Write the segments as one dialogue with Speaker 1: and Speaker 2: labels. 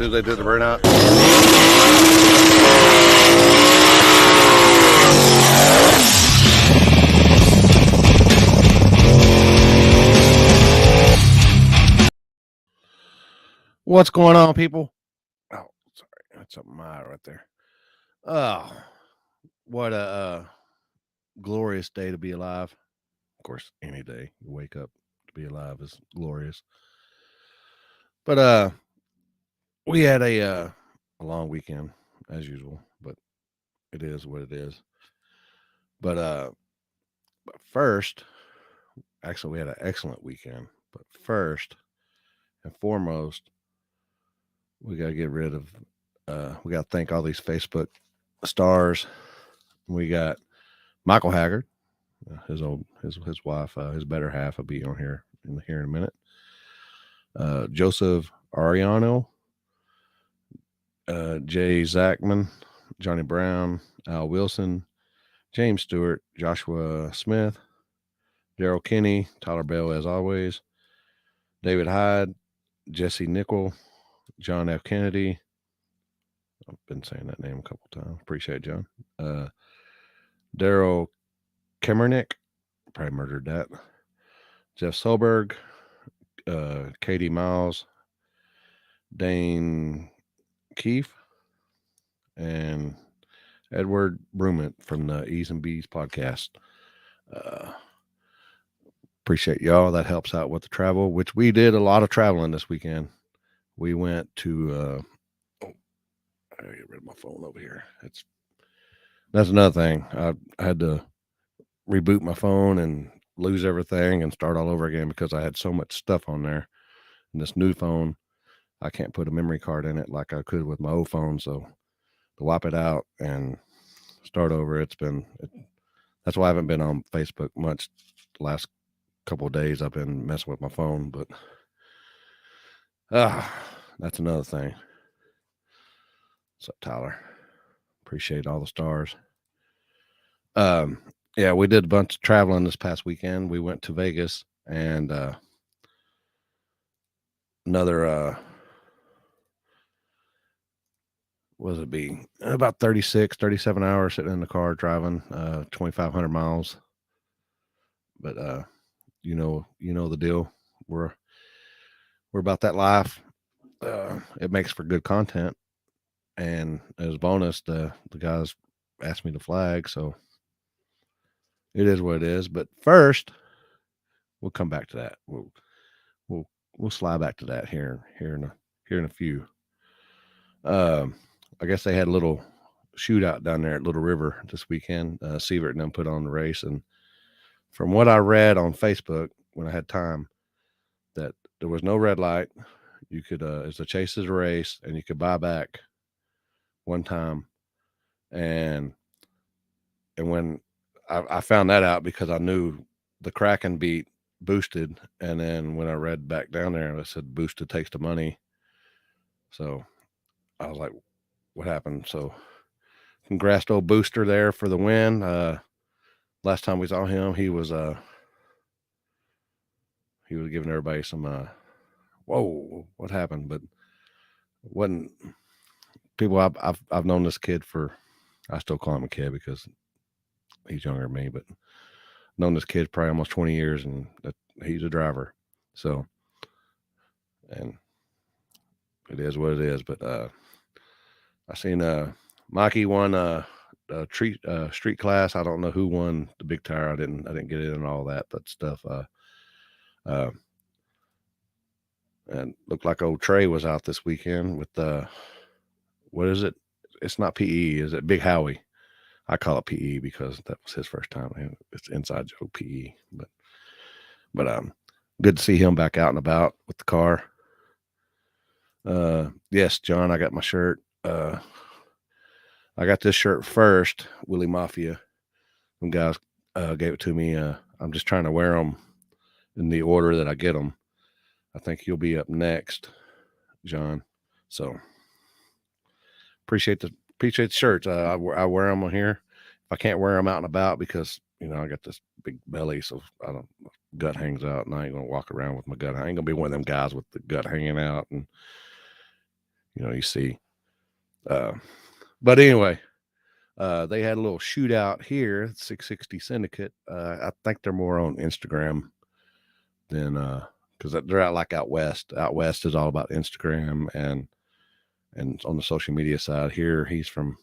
Speaker 1: soon as they do the burnout. What's going on, people? Oh, sorry. That's up my eye right there. Oh, what a glorious day to be alive. Of course, any day you wake up to be alive is glorious. But we had a long weekend as usual, but it is what it is. But first, actually, we had an excellent weekend. But first and foremost, we got to get rid of. We got to thank all these Facebook stars. We got Michael Haggard, his wife, his better half. I'll be on here in a minute. Joseph Ariano, Jay Zachman, Johnny Brown, Al Wilson, James Stewart, Joshua Smith, Daryl Kinney, Tyler Bell as always, David Hyde, Jesse Nickel, John F. Kennedy. I've been saying that name a couple times. Appreciate it, John. Daryl Kemmernick, probably murdered that. Jeff Solberg, Katie Miles, Dane Keefe, and Edward Brument from the E's and B's podcast. Appreciate y'all. That helps out with the travel, which we did a lot of traveling this weekend. We went to I gotta get rid of my phone over here. That's another thing. I had to reboot my phone and lose everything and start all over again because I had so much stuff on there. And this new phone, I can't put a memory card in it like I could with my old phone. So to wipe it out and start over, that's why I haven't been on Facebook much the last couple of days. I've been messing with my phone, but that's another thing. What's up, Tyler? Appreciate all the stars. Yeah, we did a bunch of traveling this past weekend. We went to Vegas and another what would it be? About 37 hours sitting in the car driving 2,500 miles. But you know the deal. We're about that life. It makes for good content. And as a bonus, the guys asked me to flag, so it is what it is. But first, we'll come back to that. We'll slide back to that here in a few. I guess they had a little shootout down there at Little River this weekend. Sievert and them put on the race, and from what I read on Facebook when I had time, that there was no red light. You could it's a chase as a race, and you could buy back one time. And when I found that out because I knew the Kraken beat boosted, and then when I read back down there, it said boosted takes the money. So I was like, what happened? So congrats to old Booster there for the win. Last time we saw him, he was giving everybody some whoa, what happened? But wasn't people I've known this kid for, I still call him a kid because he's younger than me, but known this kid probably almost 20 years, and he's a driver. So, and it is what it is. But I seen Mikey won a street class. I don't know who won the big tire. I didn't get in all that, but stuff. And looked like old Trey was out this weekend with what is it? It's not PE, is it? Big Howie. I call it PE because that was his first time. It's inside joke PE, but good to see him back out and about with the car. Yes, John, I got my shirt. I got this shirt first, Willie Mafia. Some guys gave it to me. I'm just trying to wear them in the order that I get them. I think you'll be up next, John. So appreciate the shirts. I wear them on here. If I can't wear them out and about because I got this big belly, so gut hangs out, and I ain't gonna walk around with my gut. I ain't gonna be one of them guys with the gut hanging out, and you see. But anyway, they had a little shootout here, 660 Syndicate. I think they're more on Instagram than because they're out west. Out west is all about Instagram and on the social media side. Here he's from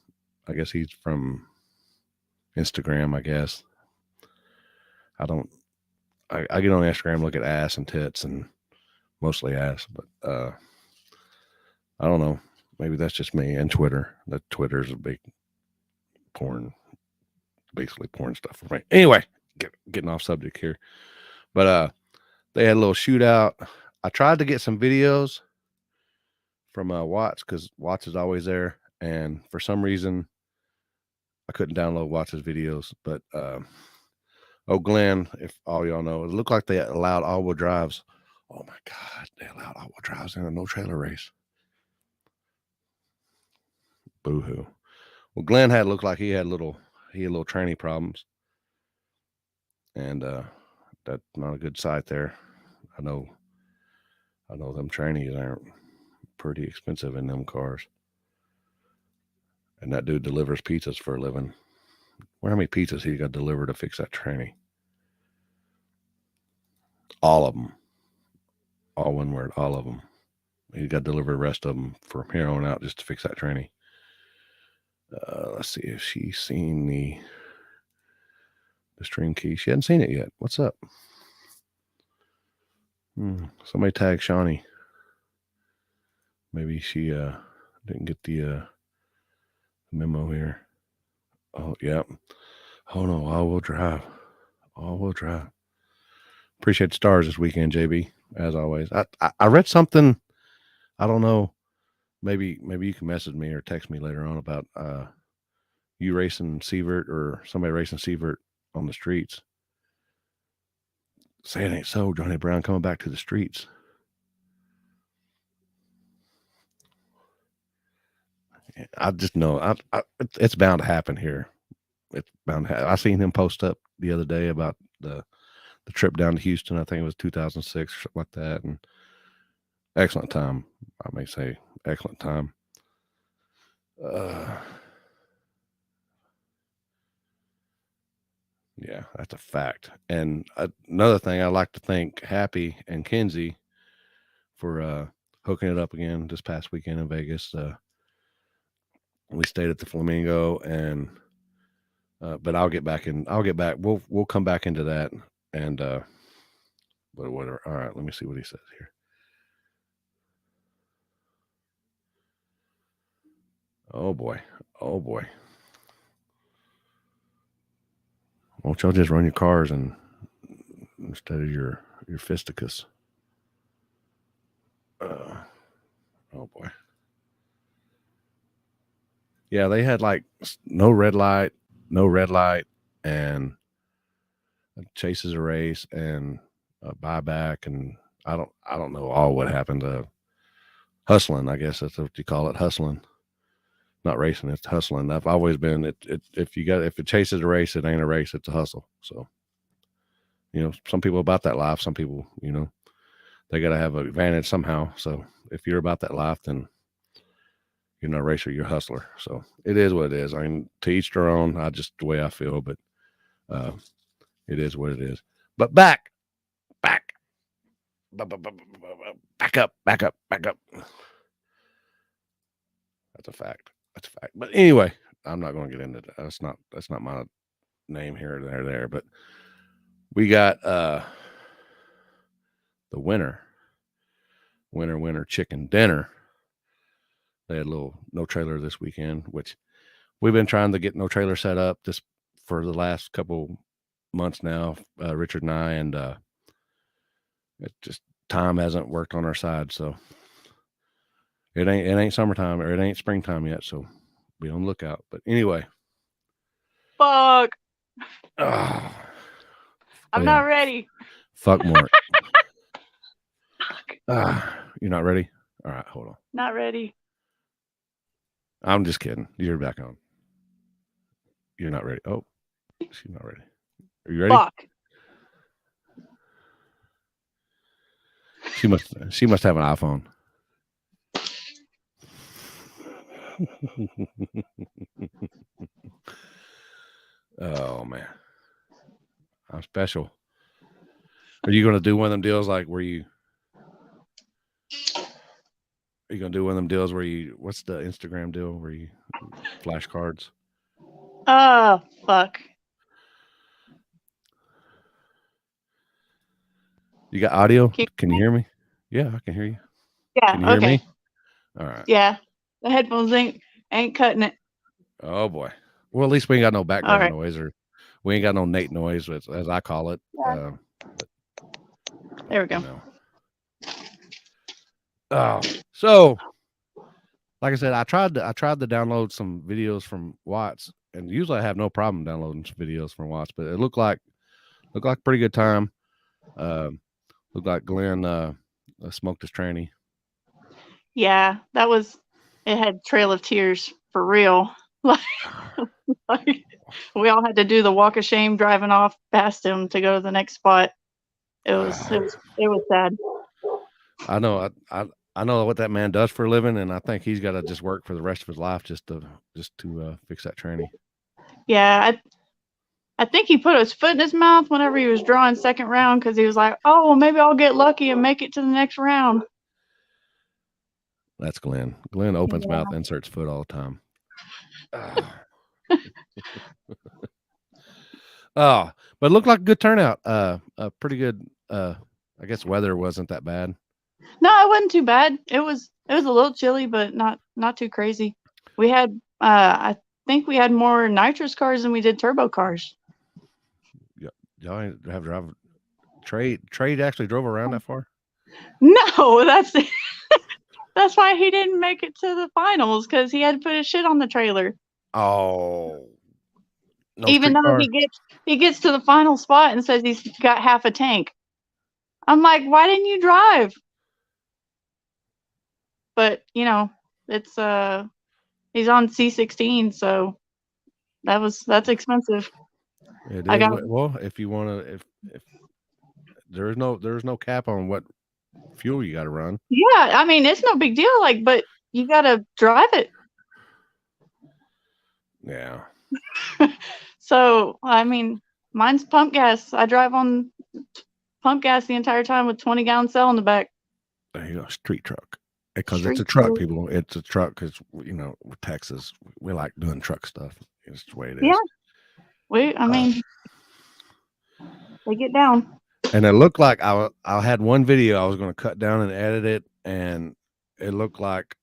Speaker 1: Instagram. I guess I get on Instagram, look at ass and tits and mostly ass, but I don't know. Maybe that's just me. And Twitter. That Twitter's a big basically porn stuff for me. Anyway, getting off subject here. But they had a little shootout. I tried to get some videos from Watts because Watts is always there. And for some reason, I couldn't download Watts' videos. But Glenn, if all y'all know, it looked like they allowed all-wheel drives. Oh, my God. They allowed all-wheel drives in a no-trailer race. Boo-hoo. Well, Glenn looked like he had little tranny problems. And that's not a good sight there. I know them trannies aren't pretty expensive in them cars. And that dude delivers pizzas for a living. Wonder how many pizzas he got delivered to fix that tranny. All of them. All one word, all of them. He got delivered the rest of them from here on out just to fix that tranny. Let's see if she's seen the string key. She hadn't seen it yet. What's up? Somebody tag Shawnee. Maybe she didn't get the memo here. Oh, yeah. Oh, no. All-wheel drive. Appreciate the stars this weekend, JB, as always. I read something. I don't know. Maybe you can message me or text me later on about you racing Sievert or somebody racing Sievert on the streets. Say it ain't so, Johnny Brown coming back to the streets. I just know it's bound to happen here. It's bound to happen. I seen him post up the other day about the trip down to Houston. I think it was 2006 or something like that. And excellent time. I may say excellent time. Yeah, that's a fact. And another thing, I'd like to thank Happy and Kenzie for hooking it up again this past weekend in Vegas. We stayed at the Flamingo, and but I'll get back. We'll come back into that, and but whatever. All right, let me see what he says here. Oh boy. Won't y'all just run your cars instead of your fisticus? Oh boy. Yeah, they had like no red light, and chases a race and a buyback, and I don't know all what happened. Hustling, I guess that's what you call it, hustling. Not racing, it's hustling. I've always been if it chases a race, it ain't a race, it's a hustle. So, some people about that life, some people, they got to have an advantage somehow. So if you're about that life, then you're not a racer, you're a hustler. So it is what it is. I mean, to each their own. The way I feel, but it is what it is. But back up. That's a fact. But anyway, I'm not going to get into that. That's not my name here or there. But we got the winner chicken dinner. They had a little no trailer this weekend, which we've been trying to get no trailer set up just for the last couple months now, Richard and I, and it just time hasn't worked on our side. So it ain't summertime or it ain't springtime yet. So be on the lookout. But anyway.
Speaker 2: Fuck. I'm not ready.
Speaker 1: Fuck Mark. You're not ready? All right, hold on.
Speaker 2: Not ready.
Speaker 1: I'm just kidding. You're back on. You're not ready. Oh, she's not ready. Are you ready?
Speaker 2: Fuck.
Speaker 1: She must have an iPhone. Oh man, I'm special. Are you going to do one of them deals like where you? Are you going to do one of them deals where you? What's the Instagram deal where you flashcards?
Speaker 2: Oh, fuck.
Speaker 1: You got audio?
Speaker 2: Can
Speaker 1: Can you hear me? Yeah, I can hear you. Can you
Speaker 2: Yeah,
Speaker 1: hear
Speaker 2: okay.
Speaker 1: me? All right.
Speaker 2: Yeah. The headphones ain't cutting it.
Speaker 1: Oh boy. Well, at least we ain't got no
Speaker 2: All
Speaker 1: background
Speaker 2: right.
Speaker 1: noise, or we ain't got no Nate noise, as I call it.
Speaker 2: Yeah. There we go.
Speaker 1: You know. Oh, so like I said, I tried to download some videos from Watts, and usually I have no problem downloading some videos from Watts, but it looked like a pretty good time. Looked like Glenn smoked his tranny.
Speaker 2: Yeah, it had Trail of Tears for real. Like, we all had to do the walk of shame driving off past him to go to the next spot. It was sad.
Speaker 1: I know I know what that man does for a living, and I think he's got to just work for the rest of his life just to fix that tranny.
Speaker 2: Yeah, I think he put his foot in his mouth whenever he was drawing second round because he was like, "Oh, well, maybe I'll get lucky and make it to the next round."
Speaker 1: That's Glenn. Glenn opens mouth, inserts foot all the time. Oh, but it looked like a good turnout. Pretty good. I guess weather wasn't that bad.
Speaker 2: No, it wasn't too bad. It was a little chilly, but not too crazy. We had I think we had more nitrous cars than we did turbo cars.
Speaker 1: Y'all have drive. Trade actually drove around that far?
Speaker 2: No, that's why he didn't make it to the finals, because he had to put his shit on the trailer.
Speaker 1: Oh. No,
Speaker 2: even though he gets to the final spot and says he's got half a tank. I'm like, why didn't you drive? But it's he's on C16, so that's expensive.
Speaker 1: It is. Well, if you want to, if there's no cap on what fuel you got to run.
Speaker 2: Yeah, I mean, it's no big deal. But you got to drive it.
Speaker 1: Yeah.
Speaker 2: So, I mean, mine's pump gas. I drive on pump gas the entire time with 20-gallon cell in the back.
Speaker 1: There you go, street truck. Because it's a truck, people. It's a truck because, with Texas, we like doing truck stuff. It's the way it is.
Speaker 2: Yeah. I mean, they get down.
Speaker 1: And it looked like I had one video I was going to cut down and edit it, and it looked like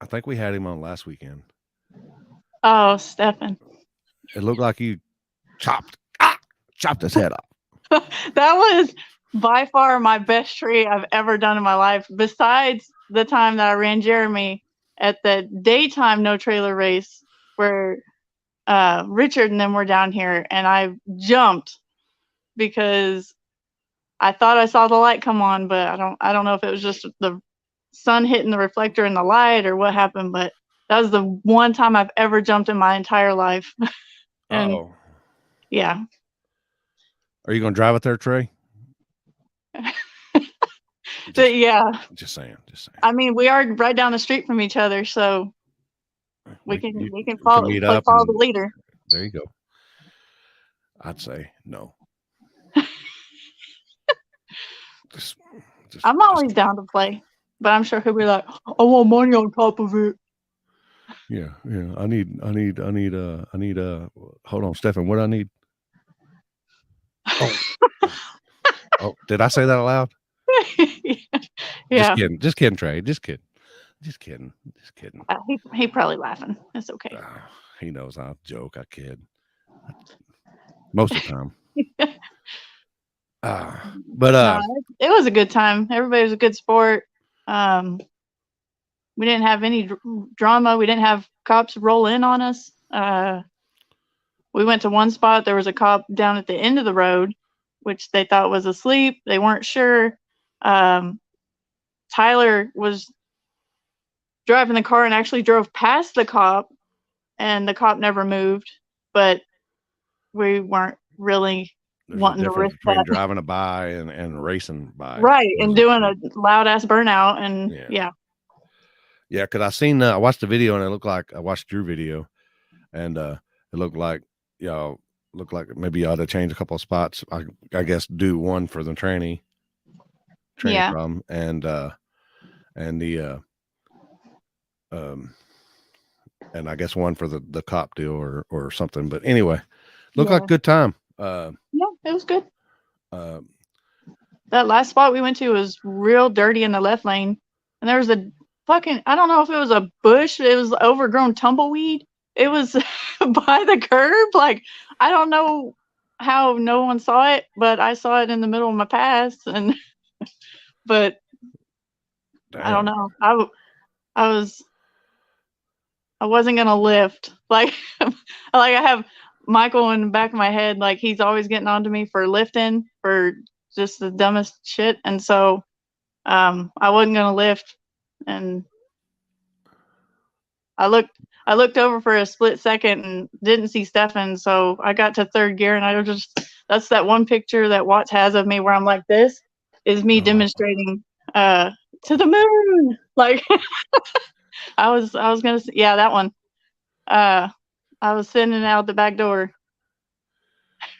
Speaker 1: I think we had him on last weekend.
Speaker 2: Oh, Stefan.
Speaker 1: It looked like you chopped his head off.
Speaker 2: That was by far my best tree I've ever done in my life, besides the time that I ran Jeremy at the daytime no trailer race where Richard and them were down here, and I jumped because I thought I saw the light come on, but I don't know if it was just the sun hitting the reflector in the light or what happened, but that was the one time I've ever jumped in my entire life. And yeah.
Speaker 1: Are you going to drive it there, Trey?
Speaker 2: Yeah.
Speaker 1: Just saying.
Speaker 2: I mean, we are right down the street from each other, so we can follow the leader.
Speaker 1: There you go. I'd say no.
Speaker 2: I'm always down to play, but I'm sure he'll be like, I want money on top of it.
Speaker 1: Yeah. I need hold on, Stefan, what I need? Oh, did I say that aloud?
Speaker 2: Yeah.
Speaker 1: Just kidding, Trey. Just kidding.
Speaker 2: He probably laughing. It's okay.
Speaker 1: He knows I joke. I kid. Most of the time. But
Speaker 2: it was a good time. Everybody was a good sport. We didn't have any drama. We didn't have cops roll in on us. We went to one spot. There was a cop down at the end of the road, which they thought was asleep. They weren't sure. Tyler was driving the car and actually drove past the cop, and the cop never moved. But we weren't really wanting to risk
Speaker 1: between
Speaker 2: that.
Speaker 1: Driving a by and racing by.
Speaker 2: Right, and doing a loud ass burnout, and yeah.
Speaker 1: Yeah, because I watched the video and it looked like I watched your video, and it looked like y'all looked like maybe you ought to change a couple of spots. I guess do one for the tranny
Speaker 2: Yeah.
Speaker 1: problem and the um and I guess one for the cop deal or something. But anyway, looked like a good time.
Speaker 2: Yeah, it was good.
Speaker 1: Uh,
Speaker 2: That last spot we went to was real dirty in the left lane, and there was a fucking, I don't know if it was a bush, it was overgrown tumbleweed. It was by the curb. Like, I don't know how no one saw it, but I saw it in the middle of my pass, and but I don't
Speaker 1: damn.
Speaker 2: know. I wasn't gonna lift. Like, like I have Michael in the back of my head, like he's always getting onto me for lifting for just the dumbest shit, and so I wasn't gonna lift, and I looked over for a split second and didn't see Stefan, so I got to third gear, and I was just, that's that one picture that Watts has of me where I'm like, this is me demonstrating to the moon. Like, I was gonna say, yeah, that one. I was sending out the back door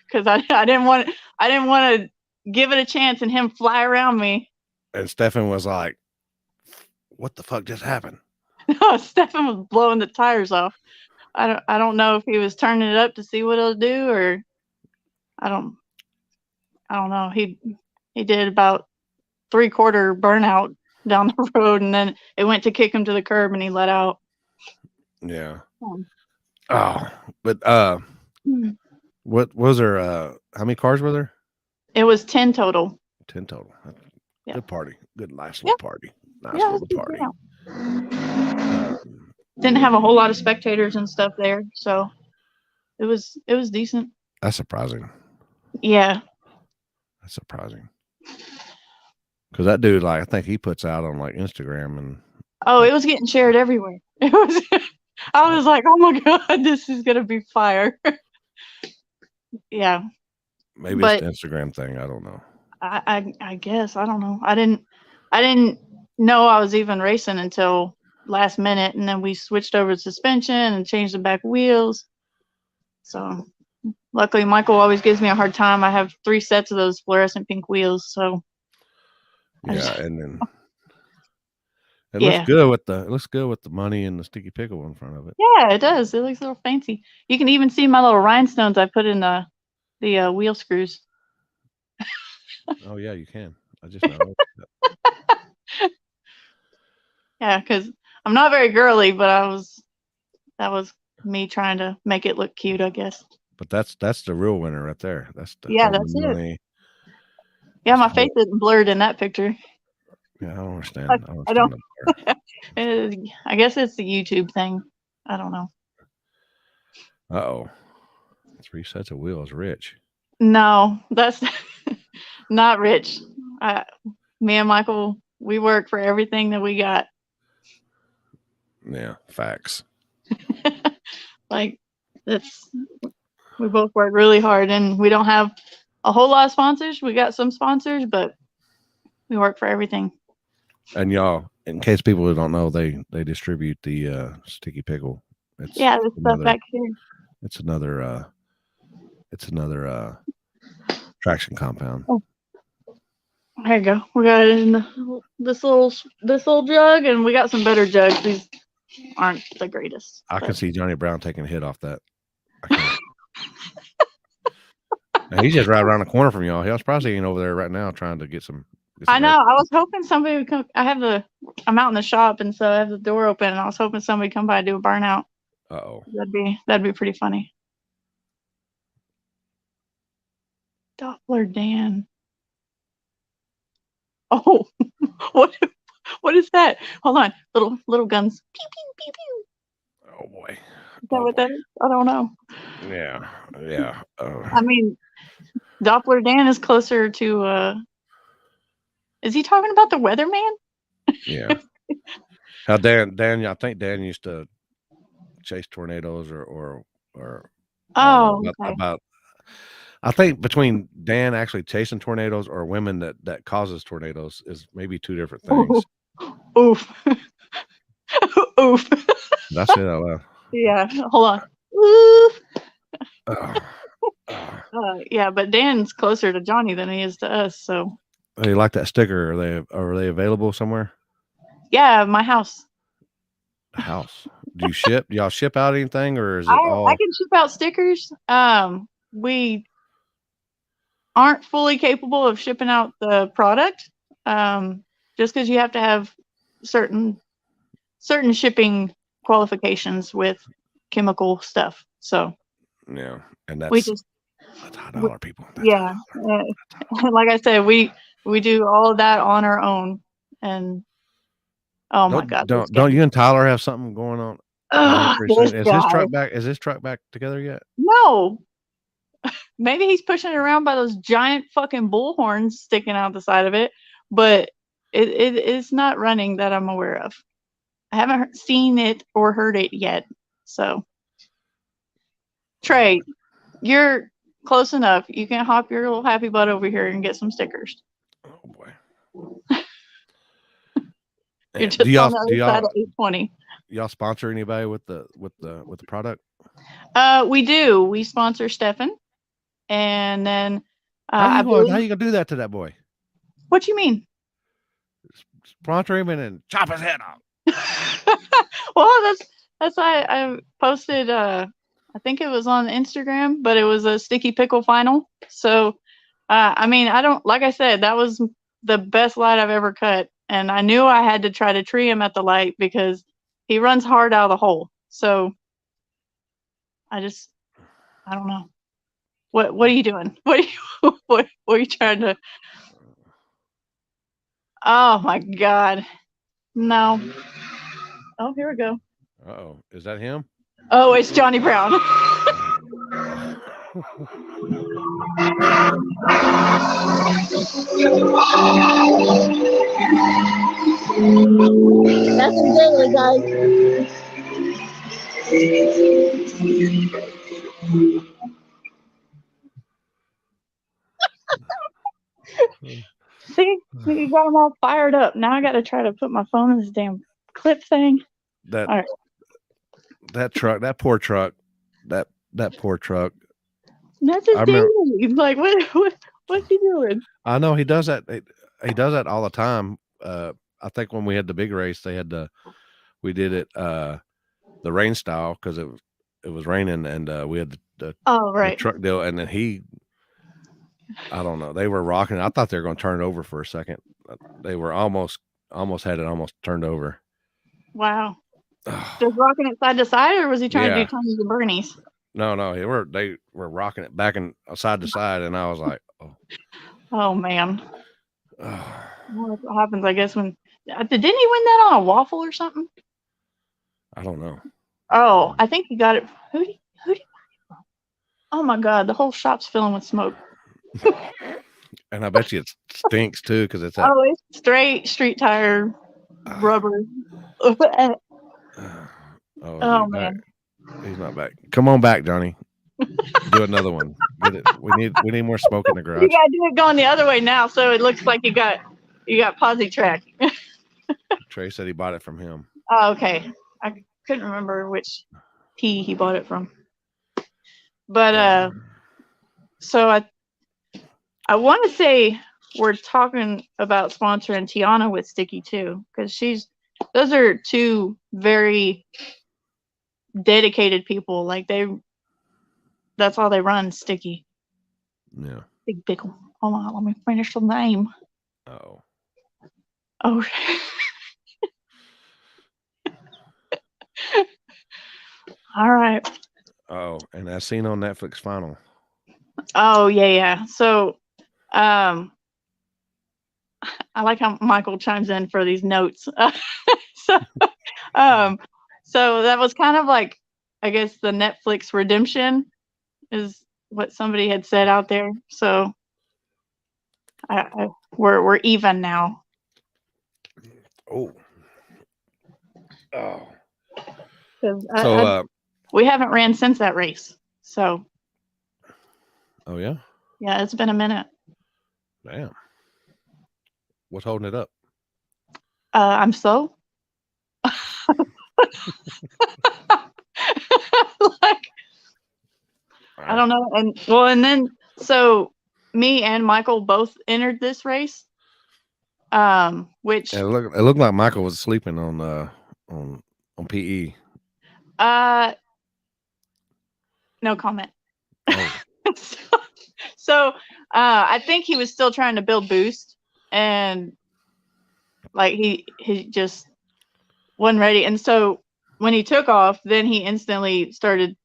Speaker 2: because I didn't want to give it a chance and him fly around me.
Speaker 1: And Stefan was like, "What the fuck just happened?"
Speaker 2: Stefan was blowing the tires off. I don't know if he was turning it up to see what it'll do, or I don't know. He did about 3/4 burnout down the road, and then it went to kick him to the curb, and he let out.
Speaker 1: Yeah. Oh, but what was there? How many cars were there?
Speaker 2: It was 10 total.
Speaker 1: 10 total.
Speaker 2: Yeah.
Speaker 1: Good party. Good, nice little party. Nice
Speaker 2: Yeah,
Speaker 1: little party.
Speaker 2: Didn't have a whole lot of spectators and stuff there, so it was decent.
Speaker 1: That's surprising.
Speaker 2: Yeah.
Speaker 1: That's surprising. Because that dude, like, I think he puts out on like Instagram and.
Speaker 2: Oh, it was getting shared everywhere. It was. I was like, oh my god, this is gonna be fire. Yeah.
Speaker 1: Maybe it's the Instagram thing. I don't know.
Speaker 2: I guess, I don't know. I didn't know I was even racing until last minute, and then we switched over to suspension and changed the back wheels. So luckily Michael always gives me a hard time. I have 3 sets of those fluorescent pink wheels, so
Speaker 1: yeah, and then it looks good with the money and the sticky pickle in front of it.
Speaker 2: Yeah, it does. It looks a little fancy. You can even see my little rhinestones I put in the wheel screws.
Speaker 1: Oh yeah, you can. I just know.
Speaker 2: Yeah, because I'm not very girly, but that was me trying to make it look cute, I guess.
Speaker 1: But that's the real winner right there. That's the
Speaker 2: that's it. Yeah, my face isn't blurred in that picture.
Speaker 1: Yeah, I don't understand.
Speaker 2: I don't. I guess it's the YouTube thing. I don't know.
Speaker 1: Uh-oh. 3 sets of wheels, rich.
Speaker 2: No, that's not rich. Me and Michael, we work for everything that we got.
Speaker 1: Yeah, facts.
Speaker 2: Like, we both work really hard, and we don't have a whole lot of sponsors. We got some sponsors, but we work for everything.
Speaker 1: And y'all, in case people who don't know, they distribute the sticky pickle.
Speaker 2: It's the stuff back here.
Speaker 1: It's another traction compound.
Speaker 2: Oh. There you go. We got it in this little jug, and we got some better jugs. These aren't the greatest.
Speaker 1: I can see Johnny Brown taking a hit off that. Now, he's just right around the corner from y'all. He was probably over there right now trying to get some.
Speaker 2: I know. I was hoping somebody would come. I'm out in the shop, and so I have the door open, and I was hoping somebody would come by and do a burnout.
Speaker 1: Uh-oh.
Speaker 2: That'd be pretty funny. Doppler Dan. Oh, what is that? Hold on. Little guns. Pew pew pew pew.
Speaker 1: Oh boy.
Speaker 2: Is that what that is? I don't know.
Speaker 1: Yeah.
Speaker 2: I mean, Doppler Dan is closer to. Is he talking about the weatherman?
Speaker 1: Yeah. How Dan? I think Dan used to chase tornadoes or. About. I think between Dan actually chasing tornadoes or women that causes tornadoes is maybe 2 different things.
Speaker 2: Oof. Oof.
Speaker 1: Did I say that loud?
Speaker 2: Yeah. Hold on. Oof.
Speaker 1: Oh.
Speaker 2: Yeah, but Dan's closer to Johnny than he is to us. So.
Speaker 1: Hey, you like that sticker? Are they available somewhere?
Speaker 2: Yeah, my house.
Speaker 1: House. Do you ship? Do y'all ship out anything, or is
Speaker 2: I
Speaker 1: it all?
Speaker 2: can ship out stickers. We aren't fully capable of shipping out the product. Just because you have to have certain shipping qualifications with chemical stuff. So
Speaker 1: Yeah, and
Speaker 2: we
Speaker 1: that's
Speaker 2: just
Speaker 1: $1 people. That's
Speaker 2: yeah. Like I said, we do all of that on our own, and oh my God,
Speaker 1: Don't you and Tyler have something going on here pretty
Speaker 2: this
Speaker 1: soon? Is his
Speaker 2: guy.
Speaker 1: truck back? Is his truck back together yet?
Speaker 2: No, maybe he's pushing it around by those giant fucking bullhorns sticking out the side of it, but it is not running that I'm aware of. I haven't seen it or heard it yet. So, Trey, you're close enough. You can hop your little happy butt over here and get some stickers.
Speaker 1: Oh boy.
Speaker 2: You're just on the other side of 820.
Speaker 1: Y'all sponsor anybody with the product?
Speaker 2: We do. We sponsor Stefan, and then
Speaker 1: How you gonna do that to that boy?
Speaker 2: What you mean?
Speaker 1: Sponsor him and then chop his head off.
Speaker 2: Well, that's why I posted. I think it was on Instagram, but it was a sticky pickle final. So, I mean, like I said, that was the best light I've ever cut, and I knew I had to try to tree him at the light because he runs hard out of the hole. So, I don't know. What are you doing? What are you trying to? Oh my God. No. Oh, here we go.
Speaker 1: Uh-oh. Is that him?
Speaker 2: Oh, it's Johnny Brown. That's daily, guys. See, you got them all fired up. Now I got to try to put my phone in this damn clip thing.
Speaker 1: That
Speaker 2: all right.
Speaker 1: That truck, that poor truck. That's
Speaker 2: his daily. Like what's he doing?
Speaker 1: I know he does that. He does that all the time. I think when we had the big race, we did it the rain style because it was raining and we had the truck deal, and then I don't know, they were rocking it. I thought they were going to turn it over for a second. They were almost had it almost turned over.
Speaker 2: Wow. Just rocking it side to side, or was he trying to do Tony's and Bernie's?
Speaker 1: No, they were rocking it back and side to side, and I was like,
Speaker 2: oh man. Well, that's what happens, I guess, when didn't he win that on a waffle or something?
Speaker 1: I don't know.
Speaker 2: Oh, I think he got it. Who did he buy it from? Oh my God, the whole shop's filling with smoke.
Speaker 1: And I bet you it stinks too because it's
Speaker 2: it's straight street tire rubber. Oh man,
Speaker 1: he's not back. Come on back, Johnny. Do another one. Get it. We need more smoke in the garage.
Speaker 2: You gotta do it going the other way now, so it looks like you got posi track.
Speaker 1: Trey said he bought it from him.
Speaker 2: Oh, okay. I couldn't remember which P he bought it from. But so I want to say we're talking about sponsoring Tiana with Sticky too, because those are two very dedicated people. Like that's all they run, Sticky.
Speaker 1: Yeah.
Speaker 2: Big pickle. Hold on, let me finish the name.
Speaker 1: Oh.
Speaker 2: All right.
Speaker 1: Oh, and as seen on Netflix final.
Speaker 2: Oh yeah. So, I like how Michael chimes in for these notes. So that was kind of like, I guess, the Netflix redemption is what somebody had said out there. So, we're even now.
Speaker 1: Oh.
Speaker 2: So we haven't ran since that race. So.
Speaker 1: Oh yeah.
Speaker 2: Yeah, it's been a minute.
Speaker 1: Damn. What's holding it up?
Speaker 2: I'm slow. Like, I don't know. And then so me and Michael both entered this race. Which
Speaker 1: it looked like Michael was sleeping on PE.
Speaker 2: No comment.
Speaker 1: Oh,
Speaker 2: so I think he was still trying to build boost, and like he just wasn't ready. And so when he took off, then he instantly started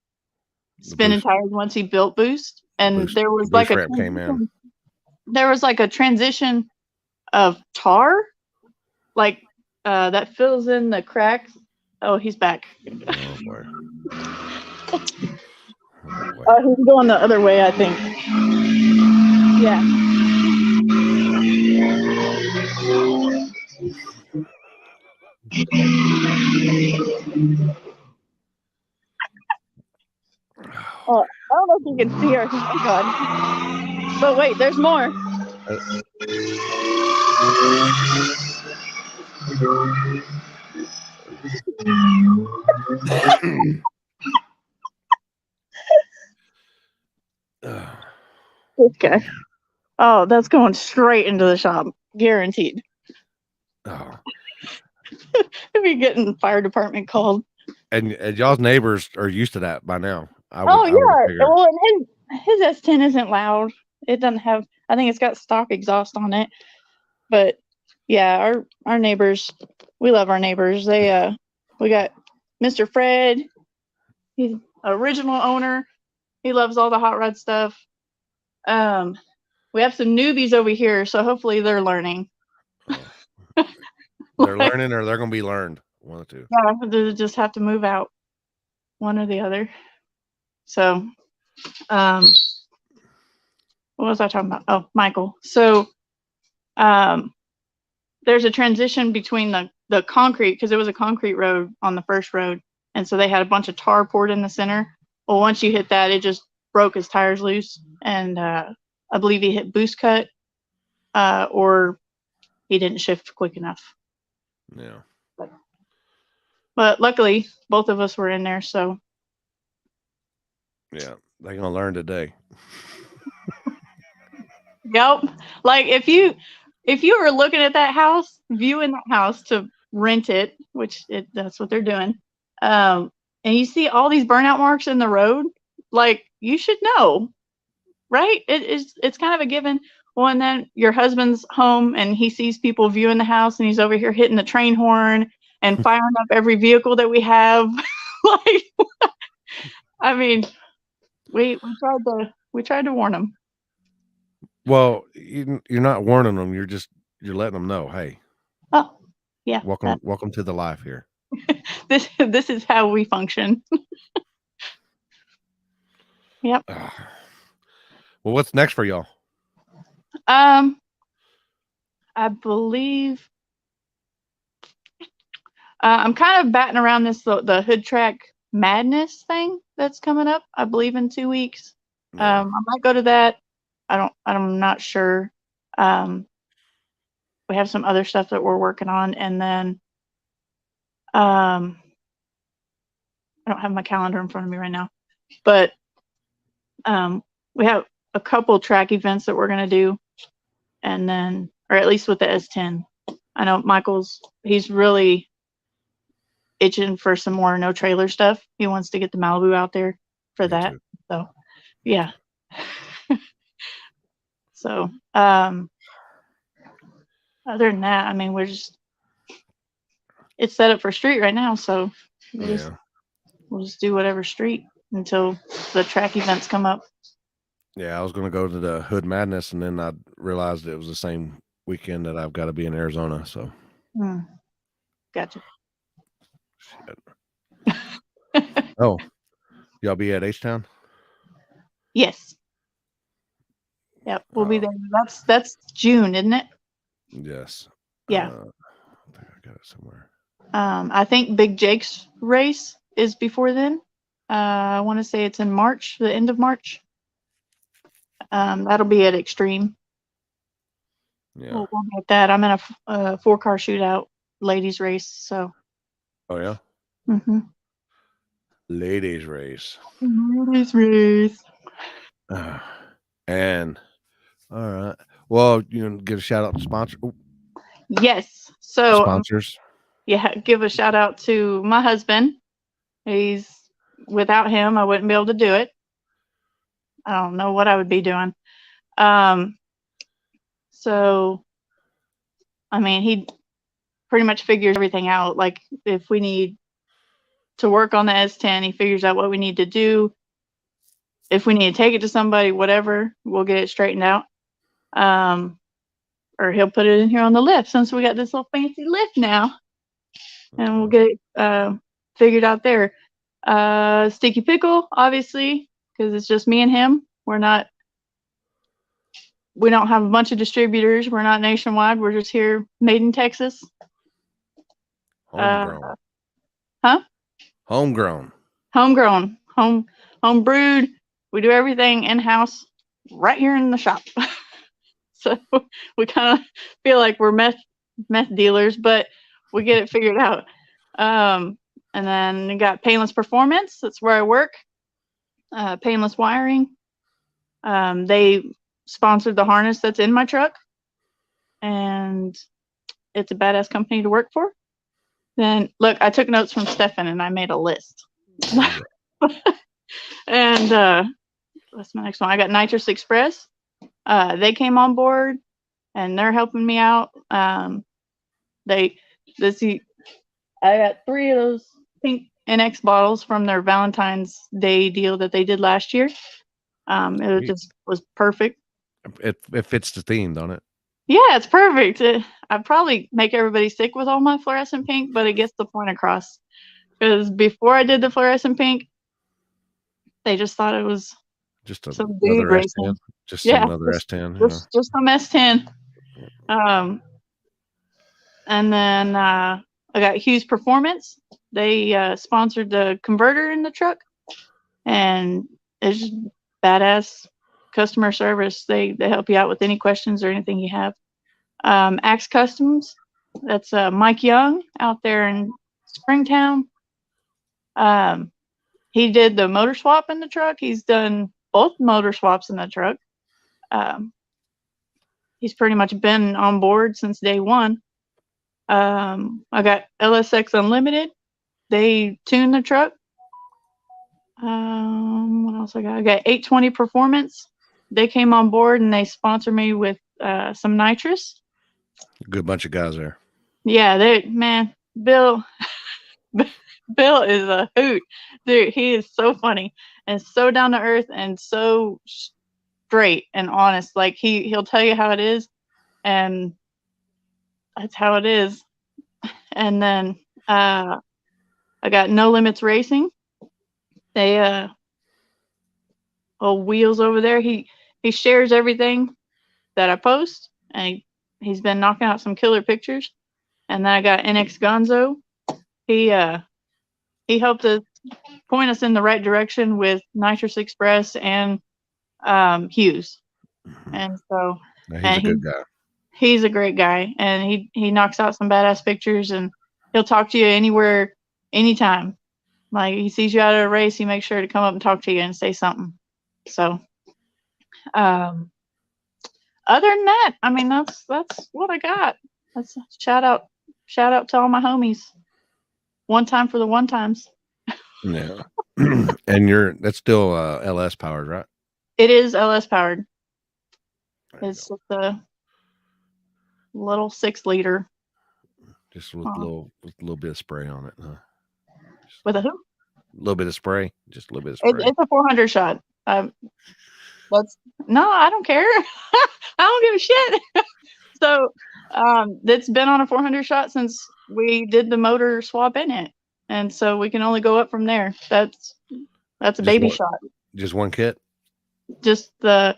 Speaker 2: spinning tires once he built boost, and there was like a
Speaker 1: ramp came in.
Speaker 2: There was like a transition of tar, like that fills in the cracks. Oh, he's back.
Speaker 1: Oh boy.
Speaker 2: Oh, he's going the other way, I think. Yeah. Oh, I don't know if you can see her. Oh God. But wait, there's more. This guy. Oh, that's going straight into the shop. Guaranteed.
Speaker 1: Oh.
Speaker 2: If you're getting fire department called.
Speaker 1: And y'all's neighbors are used to that by now.
Speaker 2: Yeah. Well, and his S10 isn't loud. It doesn't have, I think it's got stock exhaust on it. But yeah, our neighbors, we love our neighbors. They we got Mr. Fred. He's original owner. He loves all the hot rod stuff. We have some newbies over here, so hopefully they're learning.
Speaker 1: They're learning, or they're going to be learned. One or two.
Speaker 2: Yeah, they just have to move out, one or the other. So, what was I talking about? Oh, Michael. So, there's a transition between the concrete, because it was a concrete road on the first road, and so they had a bunch of tar poured in the center. Well, once you hit that, it just broke his tires loose, and I believe he hit boost cut, or he didn't shift quick enough.
Speaker 1: Yeah.
Speaker 2: But luckily, both of us were in there, so.
Speaker 1: Yeah, they're gonna learn today.
Speaker 2: Yep. Like if you were looking at that house, viewing that house to rent it, which that's what they're doing, and you see all these burnout marks in the road, like you should know, right? It's kind of a given. Well, and then your husband's home and he sees people viewing the house, and he's over here hitting the train horn and firing up every vehicle that we have. Like, I mean, we tried to warn him.
Speaker 1: Well, you're not warning them. You're letting them know. Hey.
Speaker 2: Oh, yeah.
Speaker 1: Welcome to the life here.
Speaker 2: This is how we function. Yep.
Speaker 1: Well, what's next for y'all?
Speaker 2: I believe I'm kind of batting around the hood track madness thing that's coming up. I believe in 2 weeks. Yeah. I might go to that. I'm not sure. We have some other stuff that we're working on, and then I don't have my calendar in front of me right now, but we have a couple track events that we're going to do, and then, or at least with the S10. I know he's really itching for some more no trailer stuff. He wants to get the Malibu out there for that. Too. So, yeah. So, other than that, I mean, it's set up for street right now. So we'll just do whatever street until the track events come up.
Speaker 1: Yeah, I was going to go to the Hood Madness, and then I realized it was the same weekend that I've got to be in Arizona. So,
Speaker 2: Gotcha.
Speaker 1: Oh, y'all be at H-Town?
Speaker 2: Yes. Yep, we'll be there. That's June, isn't it?
Speaker 1: Yes.
Speaker 2: Yeah.
Speaker 1: I think I got it somewhere.
Speaker 2: I think Big Jake's race is before then. I want to say it's in March, the end of March. That'll be at Extreme. Yeah. We'll be at that. I'm in a 4-car shootout ladies race. So.
Speaker 1: Oh yeah.
Speaker 2: Mm-hmm.
Speaker 1: Ladies race.
Speaker 2: Ladies race.
Speaker 1: And all right. Well, give a shout out to
Speaker 2: Yes. So
Speaker 1: sponsors.
Speaker 2: yeah, give a shout out to my husband. Without him, I wouldn't be able to do it. I don't know what I would be doing. So I mean, he pretty much figures everything out. Like if we need to work on the S10, he figures out what we need to do. If we need to take it to somebody, whatever, we'll get it straightened out. Or he'll put it in here on the lift since we got this little fancy lift now, and we'll get it figured out there. Sticky Pickle, obviously, because it's just me and him. We don't have a bunch of distributors. We're not nationwide. We're just here, made in Texas.
Speaker 1: Homegrown.
Speaker 2: Huh?
Speaker 1: Homegrown.
Speaker 2: Homegrown. Home brewed. We do everything in-house right here in the shop. So we kind of feel like we're meth dealers, but we get it figured out. And then you got Painless Performance. That's where I work. Painless Wiring. They sponsored the harness that's in my truck, and it's a badass company to work for. Then look, I took notes from Stefan and I made a list. And what's my next one? I got Nitrous Express. They came on board and they're helping me out. I got 3 of those pink NX bottles from their Valentine's Day deal that they did last year. It just was perfect.
Speaker 1: It fits the theme, don't it?
Speaker 2: Yeah, it's perfect. I'd probably make everybody sick with all my fluorescent pink, but it gets the point across. Because before I did the fluorescent pink, they just thought it was
Speaker 1: just
Speaker 2: some
Speaker 1: another
Speaker 2: dude racing.
Speaker 1: S10. Just another S10.
Speaker 2: Just some S10. And then I got Hughes Performance. They sponsored the converter in the truck, and it's just badass customer service. They help you out with any questions or anything you have. Axe Customs. That's Mike Young out there in Springtown. He did the motor swap in the truck. He's done both motor swaps in the truck. He's pretty much been on board since day one. I got LSX Unlimited. They tuned the truck. What else I got? I got 820 Performance. They came on board and they sponsored me with some nitrous.
Speaker 1: Good bunch of guys there.
Speaker 2: Yeah, Bill is a hoot. Dude, he is so funny and so down to earth and so straight and honest. Like he'll tell you how it is, and that's how it is. And then I got No Limits Racing. They old Wheels over there. He shares everything that I post, and he's been knocking out some killer pictures. And then I got NX Gonzo. He helped us point us in the right direction with Nitrous Express and Hughes. And so
Speaker 1: he's a good guy.
Speaker 2: He's a great guy, and he knocks out some badass pictures, and he'll talk to you anywhere, anytime. Like he sees you out at a race, he makes sure to come up and talk to you and say something. So, other than that, I mean that's what I got. That's shout out to all my homies. One time for the one times.
Speaker 1: Yeah. And that's still LS powered, right?
Speaker 2: It is LS powered. It's just a little 6-liter.
Speaker 1: Just with a little bit of spray on it, huh?
Speaker 2: With a who?
Speaker 1: A little bit of spray. Just a little bit of spray.
Speaker 2: It's a 400 shot. I don't care. I don't give a shit. So it's been on a 400 shot since we did the motor swap in it, and so we can only go up from there. That's a baby shot.
Speaker 1: Just one kit.
Speaker 2: Just the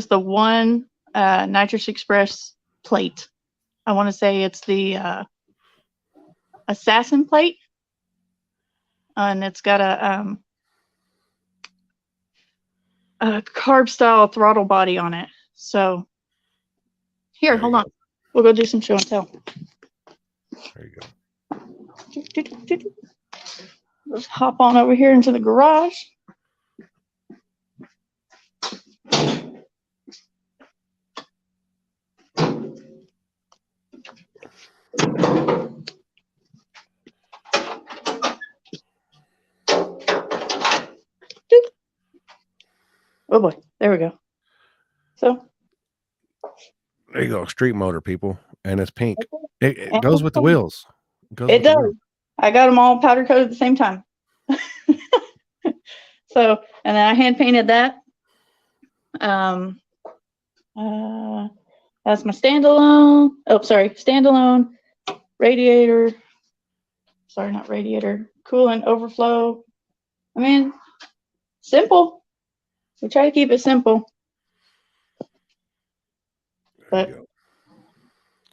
Speaker 2: one Nitrous Express plate. I want to say it's the Assassin plate, and it's got a carb style throttle body on it. So here, hold on. We'll go do some show and tell.
Speaker 1: There you go.
Speaker 2: Let's hop on over here into the garage. Oh boy, there we go. So
Speaker 1: there you go, street motor, people, and it's pink. It
Speaker 2: And
Speaker 1: goes with the wheels.
Speaker 2: It does. I got them all powder coated at the same time. So, and then I hand painted that. That's my standalone. Oh, sorry, standalone radiator. Sorry, not radiator. Coolant overflow. I mean, simple. We try to keep it simple. But I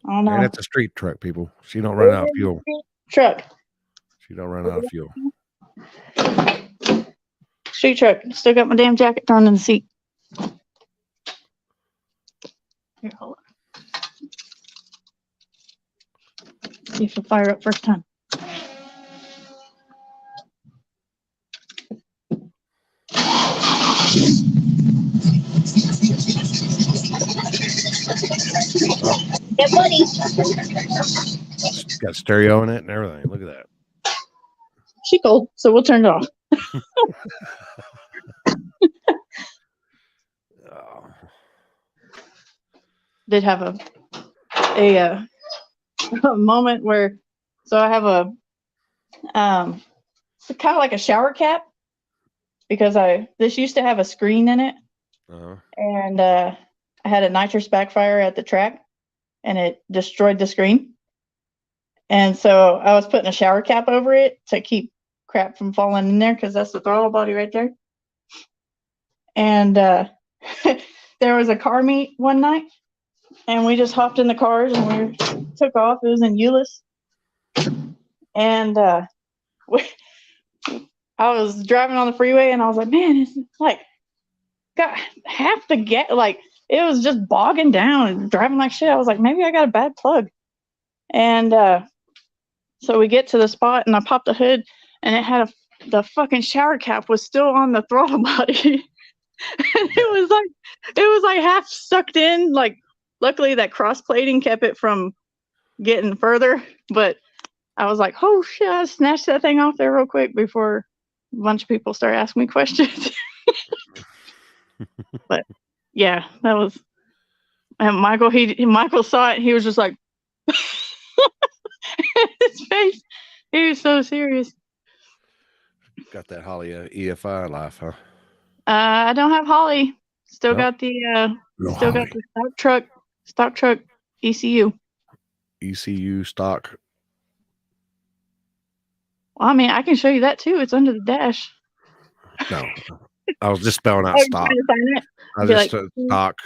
Speaker 2: don't know.
Speaker 1: And it's a street truck, people. She don't run out of fuel.
Speaker 2: Truck.
Speaker 1: She don't run out of fuel.
Speaker 2: Street truck. Still got my damn jacket thrown in the seat. Here, hold on. See if it'll fire up first time. Yeah, buddy.
Speaker 1: Got stereo in it and everything. Look at that.
Speaker 2: She cold, so we'll turn it off. Did have a moment where, so I have a it's kind of like a shower cap, because this used to have a screen in it, and I had a nitrous backfire at the track, and it destroyed the screen. And so I was putting a shower cap over it to keep crap from falling in there, because that's the throttle body right there. And there was a car meet one night, and we just hopped in the cars and we took off. It was in Euless. And I was driving on the freeway, and I was like, man, it's like got half the it was just bogging down and driving like shit. I was like, maybe I got a bad plug. And so we get to the spot, and I popped the hood, and it had the fucking shower cap was still on the throttle body. And it was like half sucked in. Like, luckily that cross plating kept it from getting further, but I was like, oh shit, I snatched that thing off there real quick before a bunch of people start asking me questions. But yeah, that was, and Michael saw it, he was just like his face, he was so serious.
Speaker 1: Got that Holly EFI life, huh?
Speaker 2: I don't have Holly. Still got the stock truck ECU.
Speaker 1: ECU stock.
Speaker 2: Well, I mean, I can show you that too. It's under the dash.
Speaker 1: No, I was just spelling out stock. I just stock.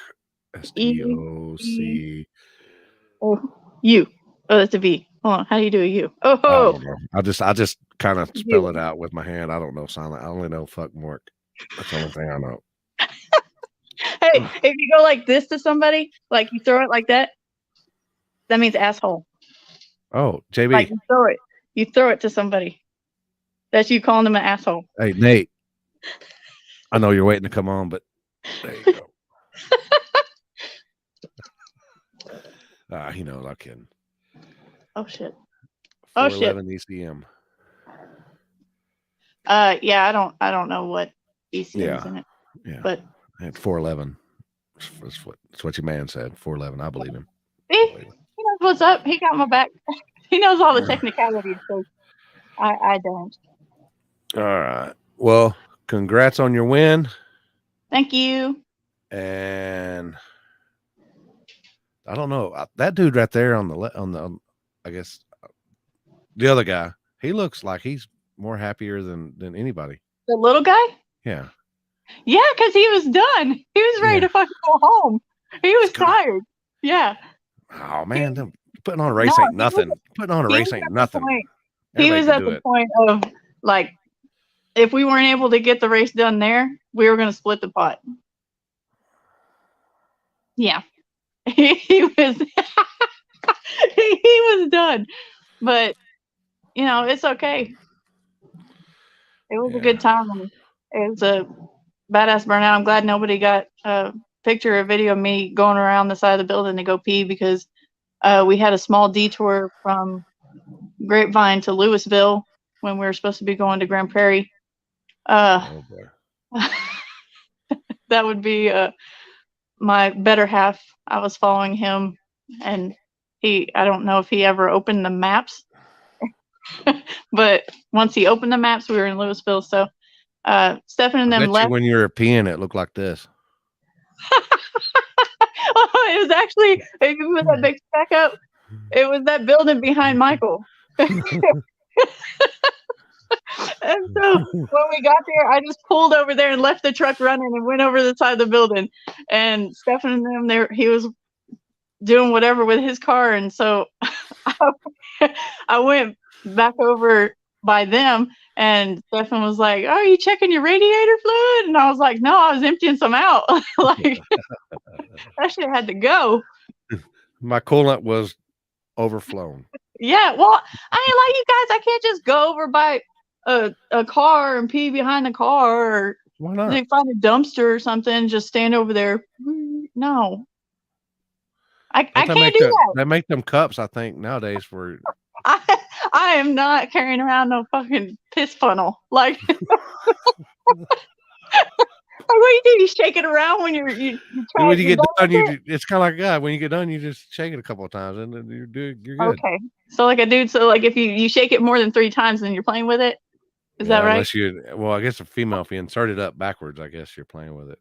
Speaker 1: STOC.
Speaker 2: U. Oh, that's a V. Hold on. How do you do a U? Oh.
Speaker 1: I just kind of spell it out with my hand. I don't know silent. I only know fuck Mork. That's the only thing I know.
Speaker 2: Hey, if you go like this to somebody, like you throw it like that, that means asshole.
Speaker 1: Oh, JB.
Speaker 2: Like you throw it to somebody. That's you calling them an asshole.
Speaker 1: Hey, Nate. I know you're waiting to come on, but there you go. He knows I'm kidding.
Speaker 2: Oh shit.
Speaker 1: 411 ECM.
Speaker 2: Yeah, I don't know what ECM is in it.
Speaker 1: Yeah.
Speaker 2: But
Speaker 1: at 411. That's what your man said. 411. I believe him.
Speaker 2: See? He knows what's up. He got my back. He knows all the technicalities, so I don't.
Speaker 1: All right. Well, congrats on your win.
Speaker 2: Thank you.
Speaker 1: And I don't know, that dude right there on the I guess the other guy, he looks like he's more happier than anybody.
Speaker 2: The little guy?
Speaker 1: Yeah.
Speaker 2: Yeah, because he was done. He was ready to fucking go home. He was tired. Yeah.
Speaker 1: Oh man, putting on a race ain't nothing. Putting on a race ain't nothing.
Speaker 2: He was at the point of like, if we weren't able to get the race done there, we were going to split the pot. Yeah. He was he was done. But, you know, it's okay. It was a
Speaker 1: Yeah.
Speaker 2: good time. And it was a badass burnout. I'm glad nobody got a picture or video of me going around the side of the building to go pee because we had a small detour from Grapevine to Louisville when we were supposed to be going to Grand Prairie.
Speaker 1: Oh boy.
Speaker 2: That would be my better half. I was following him, and I don't know if he ever opened the maps, but once he opened the maps, we were in Louisville. So Stefan and
Speaker 1: I
Speaker 2: them
Speaker 1: bet you
Speaker 2: left.
Speaker 1: when you were peeing, it looked like this.
Speaker 2: It was actually, if you put that big stack up, it was that building behind Michael. And so when we got there, I just pulled over there and left the truck running and went over the side of the building. And Stefan and them there, he was doing whatever with his car. And so I went back over by them, and Stefan was like, "Oh, are you checking your radiator fluid?" And I was like, "No, I was emptying some out." Like, that shit had to go.
Speaker 1: My coolant was overflown.
Speaker 2: Yeah, well, I ain't like you guys. I can't just go over by a car and pee behind the car, or
Speaker 1: Why not?
Speaker 2: they find a dumpster or something, just stand over there. No, I can't do that.
Speaker 1: They make them cups, I think, nowadays for.
Speaker 2: I am not carrying around no fucking piss funnel. Like, what do? You shake it around when you try.
Speaker 1: When you get done, it's kind of like when you get done, you just shake it a couple of times, and then you're good.
Speaker 2: Okay, so like a dude, so like if you shake it more than 3 times, then you're playing with it. Is that right?
Speaker 1: I guess a female, if you insert it up backwards, I guess you're playing with it.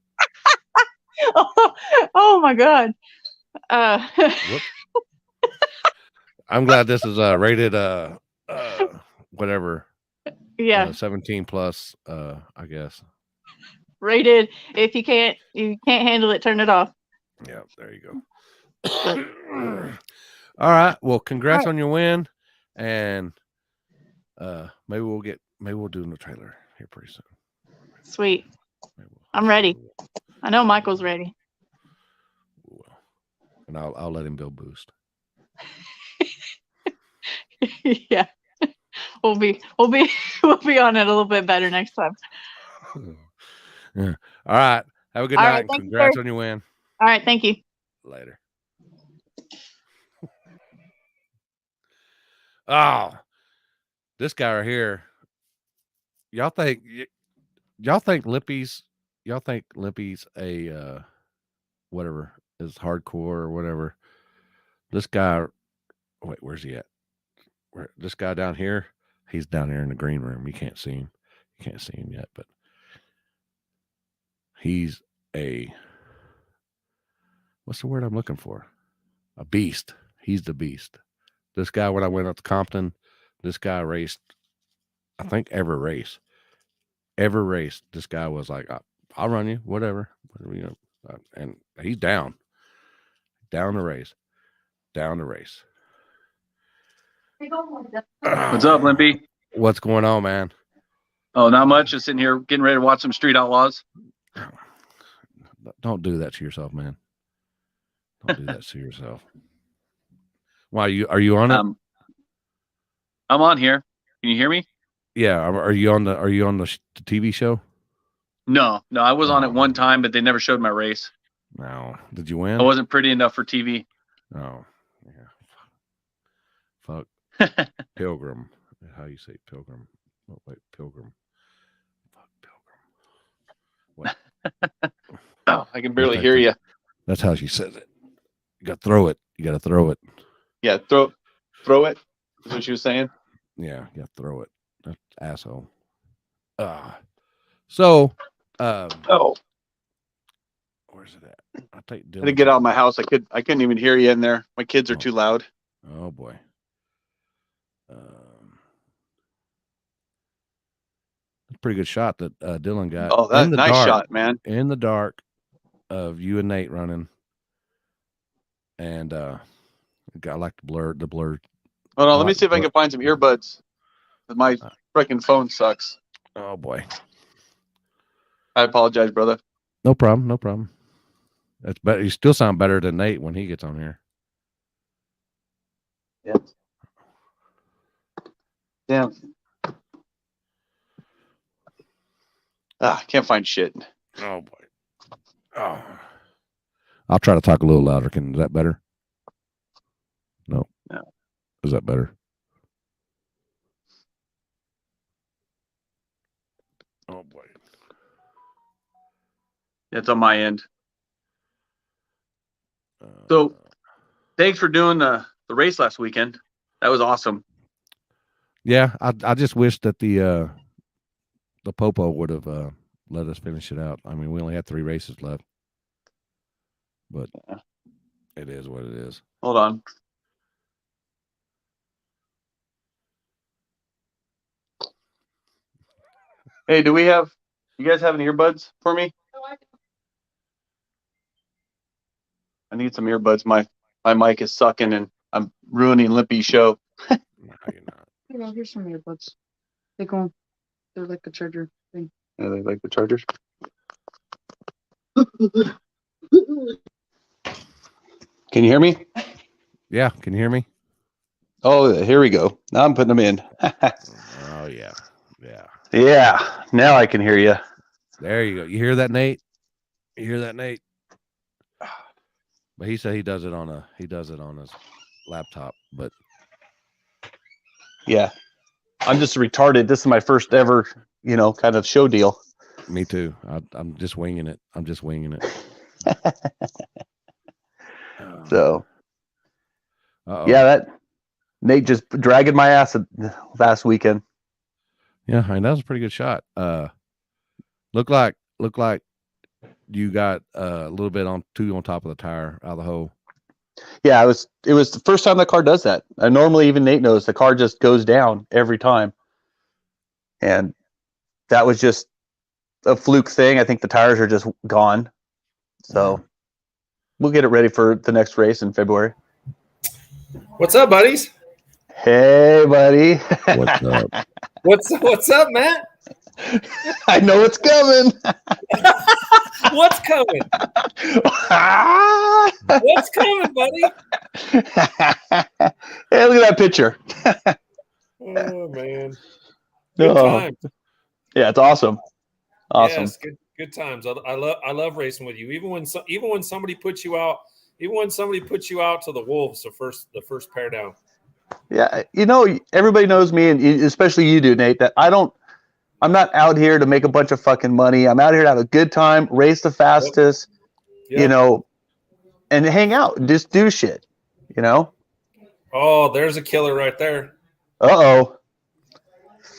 Speaker 2: Oh my god.
Speaker 1: I'm glad this is rated whatever.
Speaker 2: Yeah.
Speaker 1: 17 plus, I guess.
Speaker 2: Rated. If you can't handle it, turn it off.
Speaker 1: Yeah, there you go. All right. Well, congrats on your win, and maybe we'll do the trailer here pretty soon.
Speaker 2: Sweet. I'm ready. I know Michael's ready.
Speaker 1: And I'll let him build boost.
Speaker 2: Yeah. We'll be on it a little bit better next time.
Speaker 1: Yeah. All right. Have a good night.
Speaker 2: Right,
Speaker 1: Congrats on your win.
Speaker 2: All right. Thank you.
Speaker 1: Later. Oh, this guy right here. Y'all think Limpy's a whatever is hardcore or whatever. This guy, wait, where's he at? This guy down here, he's down there in the green room. You can't see him. You can't see him yet, but he's what's the word I'm looking for? A beast. He's the beast. This guy, when I went up to Compton, this guy raced, I think every race. This guy was like, I'll run you, whatever. And he's down the race.
Speaker 3: What's up, Limpy?
Speaker 1: What's going on, man?
Speaker 3: Oh, not much. Just sitting here getting ready to watch some Street Outlaws.
Speaker 1: Don't do that to yourself, man. Don't do that to yourself. Why are you on it?
Speaker 3: I'm on here. Can you hear me?
Speaker 1: Yeah. Are you on the TV show?
Speaker 3: No, I was on it one time, but they never showed my race.
Speaker 1: No. Did you win?
Speaker 3: I wasn't pretty enough for TV.
Speaker 1: Oh, yeah. Fuck. Pilgrim. How you say Pilgrim? Oh, wait, Pilgrim. Fuck, Pilgrim. What?
Speaker 3: Oh, I can barely hear you.
Speaker 1: That's how she says it. You got to throw it.
Speaker 3: Yeah, throw it. Is what she was saying.
Speaker 1: Yeah, you got to throw it. That's asshole. So. Where's it at? I
Speaker 3: didn't get out of my house. I couldn't even hear you in there. My kids are too loud.
Speaker 1: Oh boy. Pretty good shot that Dylan got.
Speaker 3: Oh, that's nice shot, man.
Speaker 1: In the dark of you and Nate running. And I like the blur.
Speaker 3: Hold on, let me see if I can find some earbuds. My freaking phone sucks.
Speaker 1: Oh boy.
Speaker 3: I apologize, brother.
Speaker 1: No problem. That's better. You still sound better than Nate when he gets on here.
Speaker 3: Yeah. Can't find shit.
Speaker 1: Oh boy. Oh. I'll try to talk a little louder. Is that better? No. Is that better? Oh boy.
Speaker 3: It's on my end. So thanks for doing the race last weekend. That was awesome.
Speaker 1: Yeah, I just wish that the Popo would have let us finish it out. I mean, we only had 3 races left, but it is what it is.
Speaker 3: Hold on. Hey, you guys have any earbuds for me? I need some earbuds. My mic is sucking and I'm ruining Limpy's show.
Speaker 1: No, you're not.
Speaker 4: Here, here's some earbuds. They're like a charger thing.
Speaker 3: Yeah, they like the chargers. Can you hear me?
Speaker 1: Yeah, can you hear me?
Speaker 3: Oh, here we go. Now I'm putting them in.
Speaker 1: Oh yeah.
Speaker 3: Yeah, now I can hear you.
Speaker 1: There you go. You hear that, Nate? You hear that, Nate? But he said he does it on his laptop. But
Speaker 3: Yeah, I'm just retarded. This is my first ever, kind of show deal.
Speaker 1: me too. I'm just winging it.
Speaker 3: So,
Speaker 1: Uh-oh.
Speaker 3: yeah, that Nate just dragging my ass last weekend.
Speaker 1: Yeah, I mean, that was a pretty good shot. Look like you got a little bit on top of the tire out of the hole.
Speaker 3: Yeah, it was the first time the car does that. Normally, even Nate knows the car just goes down every time, and that was just a fluke thing. I think the tires are just gone, so we'll get it ready for the next race in February.
Speaker 5: What's up, buddies?
Speaker 3: Hey, buddy.
Speaker 1: What's up?
Speaker 5: What's up, Matt?
Speaker 3: I know it's coming.
Speaker 5: What's coming? What's coming, buddy?
Speaker 3: Hey, look at that picture.
Speaker 5: Oh man, good
Speaker 3: Oh.
Speaker 5: times.
Speaker 3: Yeah, it's awesome. Awesome.
Speaker 5: Yes, good times. I love racing with you. Even when somebody puts you out, to the wolves, the first pair down.
Speaker 3: Yeah, everybody knows me, and especially you do, Nate, that I'm not out here to make a bunch of fucking money. I'm out here to have a good time, race the fastest,
Speaker 5: Yep.
Speaker 3: And hang out, just do shit,
Speaker 5: Oh, there's a killer right there.
Speaker 3: Uh-oh.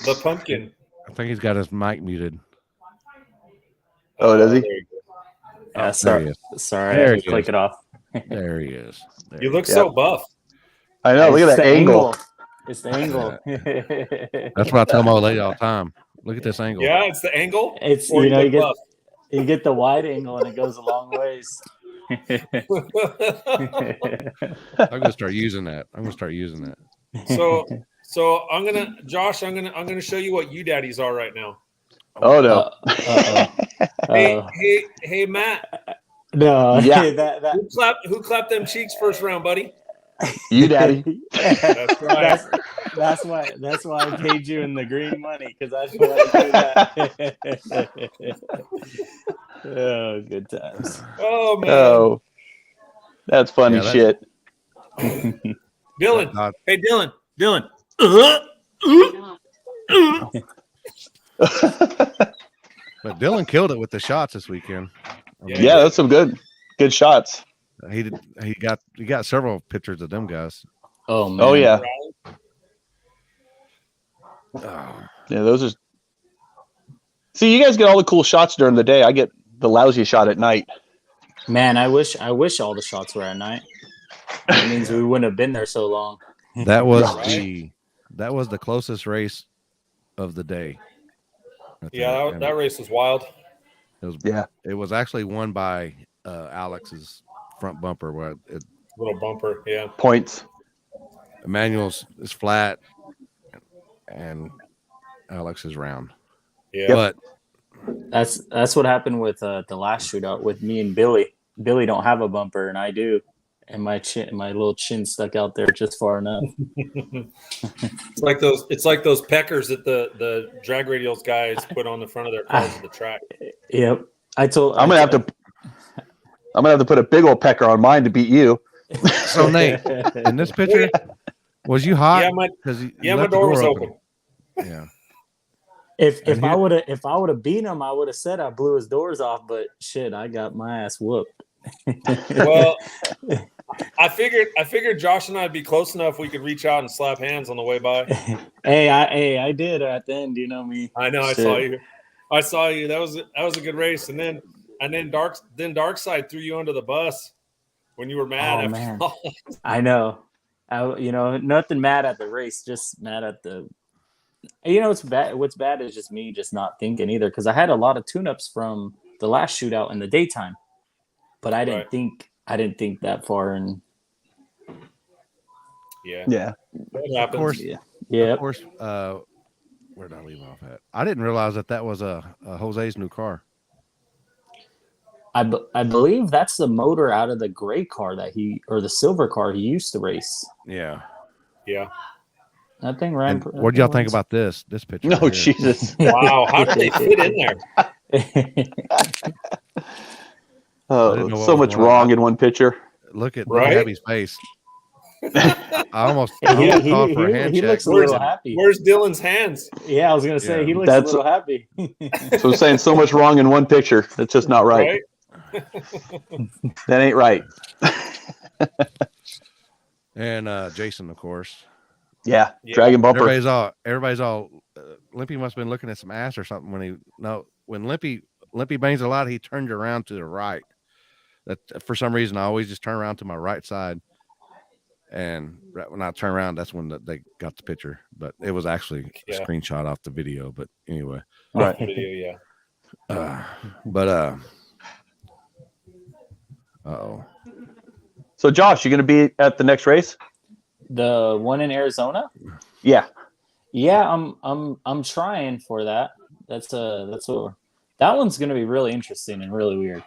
Speaker 5: The pumpkin.
Speaker 1: I think he's got his mic muted.
Speaker 3: Oh, does he?
Speaker 5: There you go.
Speaker 1: There
Speaker 6: Sorry,
Speaker 1: he
Speaker 6: sorry,
Speaker 1: There
Speaker 6: I had
Speaker 1: he
Speaker 6: to click
Speaker 1: is.
Speaker 6: it off.
Speaker 1: There he is. There
Speaker 5: You
Speaker 1: he
Speaker 5: look
Speaker 1: is.
Speaker 5: so buff.
Speaker 3: I know, look at
Speaker 6: It's
Speaker 3: that
Speaker 6: the
Speaker 3: angle.
Speaker 6: It's the angle.
Speaker 1: That's what I tell my old lady all the time. Look at this angle.
Speaker 5: Yeah, it's the angle.
Speaker 6: It's
Speaker 5: Or
Speaker 6: you
Speaker 5: look buff.
Speaker 6: get the wide angle and it goes a long ways.
Speaker 1: I'm gonna start using that.
Speaker 5: So I'm gonna show you what you daddies are right now.
Speaker 3: Oh, no.
Speaker 5: Hey, Matt.
Speaker 6: No,
Speaker 3: Yeah.
Speaker 5: Who clapped them cheeks first round, buddy?
Speaker 3: You, daddy.
Speaker 5: That's right.
Speaker 6: That's why I paid you in the green money, because I didn't want to do that. Oh, good times.
Speaker 5: Oh man.
Speaker 3: Oh, that's funny
Speaker 1: Yeah,
Speaker 3: shit.
Speaker 5: Dylan. Hey, Dylan.
Speaker 1: But Dylan killed it with the shots this weekend. I mean,
Speaker 3: Yeah, that's some good shots.
Speaker 1: he got several pictures of them guys.
Speaker 6: Oh man.
Speaker 3: Oh, yeah.
Speaker 1: Oh,
Speaker 3: Yeah, those are. See, you guys get all the cool shots during the day. I get the lousy shot at night.
Speaker 6: Man, I wish all the shots were at night. That means we wouldn't have been there so long.
Speaker 1: that was
Speaker 5: Right.
Speaker 1: the closest race of the day. I think.
Speaker 5: Yeah,
Speaker 1: And
Speaker 5: that race was wild.
Speaker 1: it was actually won by Alex's front bumper, where
Speaker 5: Little bumper. Yeah.
Speaker 3: Points.
Speaker 1: Emmanuel's is flat and Alex is round.
Speaker 5: Yeah.
Speaker 1: But
Speaker 6: That's what happened with the last shootout with me and Billy. Billy don't have a bumper and I do, and my little chin stuck out there just far enough.
Speaker 5: It's like those peckers that the drag radials guys put on the front of their cars at the track.
Speaker 6: Yep.
Speaker 3: I'm gonna have to put a big old pecker on mine to beat you.
Speaker 1: So Nate, in this picture, was you hot?
Speaker 5: Yeah,
Speaker 1: you
Speaker 5: my
Speaker 1: left the
Speaker 5: door was open.
Speaker 1: Yeah.
Speaker 6: If I would have beaten him, I would have said I blew his doors off. But shit, I got my ass whooped.
Speaker 5: Well, I figured Josh and I'd be close enough we could reach out and slap hands on the way by.
Speaker 6: I did at the end. You know me.
Speaker 5: I know.
Speaker 6: Shit.
Speaker 5: I saw you. That was a good race. And then Darkside threw you under the bus when you were mad.
Speaker 6: Oh man, I know. Nothing mad at the race, just mad at the. What's bad? What's bad is just me just not thinking either, because I had a lot of tune-ups from the last shootout in the daytime, but I didn't think that far. And
Speaker 5: yeah,
Speaker 3: that
Speaker 5: happens.
Speaker 1: Of course,
Speaker 6: yeah.
Speaker 1: Of course. Where did I leave off at? I didn't realize that was a Jose's new car.
Speaker 6: I believe that's the motor out of the gray car or the silver car he used to race.
Speaker 1: Yeah.
Speaker 6: That thing ran.
Speaker 1: What do y'all think about this picture?
Speaker 3: No,
Speaker 1: right here?
Speaker 3: Jesus.
Speaker 5: Wow, how did they fit in there?
Speaker 3: So much wrong in one picture.
Speaker 1: Look at
Speaker 5: Right?
Speaker 1: Abby's face. I almost called for a hand
Speaker 6: he
Speaker 1: check.
Speaker 6: looks a little happy.
Speaker 5: Where's Dylan's hands?
Speaker 6: Yeah, I was gonna say he looks
Speaker 3: That's-
Speaker 6: a little happy.
Speaker 3: So I'm saying so much wrong in one picture. That's just not right. That ain't right.
Speaker 1: And Jason, of course.
Speaker 3: Yeah. Dragon bumper.
Speaker 1: Everybody's all Limpy must have been looking at some ass or something when Limpy bangs a lot, he turned around to the right. That for some reason I always just turn around to my right side, and right when I turn around, that's when they got the picture. But it was actually a screenshot off the video. But anyway,
Speaker 3: Right.
Speaker 5: Video, yeah.
Speaker 3: So Josh, you gonna be at the next race?
Speaker 6: The one in Arizona?
Speaker 3: Yeah.
Speaker 6: Yeah, I'm trying for that. That one's gonna be really interesting and really weird.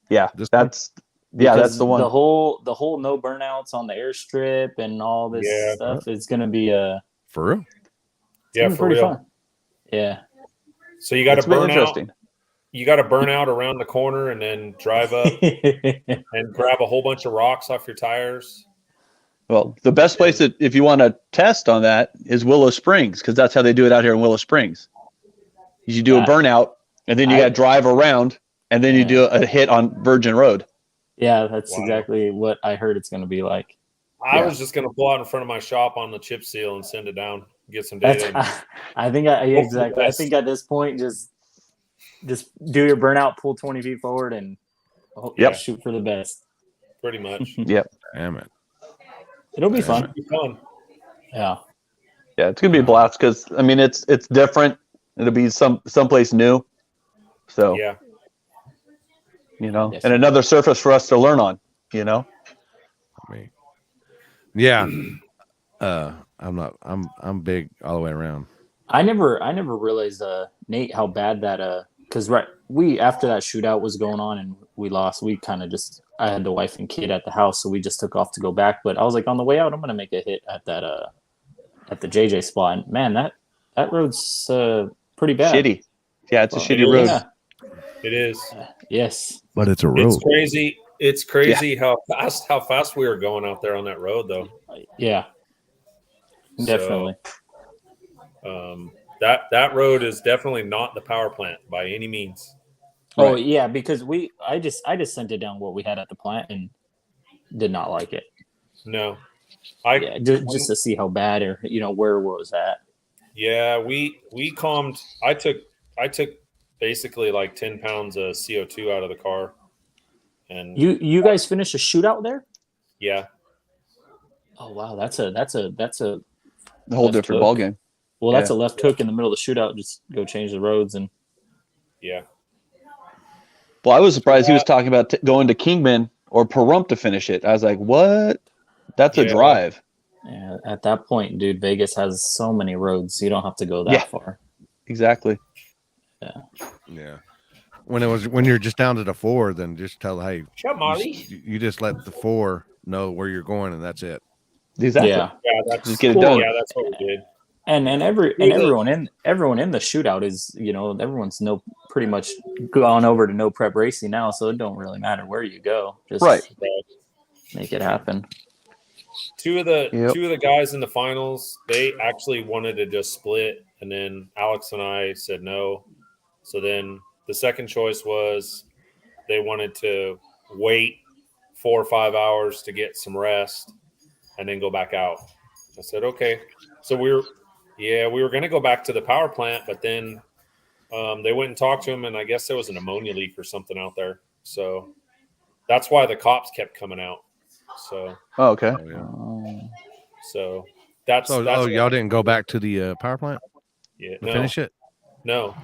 Speaker 3: Yeah. That's the one.
Speaker 6: The whole no burnouts on the airstrip and all this stuff is gonna be
Speaker 1: for real.
Speaker 5: Yeah, for
Speaker 6: pretty
Speaker 5: real.
Speaker 6: Fun. Yeah.
Speaker 5: So you got to burn out.
Speaker 3: Interesting.
Speaker 5: You got to burn out around the corner and then drive up and grab a whole bunch of rocks off your tires.
Speaker 3: Well, the best place that if you want to test on that is Willow Springs, because that's how they do it out here in Willow Springs. You do a burnout, and then you got to drive around, and then you do a hit on Virgin Road.
Speaker 6: Yeah, that's exactly what I heard it's going to be like.
Speaker 5: I was just going to pull out in front of my shop on the chip seal and send it down, get some data.
Speaker 6: I think exactly. I think at this point, just do your burnout, pull 20 feet forward, and shoot for the best.
Speaker 5: Pretty much.
Speaker 3: Yep.
Speaker 1: Damn it.
Speaker 6: It'll be fun.
Speaker 5: It'll be fun.
Speaker 6: Yeah.
Speaker 3: Yeah, it's gonna be a blast because I mean it's different. It'll be someplace new. So and another surface for us to learn on.
Speaker 1: I mean, I'm big all the way around.
Speaker 6: I never realized Nate how bad that because we after that shootout was going on and we lost, we kind of just I had the wife and kid at the house, so we just took off to go back. But I was like, on the way out, I'm gonna make a hit at that at the JJ spot. And man, that road's pretty bad.
Speaker 3: Shitty. Yeah, it's a shitty road.
Speaker 6: Yeah.
Speaker 5: It is.
Speaker 6: Yes.
Speaker 1: But it's a road.
Speaker 5: It's crazy how fast we were going out there on that road, though.
Speaker 6: Yeah. Definitely.
Speaker 5: So, that road is definitely not the power plant by any means.
Speaker 6: Oh yeah, because I just sent it down what we had at the plant and did not like it.
Speaker 5: No,
Speaker 6: just to see how bad or where was that.
Speaker 5: Yeah, we calmed. I took basically like 10 pounds of CO2 out of the car, and
Speaker 6: you guys finished a shootout there.
Speaker 5: Yeah.
Speaker 6: Oh wow, that's a
Speaker 3: whole different ball game.
Speaker 6: Well, that's a left hook in the middle of the shootout. Just go change the roads and.
Speaker 5: Yeah.
Speaker 3: Well, I was surprised he was talking about going to Kingman or Pahrump to finish it. I was like, what? That's a drive.
Speaker 6: Yeah, at that point, dude, Vegas has so many roads. You don't have to go that far.
Speaker 3: Exactly.
Speaker 1: Yeah. When you're just down to the 4, then just tell, hey,
Speaker 5: Molly.
Speaker 1: you just let the 4 know where you're going, and that's it.
Speaker 3: Exactly.
Speaker 6: Yeah.
Speaker 5: Yeah, that's
Speaker 3: Just get it done.
Speaker 5: Yeah, that's what we did.
Speaker 6: And everyone in the shootout is, everyone's pretty much gone over to no prep racing now, so it don't really matter where you go. Just
Speaker 3: Right.
Speaker 6: make it happen.
Speaker 5: Two of the guys in the finals, they actually wanted to just split, and then Alex and I said no. So then the second choice was they wanted to wait 4 or 5 hours to get some rest and then go back out. I said, okay. So we were going to go back to the power plant, but then they went and talked to him, and I guess there was an ammonia leak or something out there. So that's why the cops kept coming out. So,
Speaker 3: Oh, okay.
Speaker 1: Oh, yeah.
Speaker 5: so that's
Speaker 1: y'all didn't go back to the power plant
Speaker 5: yeah,
Speaker 1: to finish it?
Speaker 5: No,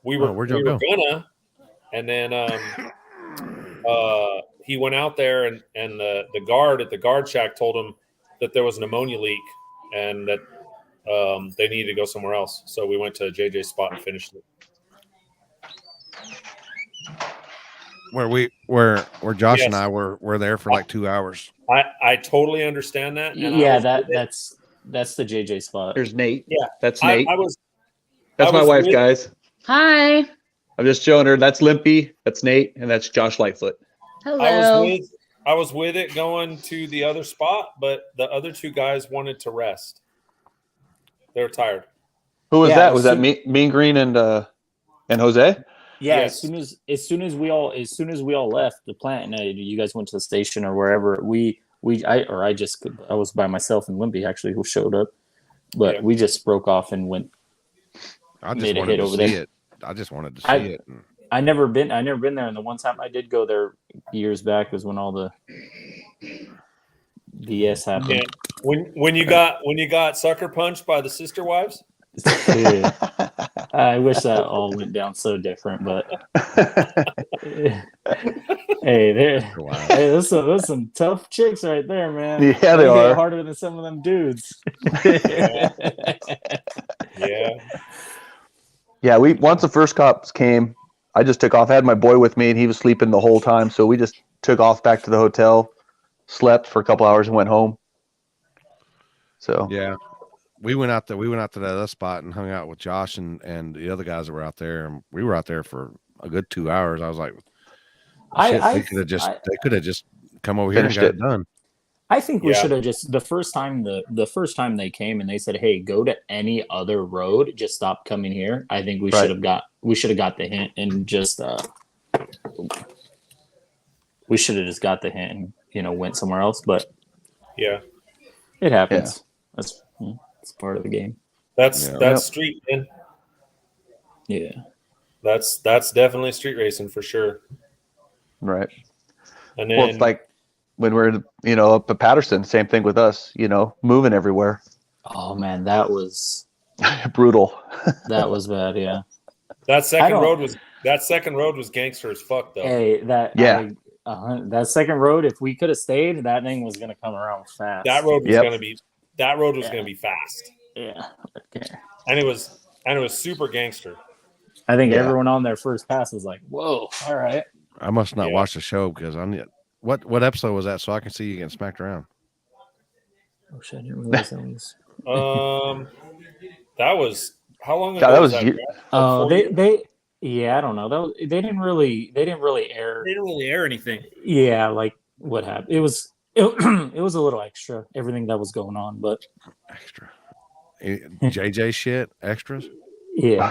Speaker 5: we were
Speaker 1: where'd y'all
Speaker 5: we were
Speaker 1: go?
Speaker 5: gonna, and then he went out there, and the guard at the guard shack told him that there was an ammonia leak and that they needed to go somewhere else. So we went to JJ's spot and finished it.
Speaker 1: Where Josh and
Speaker 5: Yes.
Speaker 1: I were there for like 2 hours.
Speaker 5: I totally understand that. And
Speaker 6: Yeah,
Speaker 5: I was
Speaker 6: that's the JJ spot.
Speaker 3: There's Nate.
Speaker 5: Yeah.
Speaker 3: That's
Speaker 5: I
Speaker 3: Nate.
Speaker 5: was
Speaker 3: That's
Speaker 5: I
Speaker 3: my
Speaker 5: was
Speaker 3: wife,
Speaker 5: with-
Speaker 3: guys.
Speaker 4: Hi.
Speaker 3: I'm just showing her. That's Limpy. That's Nate, and that's Josh Lightfoot.
Speaker 4: Hello.
Speaker 5: I was with it going to the other spot, but the other two guys wanted to rest. They were tired.
Speaker 3: Who was
Speaker 6: Yeah,
Speaker 3: that?
Speaker 6: as
Speaker 3: Was that
Speaker 6: soon-
Speaker 3: Mean Green and Jose?
Speaker 6: Yeah,
Speaker 5: Yes.
Speaker 6: as soon as we all left the plant and you guys went to the station or wherever, I was by myself and Limpy actually who showed up, but
Speaker 5: Yeah.
Speaker 6: we just broke off and went.
Speaker 1: I just
Speaker 6: Made a
Speaker 1: wanted
Speaker 6: hit
Speaker 1: to
Speaker 6: over
Speaker 1: see
Speaker 6: there.
Speaker 1: it. I just wanted to see
Speaker 6: I-
Speaker 1: it.
Speaker 6: I never been there, and the one time I did go there years back was when all the BS happened.
Speaker 5: Yeah. When you got sucker punched by the sister wives.
Speaker 6: I wish that all went down so different, but hey,
Speaker 1: Wow.
Speaker 6: those some tough chicks right there, man.
Speaker 3: Yeah, they
Speaker 6: hit
Speaker 3: are.
Speaker 6: harder than some of them dudes.
Speaker 5: Yeah.
Speaker 3: Yeah, once the first cops came, I just took off. I had my boy with me, and he was sleeping the whole time. So we just took off back to the hotel, slept for a couple hours, and went home. So
Speaker 1: Yeah. We went out to that other spot and hung out with Josh and the other guys that were out there, and we were out there for a good 2 hours. I was like, shit, they could have just come over here and
Speaker 3: Finished
Speaker 1: got it
Speaker 3: it.
Speaker 1: done.
Speaker 6: I think we
Speaker 5: Yeah.
Speaker 6: should have just the first time they came and they said, "Hey, go to any other road, just stop coming here." I think we
Speaker 3: Right.
Speaker 6: should have got the hint and just we should have just got the hint and went somewhere else. But
Speaker 5: Yeah.
Speaker 6: it happens. That's part of the game.
Speaker 5: That's
Speaker 1: Yeah.
Speaker 3: Yep.
Speaker 5: street, man.
Speaker 6: Yeah.
Speaker 5: That's definitely street racing for sure.
Speaker 3: right.
Speaker 5: And then
Speaker 3: Well, it's like when we're up at Patterson, same thing with us. Moving everywhere.
Speaker 6: Oh man, that was
Speaker 3: Brutal.
Speaker 6: bad. Yeah.
Speaker 5: that second
Speaker 6: don't-
Speaker 5: road was gangster as fuck though.
Speaker 6: Hey, that
Speaker 3: Yeah.
Speaker 6: that second road. If we could have stayed, that thing was gonna come around fast.
Speaker 5: That road was
Speaker 3: Yep.
Speaker 5: gonna be fast.
Speaker 6: Yeah. Okay.
Speaker 5: And it was super gangster.
Speaker 6: I think
Speaker 3: Yeah.
Speaker 6: everyone on their first pass was like, "Whoa, all right."
Speaker 1: I must not
Speaker 5: Yeah.
Speaker 1: watch the show because I'm what episode was that? So I can see you getting smacked around.
Speaker 6: Oh shit! I didn't realize that was.
Speaker 5: That was how long ago
Speaker 3: God, that
Speaker 5: was
Speaker 3: was
Speaker 5: that?
Speaker 3: you-
Speaker 6: Oh,
Speaker 5: 40?
Speaker 6: they I don't know. They didn't really air.
Speaker 5: They didn't really air anything.
Speaker 6: Yeah, like what happened? It was it was a little extra. Everything that was going on, but
Speaker 1: Extra. JJ shit, extras.
Speaker 6: yeah.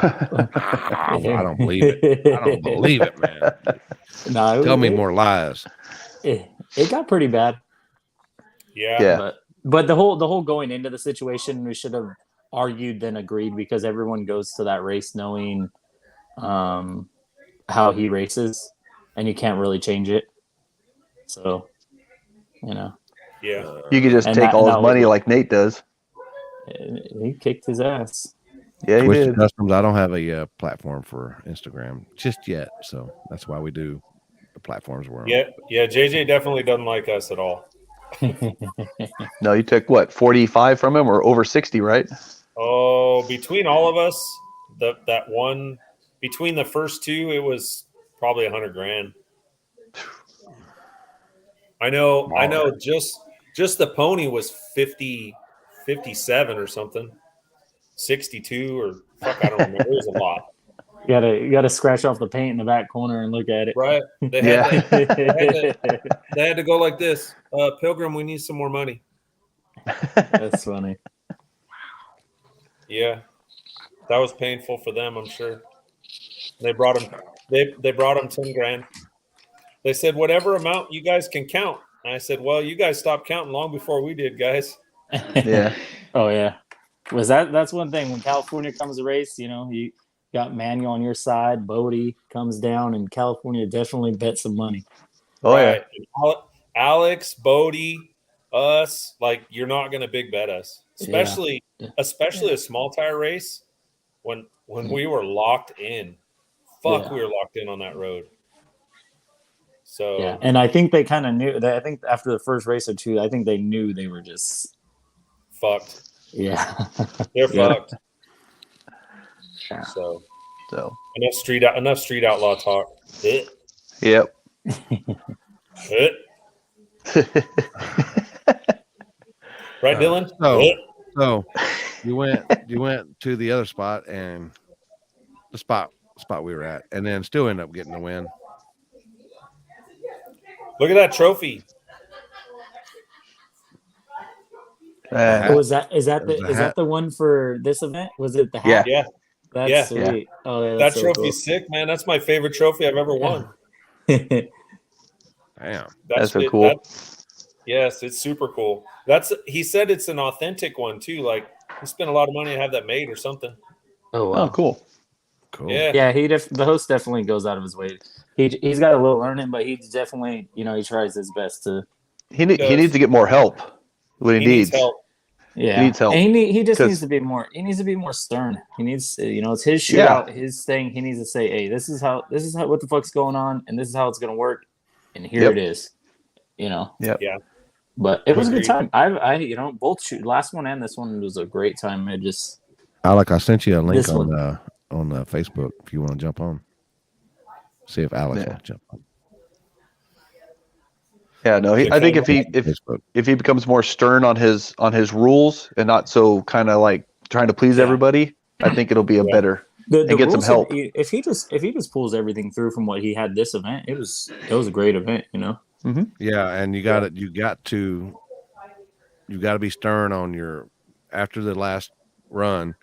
Speaker 1: I don't believe it. I don't believe it, man.
Speaker 6: No,
Speaker 1: Tell me more lies.
Speaker 6: It got pretty bad.
Speaker 5: Yeah.
Speaker 3: Yeah.
Speaker 6: But the whole going into the situation, we should have argued then agreed because everyone goes to that race knowing how he races, and you can't really change it. So,
Speaker 5: Yeah.
Speaker 3: You could just
Speaker 6: And
Speaker 3: take
Speaker 6: that-
Speaker 3: all
Speaker 6: and
Speaker 3: his
Speaker 6: that
Speaker 3: money
Speaker 6: was-
Speaker 3: like Nate does.
Speaker 6: he kicked his ass.
Speaker 3: Yeah, he
Speaker 1: Twisted
Speaker 3: did.
Speaker 1: Customs. I don't have a platform for Instagram just yet, so that's why we do the platforms we're on.
Speaker 5: Yeah. JJ definitely doesn't like us at all.
Speaker 3: No, you took what, 45 from him or over 60, right?
Speaker 5: Oh, between all of us, that one between the first two, it was probably $100,000. I know. Just the pony was 50, 57 or something, 62 or fuck, I don't remember. It was a lot.
Speaker 6: You gotta scratch off the paint in the back corner and look at it.
Speaker 5: Right? They had to go like this. Pilgrim, we need some more money.
Speaker 6: That's funny.
Speaker 5: Yeah, that was painful for them, I'm sure. They brought him. They brought him 10 grand. They said whatever amount you guys can count. And I said, well, you guys stopped counting long before we did, guys.
Speaker 3: Yeah.
Speaker 6: Oh yeah. That's one thing when California comes to race, you got Manuel on your side, Bodie comes down, and California definitely bet some money.
Speaker 3: Oh
Speaker 5: right. Yeah. Alex, Bodie, us, like you're not gonna big bet us. Especially a small tire race when we were locked in. Fuck, we were locked in on that road. So
Speaker 6: yeah, and I think they kind of knew that. I think after the first race or two, I think they knew they were just
Speaker 5: fucked.
Speaker 6: Yeah,
Speaker 5: they're fucked.
Speaker 6: Yeah.
Speaker 5: So
Speaker 3: enough
Speaker 5: street outlaw talk.
Speaker 3: Yep.
Speaker 5: Right, Dylan?
Speaker 1: So you went to the other spot and the spot we were at, and then still end up getting the win.
Speaker 5: Look at that trophy.
Speaker 6: Is that the one for this event? Was it the hat?
Speaker 5: Yeah.
Speaker 6: That's sweet. Yeah. Oh, yeah,
Speaker 5: that
Speaker 6: so
Speaker 5: trophy's
Speaker 6: cool.
Speaker 5: sick, man. That's my favorite trophy I've ever won.
Speaker 1: Damn.
Speaker 3: That's so cool.
Speaker 5: Yes, it's super cool. He said it's an authentic one too. Like he spent a lot of money to have that made or something.
Speaker 6: Oh wow.
Speaker 3: Oh, cool.
Speaker 5: Yeah.
Speaker 6: Yeah, the host definitely goes out of his way. He's got a little learning, but he's definitely, he tries his best to.
Speaker 3: He needs to get more help. What he needs
Speaker 5: help.
Speaker 6: Yeah,
Speaker 3: he needs help.
Speaker 6: And he just needs to be more. He needs to be more stern. He needs, it's his shootout, his thing. He needs to say, "Hey, this is how what the fuck's going on, and this is how it's gonna work, and here it is."
Speaker 3: Yep.
Speaker 5: Yeah.
Speaker 6: But it was a good time. I both last one and this one was a great time. It just.
Speaker 1: Alec, I sent you a link on Facebook if you want to jump on. See if Alex will jump on.
Speaker 3: Yeah, no. I think if he becomes more stern on his rules and not so kind of like trying to please everybody, I think it'll be a better and get some help.
Speaker 6: If he just pulls everything through from what he had this event, it was a great event,
Speaker 3: Mm-hmm.
Speaker 1: Yeah, and you got to be stern on your after the last run.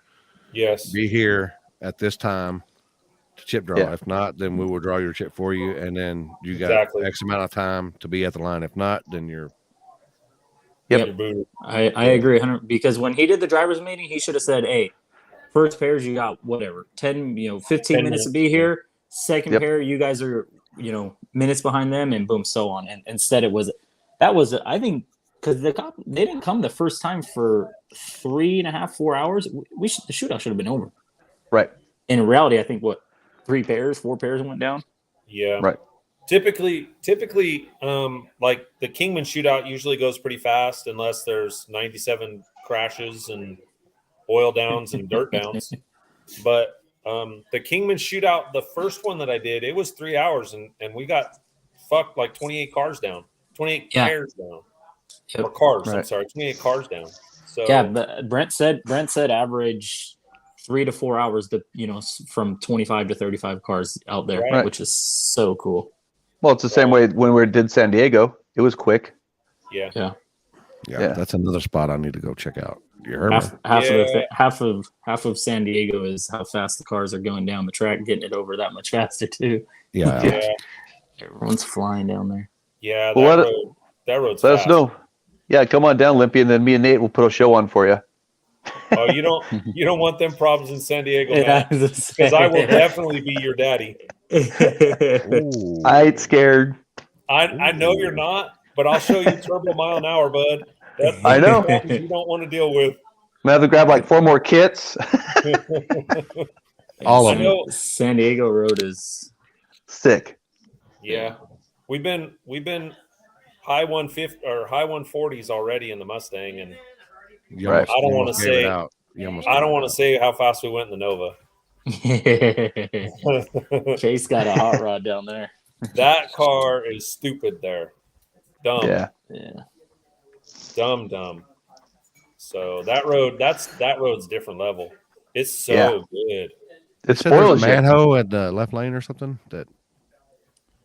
Speaker 5: Yes.
Speaker 1: Be here at this time to chip draw. If not, then we will draw your chip for you, and then you got X amount of time to be at the line. If not, then you're.
Speaker 6: Yep. I agree 100 because when he did the drivers meeting, he should have said, "Hey, first pairs you got whatever 15 minutes to be here. Second pair you guys are minutes behind them, and boom, so on." And instead I think because they didn't come the first time for 3.5, 4 hours. The shootout should have been over.
Speaker 3: Right.
Speaker 6: In reality, I think 4 pairs went down.
Speaker 5: Yeah.
Speaker 3: Right.
Speaker 5: Typically, like the Kingman shootout usually goes pretty fast unless there's 97 crashes and oil downs and dirt downs. But the Kingman shootout, the first one that I did, it was 3 hours and we got fucked like 28 cars down, 28 pairs down. Or cars, I'm sorry, 28 cars down. So
Speaker 6: yeah, but Brent said average 3 to 4 hours from 25 to 35 cars out there, which is so cool.
Speaker 3: Well, it's the same way when we did San Diego. It was quick.
Speaker 5: Yeah.
Speaker 1: That's another spot I need to go check out. You heard
Speaker 6: half of San Diego is how fast the cars are going down the track, getting it over that much faster too.
Speaker 1: Yeah.
Speaker 6: Everyone's flying down there.
Speaker 5: Yeah, that road's
Speaker 3: let
Speaker 5: fast.
Speaker 3: us know. Yeah, come on down, Limpy, and then me and Nate will put a show on for you.
Speaker 5: Oh, you don't want them problems in San Diego, man. Because I will definitely be your daddy.
Speaker 3: I ain't scared.
Speaker 5: I know you're not, but I'll show you turbo mile an hour, bud.
Speaker 3: I know.
Speaker 5: You don't want to deal with.
Speaker 3: I'm gonna have to grab like 4 more kits.
Speaker 1: All of them.
Speaker 6: San Diego road is
Speaker 3: sick.
Speaker 5: Yeah, we've been high 150 or high 140s already in the Mustang, and I don't want to say how fast we went in the Nova.
Speaker 6: Chase got a hot rod down there.
Speaker 5: That car is stupid there. Dumb.
Speaker 3: Yeah.
Speaker 5: Dumb. So that road's different level. It's so
Speaker 3: Yeah.
Speaker 5: good.
Speaker 3: It
Speaker 1: said there's a
Speaker 3: spoils you.
Speaker 1: manhole at the left lane or something that.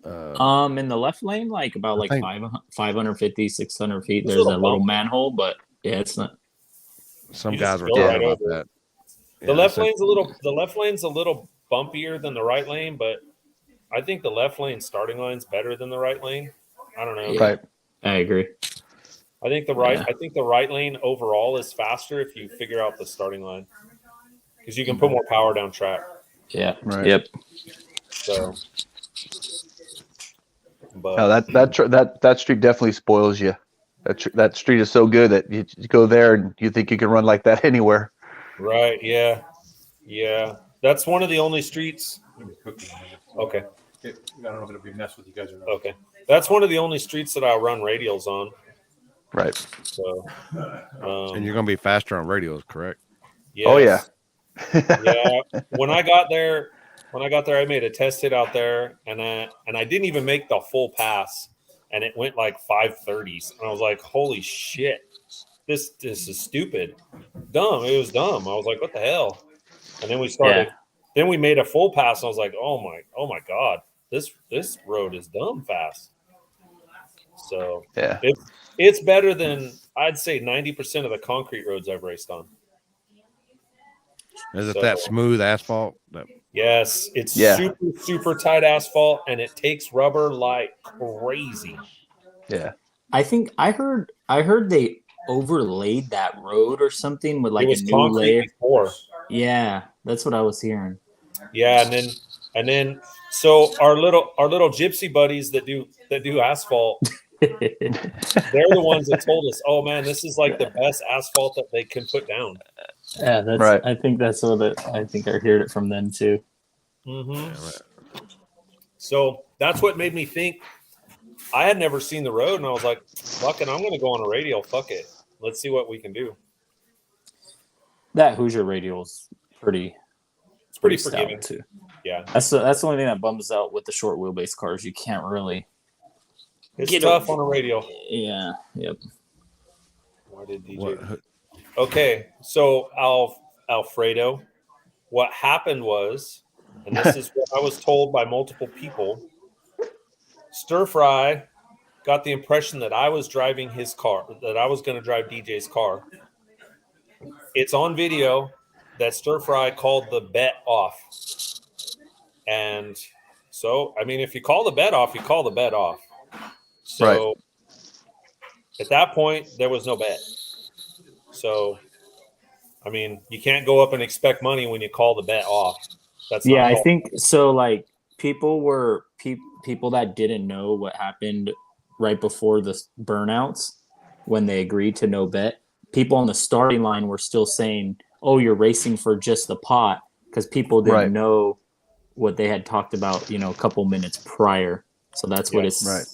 Speaker 6: In the left lane, like about
Speaker 1: I
Speaker 6: like
Speaker 1: think-
Speaker 6: 550, 600 feet,
Speaker 5: It's a
Speaker 6: there's
Speaker 5: little
Speaker 6: a little
Speaker 5: bump.
Speaker 6: manhole, but yeah, it's not.
Speaker 1: Some
Speaker 5: You just
Speaker 1: guys were
Speaker 5: go
Speaker 1: talking
Speaker 5: right
Speaker 1: about
Speaker 5: over it.
Speaker 1: that.
Speaker 5: The
Speaker 1: Yeah,
Speaker 5: left
Speaker 1: so-
Speaker 5: lane's a little bumpier than the right lane, but I think the left lane starting line's better than the right lane. I don't know.
Speaker 6: Yeah.
Speaker 3: Right.
Speaker 6: I agree.
Speaker 5: I think the right lane overall is faster if you figure out the starting line because you can put more power down track.
Speaker 6: Yeah.
Speaker 3: Right.
Speaker 6: Yep.
Speaker 5: So, but
Speaker 3: No, that street definitely spoils you. That street is so good that you go there and you think you can run like that anywhere.
Speaker 5: right, yeah. That's one of the only streets. Okay.
Speaker 7: I don't know if it'll be messed with you guys or not.
Speaker 5: Okay. That's one of the only streets that I run radials on.
Speaker 3: Right.
Speaker 5: So,
Speaker 1: and you're going to be faster on radios, correct?
Speaker 3: Oh, yeah.
Speaker 5: Yeah. When I got there, I made a test hit out there, and I didn't even make the full pass, and it went like 530s, and I was like, "Holy shit, this is stupid, dumb." It was dumb. I was like, "What the hell?" And then we started.
Speaker 6: Yeah.
Speaker 5: Then we made a full pass, and I was like, "Oh my god, this road is dumb fast." So
Speaker 3: Yeah.
Speaker 5: it's better than I'd say 90% of the concrete roads I've raced on.
Speaker 1: Is it
Speaker 5: So-
Speaker 1: that smooth asphalt?
Speaker 5: Yes, it's
Speaker 3: Yeah.
Speaker 5: super tight asphalt, and it takes rubber like crazy.
Speaker 3: Yeah.
Speaker 6: I think I heard they overlaid that road or something with like
Speaker 5: it was
Speaker 6: a new
Speaker 5: concrete
Speaker 6: layer.
Speaker 5: before.
Speaker 6: Yeah, that's what I was hearing.
Speaker 5: Yeah, and then so our little gypsy buddies that do asphalt, they're the ones that told us, "Oh man, this is like the best asphalt that they can put down."
Speaker 6: Yeah, that's
Speaker 3: Right.
Speaker 6: I think that's what I think I heard it from them too.
Speaker 5: Mm-hmm.
Speaker 1: Yeah, right.
Speaker 5: So that's what made me think. I had never seen the road, and I was like, "Fuck it, I'm going to go on a radial. Fuck it, let's see what we can do."
Speaker 6: That Hoosier radial's pretty
Speaker 5: It's pretty
Speaker 6: stout,
Speaker 5: forgiving
Speaker 6: too.
Speaker 5: Yeah,
Speaker 6: That's the only thing that bums out with the short wheelbase cars. You can't really.
Speaker 5: it's
Speaker 6: Get
Speaker 5: tough
Speaker 6: over-
Speaker 5: on a radial.
Speaker 6: Yeah. Yep.
Speaker 5: Why did DJ?
Speaker 1: What,
Speaker 5: Okay, so Alfredo, what happened was, and this is what I was told by multiple people, Stir Fry got the impression that I was driving his car, that I was going to drive DJ's car. It's on video that Stir Fry called the bet off. And so, I mean, if you call the bet off, you call the bet off. So at that point, there was no bet. So, I mean, you can't go up and expect money when you call the bet off. That's
Speaker 6: Yeah,
Speaker 5: not
Speaker 6: I think so. Like people were people that didn't know what happened right before the burnouts when they agreed to no bet. People on the starting line were still saying, "Oh, you're racing for just the pot," because people didn't
Speaker 3: Right.
Speaker 6: know what they had talked about, a couple minutes prior. So that's what it's.
Speaker 3: Right.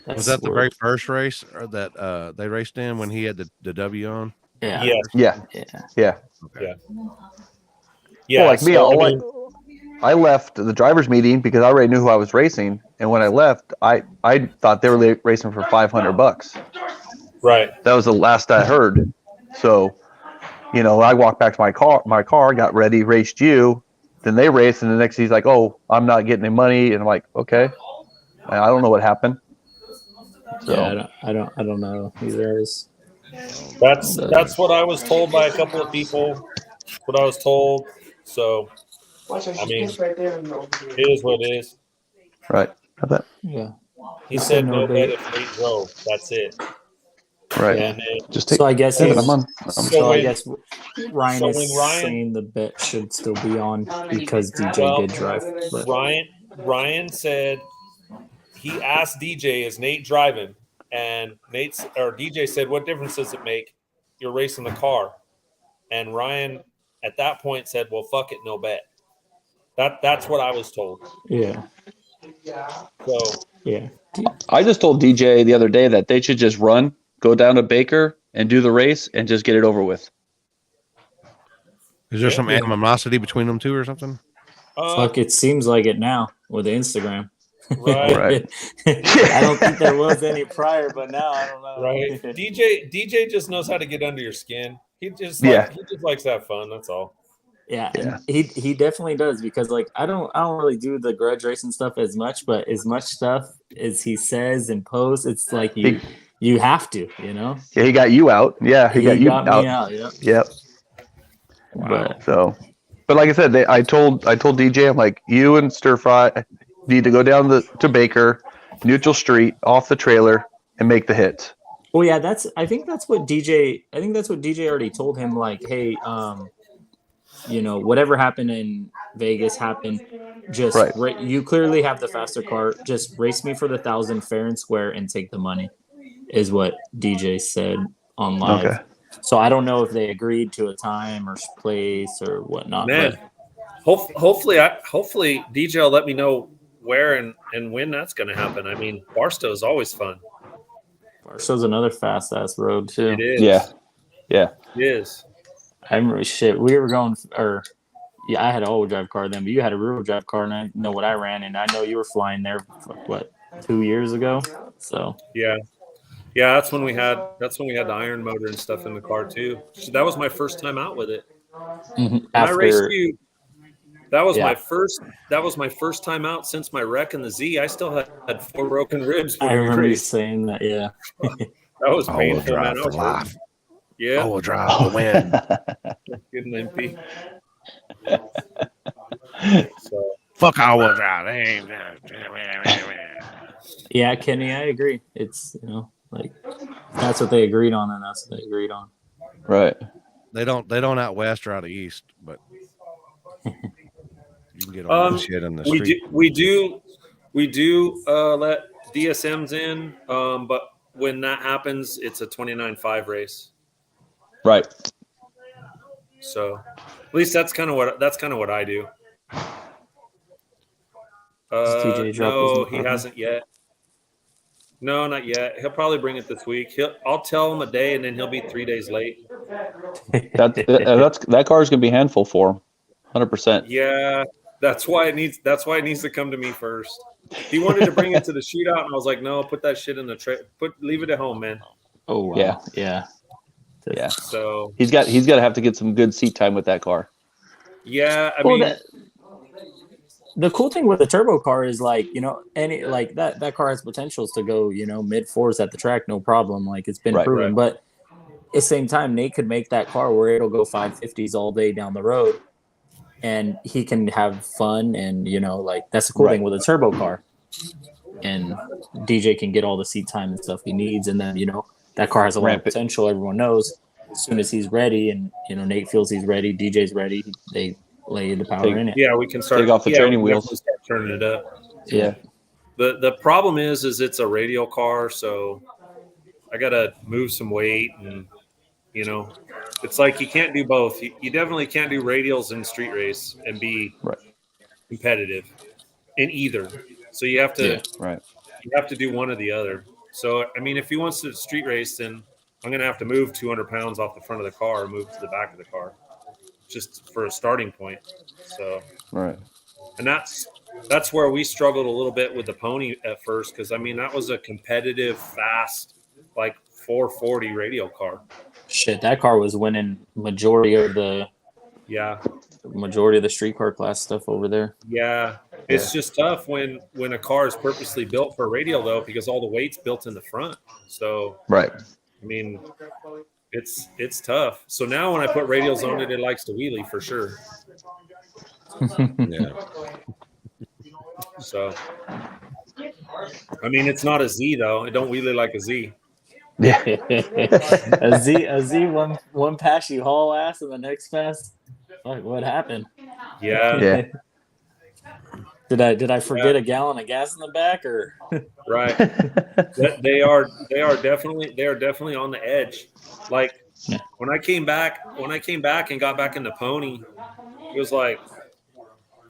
Speaker 6: That's
Speaker 1: was that the
Speaker 6: where-
Speaker 1: very first race or that they raced in when he had the W on?
Speaker 6: Yeah.
Speaker 5: Yes.
Speaker 3: Yeah.
Speaker 6: Yeah.
Speaker 3: Yeah.
Speaker 5: Yeah. Yeah.
Speaker 3: Well, like me,
Speaker 5: so,
Speaker 3: I left the drivers' meeting because I already knew who I was racing, and when I left, I thought they were racing for $500.
Speaker 5: right.
Speaker 3: That was the last I heard. So, I walked back to my car, got ready, raced you. Then they raced, and the next he's like, "Oh, I'm not getting any money," and I'm like, "Okay." I don't know what happened. So
Speaker 6: Yeah, I don't know either.
Speaker 5: That's what I was told by a couple of people. What I was told. So I mean, it is what it is.
Speaker 3: right, How's that?
Speaker 6: Yeah.
Speaker 5: He said
Speaker 6: no
Speaker 5: no
Speaker 6: bet.
Speaker 5: bet if Nate drove. That's it.
Speaker 3: Right.
Speaker 6: Yeah.
Speaker 5: And then,
Speaker 3: Just take.
Speaker 6: So I guess
Speaker 3: Yeah,
Speaker 6: he's-
Speaker 3: I'm on.
Speaker 6: So I
Speaker 5: when-
Speaker 6: guess Ryan
Speaker 5: so
Speaker 6: is
Speaker 5: when Ryan-
Speaker 6: saying the bet should still be on because DJ
Speaker 5: Well,
Speaker 6: did drive. But
Speaker 5: Ryan said he asked DJ, "Is Nate driving?" And DJ said, "What difference does it make? You're racing the car." And Ryan at that point said, "Well, fuck it, no bet." That's what I was told.
Speaker 6: yeah,
Speaker 5: So
Speaker 6: yeah.
Speaker 3: I just told DJ the other day that they should just run, go down to Baker, and do the race, and just get it over with.
Speaker 1: Is there
Speaker 5: Yeah.
Speaker 1: some animosity between them two or something?
Speaker 6: Fuck, it seems like it now with the Instagram.
Speaker 5: Right.
Speaker 6: I don't think there was any prior, but now I don't know.
Speaker 5: Right. DJ just knows how to get under your skin. He just likes to have fun. That's all.
Speaker 6: Yeah, and he definitely does, because like I don't really do the grudge racing stuff as much, but as much stuff as he says and posts, it's like you have to, you know.
Speaker 3: Yeah, he got you out. Yeah, he got you
Speaker 6: got me out. Yeah.
Speaker 3: Yep.
Speaker 6: Wow.
Speaker 3: But like I said, I told DJ, I'm like, you and Stir Fry need to go down to Baker, neutral street, off the trailer, and make the hits.
Speaker 6: Well, yeah, I think that's what DJ already told him. Like, hey, you know, whatever happened in Vegas happened. Just you clearly have the faster car. Just race me for the 1,000 fair and square and take the money, is what DJ said on live. Okay. So I don't know if they agreed to a time or place or whatnot.
Speaker 5: Man, hopefully DJ will let me know where and when that's going to happen. I mean, Barstow is always fun.
Speaker 6: Barstow's another fast ass road too.
Speaker 5: It is.
Speaker 3: Yeah.
Speaker 5: It is.
Speaker 6: I remember we were going, I had an all-wheel drive car then, but you had a rear-wheel drive car, and I know what I ran, and I know you were flying there, 2 years ago? So
Speaker 5: yeah, that's when we had the iron motor and stuff in the car too. So that was my first time out with it.
Speaker 6: Mm-hmm.
Speaker 5: I raced you. That was my first time out since my wreck in the Z. I still had 4 broken ribs.
Speaker 6: I remember you saying that. Yeah,
Speaker 5: that was painful, man. I was hurt. Yeah,
Speaker 1: all-wheel drive the win.
Speaker 5: Good Limpy.
Speaker 1: Fuck all-wheel drive.
Speaker 6: Yeah, Kenny, I agree. It's, you know, like that's what they agreed on, and that's what they agreed on.
Speaker 3: Right.
Speaker 1: They don't out west or out east, but you can get on shit in the street.
Speaker 5: We do let DSMs in, but when that happens, it's a 29.5 race.
Speaker 3: Right.
Speaker 5: So, at least that's kind of what I do. No, he hasn't yet. No, not yet. He'll probably bring it this week. I'll tell him a day, and then he'll be 3 days late.
Speaker 3: That car is gonna be a handful for him, 100%.
Speaker 5: Yeah, that's why it needs to come to me first. He wanted to bring it to the shootout, and I was like, no, put that shit in the leave it at home, man.
Speaker 6: Oh wow. Yeah.
Speaker 5: So
Speaker 3: he's got to have to get some good seat time with that car.
Speaker 5: Yeah, I mean,
Speaker 6: the cool thing with the turbo car is, like, you know, any like that car has potentials to go, you know, mid-4s at the track, no problem. Like, it's been proven. Right. But at the same time, Nate could make that car where it'll go 550s all day down the road, and he can have fun. And, you know, like, that's the cool thing with a turbo car. And DJ can get all the seat time and stuff he needs, and then, you know, that car has a lot of potential. Everyone knows as soon as he's ready, and, you know, Nate feels he's ready, DJ's ready, they lay the power in it.
Speaker 5: Yeah, we can start
Speaker 3: take off the training wheels
Speaker 5: and start turning it up.
Speaker 3: Yeah.
Speaker 5: The problem is it's a radial car, so I gotta move some weight, and, you know, it's like you can't do both. You definitely can't do radials in street race and be competitive in either. So you have to you have to do one or the other. So, I mean, if he wants to street race, then I'm going to have to move 200 pounds off the front of the car and move to the back of the car just for a starting point. So, and that's where we struggled a little bit with the pony at first, because, I mean, that was a competitive, fast, like 440 radial car.
Speaker 6: Shit, that car was winning majority of the street car class stuff over there.
Speaker 5: Yeah. It's just tough when a car is purposely built for radial, though, because all the weight's built in the front. So, I mean, it's tough. So now when I put radials on it, it likes to wheelie for sure. Yeah. So, I mean, it's not a Z, though. It don't wheelie like a Z.
Speaker 3: Yeah.
Speaker 6: a Z one pass you haul ass, and the next pass, like, what happened?
Speaker 5: Yeah.
Speaker 6: Did I forget a gallon of gas in the back, or?
Speaker 5: Right. They are definitely on the edge. Like, when I came back and got back in the pony, it was like,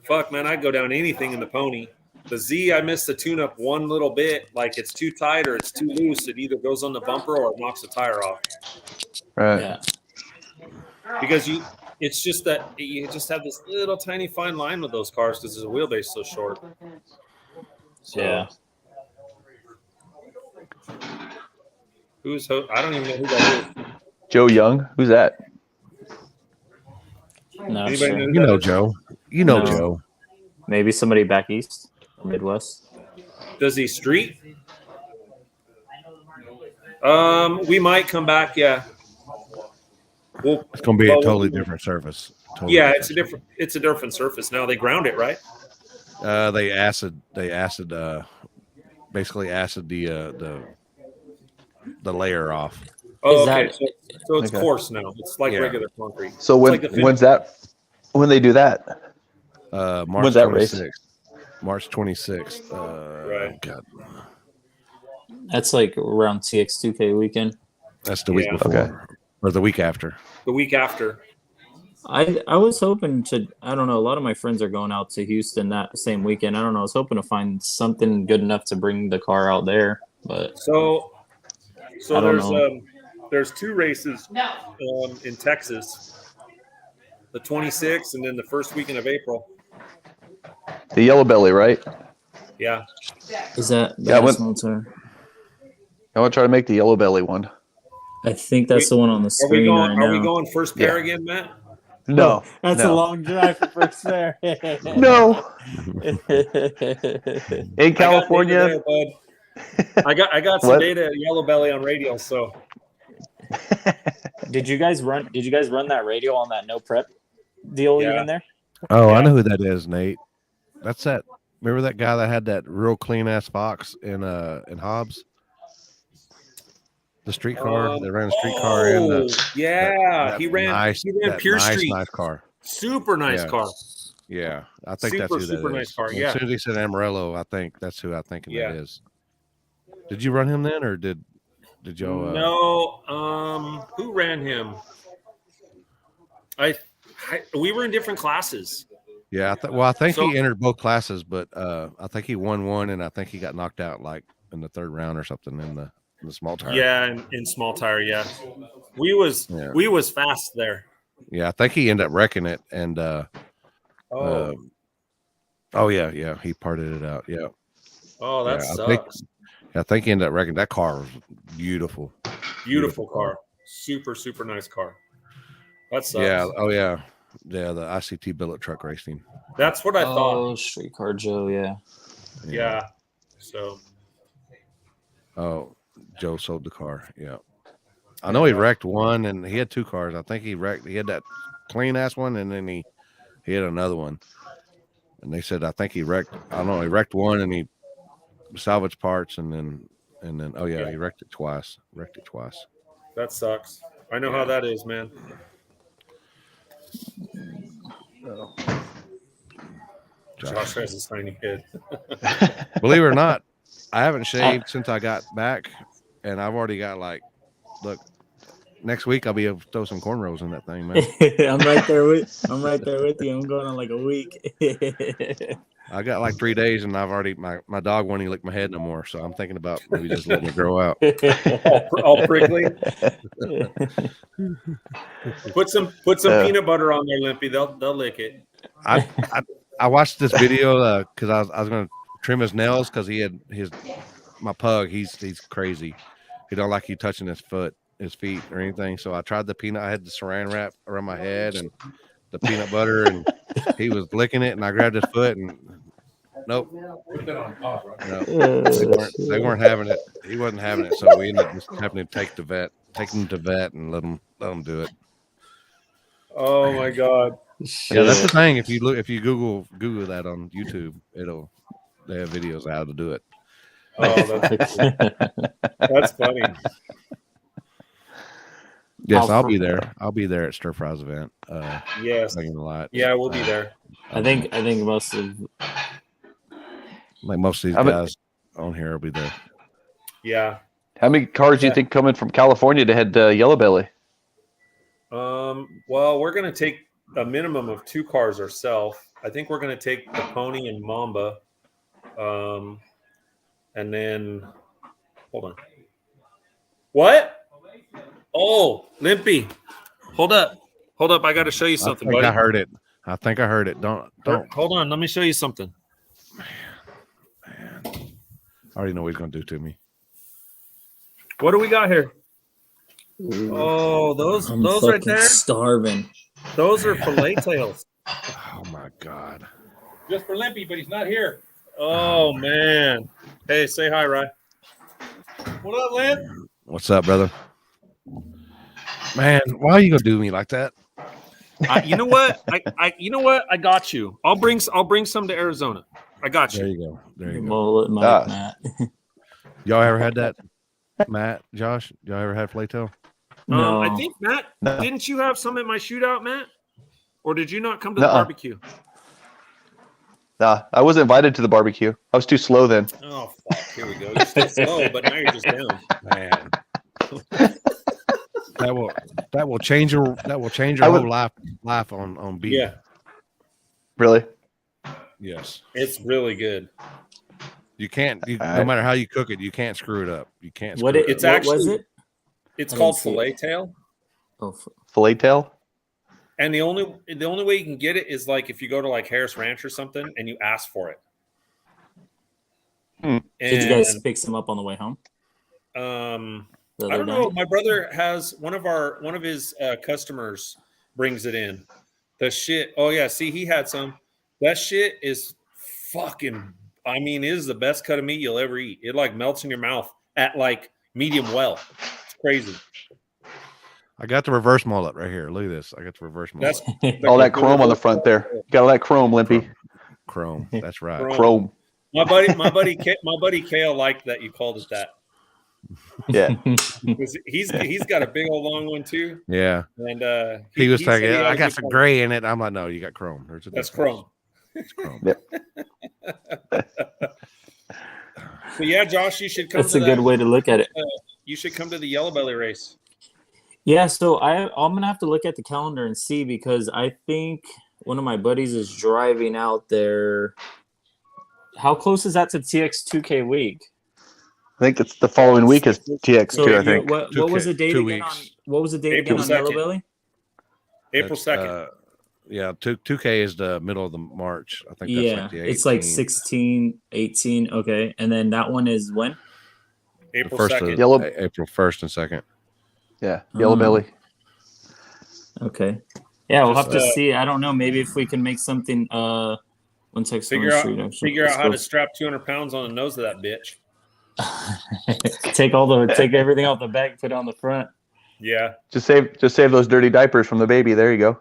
Speaker 5: fuck, man, I'd go down anything in the pony. The Z, I missed the tune-up one little bit. Like, it's too tight or it's too loose. It either goes on the bumper or it knocks the tire off.
Speaker 3: Right.
Speaker 6: Yeah.
Speaker 5: Because it's just that you just have this little tiny fine line with those cars because the wheelbase is so short. So,
Speaker 6: Yeah.
Speaker 5: I don't even know who that is.
Speaker 3: Joe Young. Who's that?
Speaker 6: No,
Speaker 5: Anybody
Speaker 6: sure.
Speaker 5: know who
Speaker 1: You
Speaker 5: that
Speaker 1: know
Speaker 5: is?
Speaker 1: Joe. You know
Speaker 6: No.
Speaker 1: Joe.
Speaker 6: Maybe somebody back east or Midwest.
Speaker 5: Does he street? We might come back. Yeah. Well,
Speaker 1: It's going to be a totally different surface. Totally
Speaker 5: yeah, it's a different surface now. They ground it, right?
Speaker 1: They basically acid the layer off.
Speaker 5: Oh,
Speaker 6: Is
Speaker 5: okay.
Speaker 6: that-
Speaker 5: So it's
Speaker 3: Okay.
Speaker 5: coarse now. It's like
Speaker 1: Yeah.
Speaker 5: regular concrete.
Speaker 3: So
Speaker 5: It's like the
Speaker 3: when they do that?
Speaker 1: March
Speaker 3: When's that race?
Speaker 1: 26th. March 26th.
Speaker 5: Right.
Speaker 1: God,
Speaker 6: That's like around TX2K weekend.
Speaker 1: that's the week
Speaker 5: Yeah.
Speaker 1: before
Speaker 3: Okay.
Speaker 1: or the week after.
Speaker 5: The week after.
Speaker 6: I was hoping to. I don't know. A lot of my friends are going out to Houston that same weekend. I don't know. I was hoping to find something good enough to bring the car out there, but
Speaker 5: So
Speaker 6: I don't
Speaker 5: there's two races in Texas. The 26th and then the first weekend of April.
Speaker 3: The Yellow Belly, right?
Speaker 5: Yeah.
Speaker 6: is that
Speaker 3: Yeah,
Speaker 6: Bass Motor?
Speaker 3: I want to try to make the Yellow Belly one.
Speaker 6: I think that's the one on the
Speaker 5: Are we
Speaker 6: screen
Speaker 5: going
Speaker 6: right now.
Speaker 5: are we going first pair
Speaker 3: Yeah.
Speaker 5: again, Matt?
Speaker 3: No,
Speaker 6: That's
Speaker 3: no.
Speaker 6: a long drive for first fair.
Speaker 3: No. In California,
Speaker 5: I got data there, bud. I got some
Speaker 3: What?
Speaker 5: data at Yellow Belly on radio, so
Speaker 6: Did you guys run that radio on that no prep deal
Speaker 5: Yeah.
Speaker 6: even there?
Speaker 1: Oh, I
Speaker 5: Yeah.
Speaker 1: know who that is, Nate. That's that. Remember that guy that had that real clean ass Fox in Hobbs? The street car. They ran a street car in
Speaker 5: that he ran
Speaker 1: that
Speaker 5: Pure Street.
Speaker 1: nice car.
Speaker 5: Super nice
Speaker 1: Yeah.
Speaker 5: car.
Speaker 1: Yeah, I think that's who that
Speaker 5: Super
Speaker 1: is.
Speaker 5: nice car,
Speaker 1: As
Speaker 5: yeah.
Speaker 1: soon as he said Amarillo, I think that's who I'm thinking
Speaker 5: Yeah.
Speaker 1: that is. Did you run him then, or did y'all?
Speaker 5: No, who ran him? We were in different classes.
Speaker 1: Yeah, I think
Speaker 5: So-
Speaker 1: he entered both classes, but I think he won one, and I think he got knocked out like in the third round or something in the small tire.
Speaker 5: Yeah, in small tire. Yeah, we was fast there.
Speaker 1: Yeah, I think he ended up wrecking it, and
Speaker 5: Oh,
Speaker 1: yeah, he parted it out. Yeah,
Speaker 5: that
Speaker 1: yeah,
Speaker 5: sucks.
Speaker 1: I think he ended up wrecking that car. Was beautiful.
Speaker 5: Beautiful car. Super nice car. That sucks.
Speaker 1: Yeah. Oh yeah. Yeah. The ICT billet truck racing.
Speaker 5: That's what I thought.
Speaker 6: Oh, Streetcar Joe, yeah.
Speaker 5: Yeah. So
Speaker 1: Oh, Joe sold the car. Yeah. I know he wrecked one, and he had two cars. I think he had that clean ass one, and then he had another one. And they said, I think he wrecked one, and he salvaged parts, and then he wrecked it twice.
Speaker 5: that sucks. I know how that is, man. Josh has a tiny head.
Speaker 1: Believe it or not, I haven't shaved since I got back, and I've already got look, next week I'll be able to throw some cornrows in that thing, man.
Speaker 6: I'm right there with you. I'm going on like a week.
Speaker 1: I got like 3 days, and I've already my dog won't even lick my head no more, so I'm thinking about maybe just letting it grow out.
Speaker 5: All prickly. Put some peanut butter on there, Limpy. They'll lick it.
Speaker 1: I watched this video because I was going to trim his nails because he had my pug. He's crazy. He don't like you touching his feet or anything. So I tried the peanut. I had the saran wrap around my head and the peanut butter, and he was licking it. And I grabbed his foot, and nope.
Speaker 7: Put that on top, right?
Speaker 1: No, they weren't having it. He wasn't having it. So we ended up just having to take him to vet and let him do it.
Speaker 5: Oh my God.
Speaker 1: Yeah, that's the thing. If you Google that on YouTube, they have videos of how to do it.
Speaker 5: Oh, that's funny.
Speaker 1: Yes, I'll be there. I'll be there at Stir Fry's event.
Speaker 5: Yes.
Speaker 1: Making a lot.
Speaker 5: Yeah, we'll be there.
Speaker 6: I think most of
Speaker 1: these guys on here will be there.
Speaker 5: Yeah.
Speaker 3: How many cars do you think coming from California to head to Yellow Belly?
Speaker 5: Well, we're gonna take a minimum of 2 cars ourselves. I think we're gonna take the Pony and Mamba. And then hold on. What? Oh, Limpy. Hold up. I got to show you something, buddy.
Speaker 1: I heard it. I think I heard it. Don't.
Speaker 5: Hold on. Let me show you something.
Speaker 1: Man. I already know what he's going to do to me.
Speaker 5: What do we got here? Oh, those right there.
Speaker 6: Starving.
Speaker 5: Those are fillet tails.
Speaker 1: Oh my God!
Speaker 7: Just for Limpy, but he's not here.
Speaker 5: Oh man. Hey, say hi, Rye. What up, Limp?
Speaker 1: What's up, brother? Man, why are you gonna do me like that?
Speaker 5: You know what? You know what? I got you. I'll bring some to Arizona. I got
Speaker 1: There
Speaker 5: you.
Speaker 1: you go. There you go.
Speaker 6: Mullet Mike, Matt.
Speaker 1: Y'all ever had that, Matt, Josh? Y'all ever had fillet tail?
Speaker 6: No.
Speaker 5: I think Matt.
Speaker 3: No.
Speaker 5: Didn't you have some at my shootout, Matt? Or did you not come to
Speaker 3: Nuh-uh.
Speaker 5: the barbecue?
Speaker 3: Nah, I wasn't invited to the barbecue. I was too slow then.
Speaker 5: Oh fuck! Here we go. You're still slow, but now you're just down.
Speaker 1: Man, that will change your whole life on beef.
Speaker 5: Yeah,
Speaker 3: Really?
Speaker 1: Yes.
Speaker 5: it's really good.
Speaker 1: You can't. No
Speaker 3: Alright.
Speaker 1: matter how you cook it, you can't screw it up. You can't.
Speaker 6: What
Speaker 1: Screw
Speaker 6: it,
Speaker 1: it
Speaker 5: It's
Speaker 1: up.
Speaker 6: what
Speaker 5: actually-
Speaker 6: was it?
Speaker 5: It's
Speaker 6: I
Speaker 5: called
Speaker 6: didn't see it.
Speaker 5: fillet tail,
Speaker 6: Oh,
Speaker 3: Filet tail?
Speaker 5: and the only way you can get it is like if you go to like Harris Ranch or something and you ask for it.
Speaker 3: Hmm.
Speaker 6: did you guys pick some up on the way home? The
Speaker 5: I
Speaker 6: other
Speaker 5: don't know.
Speaker 6: night?
Speaker 5: My brother has one of his customers brings it in. The shit. Oh yeah, see, he had some. That shit is fucking. I mean, it is the best cut of meat you'll ever eat. It like melts in your mouth at like medium well. It's crazy.
Speaker 1: I got the reverse mullet right here. Look at this. I got the reverse mullet.
Speaker 5: That's
Speaker 3: All that chrome on the front there. Got all that chrome, Limpy.
Speaker 1: Chrome. That's right.
Speaker 3: Chrome.
Speaker 5: My buddy Kale liked that you called it that.
Speaker 3: Yeah.
Speaker 5: 'Cause he's got a big old long one too,
Speaker 1: Yeah.
Speaker 5: and
Speaker 1: He was
Speaker 5: said
Speaker 1: saying,
Speaker 5: he had
Speaker 1: "Yeah, I
Speaker 5: a
Speaker 1: got
Speaker 5: good
Speaker 1: some
Speaker 5: one.
Speaker 1: gray in it." I'm like, "No, you got chrome. There's a
Speaker 5: That's
Speaker 1: difference.
Speaker 5: chrome.
Speaker 1: It's chrome."
Speaker 3: Yep.
Speaker 5: So yeah, Josh, you should come.
Speaker 6: That's
Speaker 5: to
Speaker 6: a good
Speaker 5: that.
Speaker 6: way to look at it.
Speaker 5: You should come to the Yellow Belly race.
Speaker 6: Yeah, so I'm gonna have to look at the calendar and see because I think one of my buddies is driving out there. How close is that to TX2K week?
Speaker 3: I think it's the following week is TX2,
Speaker 6: So
Speaker 3: I think.
Speaker 6: what
Speaker 1: 2K,
Speaker 6: was the date
Speaker 1: 2
Speaker 6: again on
Speaker 1: weeks.
Speaker 6: what was the date
Speaker 5: April
Speaker 6: again on Yellow
Speaker 5: 2nd.
Speaker 6: Belly?
Speaker 5: April
Speaker 1: That's,
Speaker 5: 2nd.
Speaker 1: Yeah, 2K is the middle of the March. I think that's
Speaker 6: Yeah,
Speaker 1: like the 18th.
Speaker 6: it's like 16, 18. Okay, and then that one is when?
Speaker 1: The
Speaker 5: April
Speaker 1: first
Speaker 5: 2nd.
Speaker 1: of
Speaker 3: Yellow-
Speaker 1: April 1st and 2nd.
Speaker 3: Yeah. Yellow belly.
Speaker 6: Okay, yeah, we'll
Speaker 5: Just,
Speaker 6: have to see. I don't know. Maybe if we can make something. One text on the
Speaker 5: Figure
Speaker 6: street.
Speaker 5: out
Speaker 6: Actually,
Speaker 5: how to strap 200 pounds on the nose of that bitch.
Speaker 6: take everything off the back, put it on the front.
Speaker 5: Yeah.
Speaker 3: Just save those dirty diapers from the baby. There you go.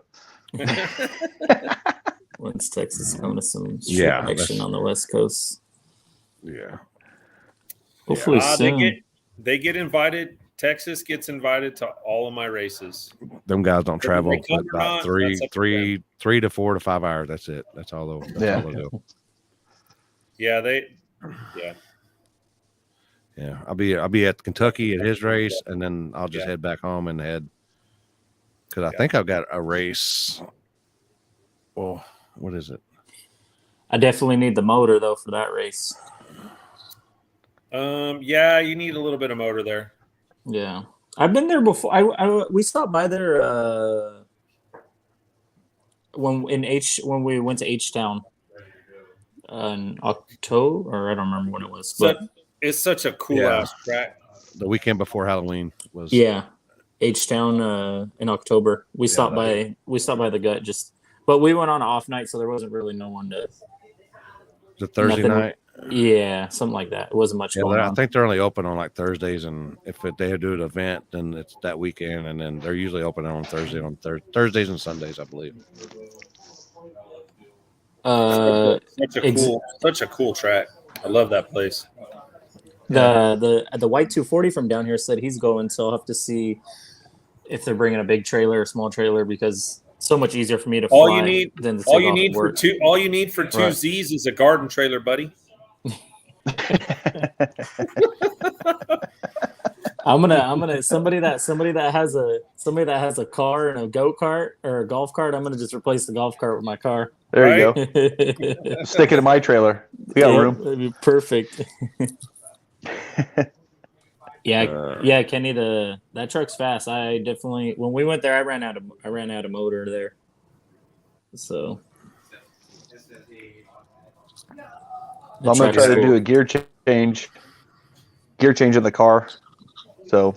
Speaker 6: Once Texas coming to some
Speaker 1: Yeah,
Speaker 6: action
Speaker 1: that's-
Speaker 6: on the West Coast.
Speaker 1: Yeah.
Speaker 6: Hopefully soon.
Speaker 5: They get invited. Texas gets invited to all of my races.
Speaker 1: Them guys don't travel
Speaker 5: they come
Speaker 1: but
Speaker 5: or
Speaker 1: about
Speaker 5: not,
Speaker 1: three
Speaker 5: that's up to
Speaker 1: to 4 to 5 hours. That's it. That's all they'll do.
Speaker 5: Yeah,
Speaker 1: Yeah. I'll be at Kentucky at his race, and then I'll just head back home and head because I think I've got a race. Well, what is it?
Speaker 6: I definitely need the motor though for that race.
Speaker 5: Yeah, you need a little bit of motor there.
Speaker 6: Yeah, I've been there before. We stopped by there when we went to H Town in October, or I don't remember when it was. But
Speaker 5: It's such a cool
Speaker 1: Yeah.
Speaker 5: ass track.
Speaker 1: The weekend before Halloween was.
Speaker 6: yeah, H Town in October. We stopped by the gut but we went on an off night, so there wasn't really no one to.
Speaker 1: The Thursday
Speaker 6: Nothing-
Speaker 1: night.
Speaker 6: Yeah, something like that. It wasn't much
Speaker 1: Yeah,
Speaker 6: going
Speaker 1: I
Speaker 6: on.
Speaker 1: think they're only open on like Thursdays, and if they do an event, then it's that weekend, and then they're usually open on Thursdays and Sundays, I believe.
Speaker 5: Such a cool track. I love that place.
Speaker 6: The white 240 from down here said he's going, so I'll have to see if they're bringing a big trailer or small trailer because it's so much easier for me to fly
Speaker 5: All you need
Speaker 6: than to
Speaker 5: All
Speaker 6: take
Speaker 5: you
Speaker 6: off
Speaker 5: need
Speaker 6: and
Speaker 5: for
Speaker 6: work.
Speaker 5: two
Speaker 6: Right.
Speaker 5: Z's is a garden trailer, buddy.
Speaker 6: I'm gonna somebody that has a car and a go kart or a golf cart. I'm gonna just replace the golf cart with my car.
Speaker 3: There you
Speaker 5: Right?
Speaker 3: go. Stick it in my trailer. We got room.
Speaker 6: That'd be perfect. Yeah, Kenny, that truck's fast. I definitely when we went there, I ran out of motor there.
Speaker 3: I'm gonna try to do a gear change in the car. So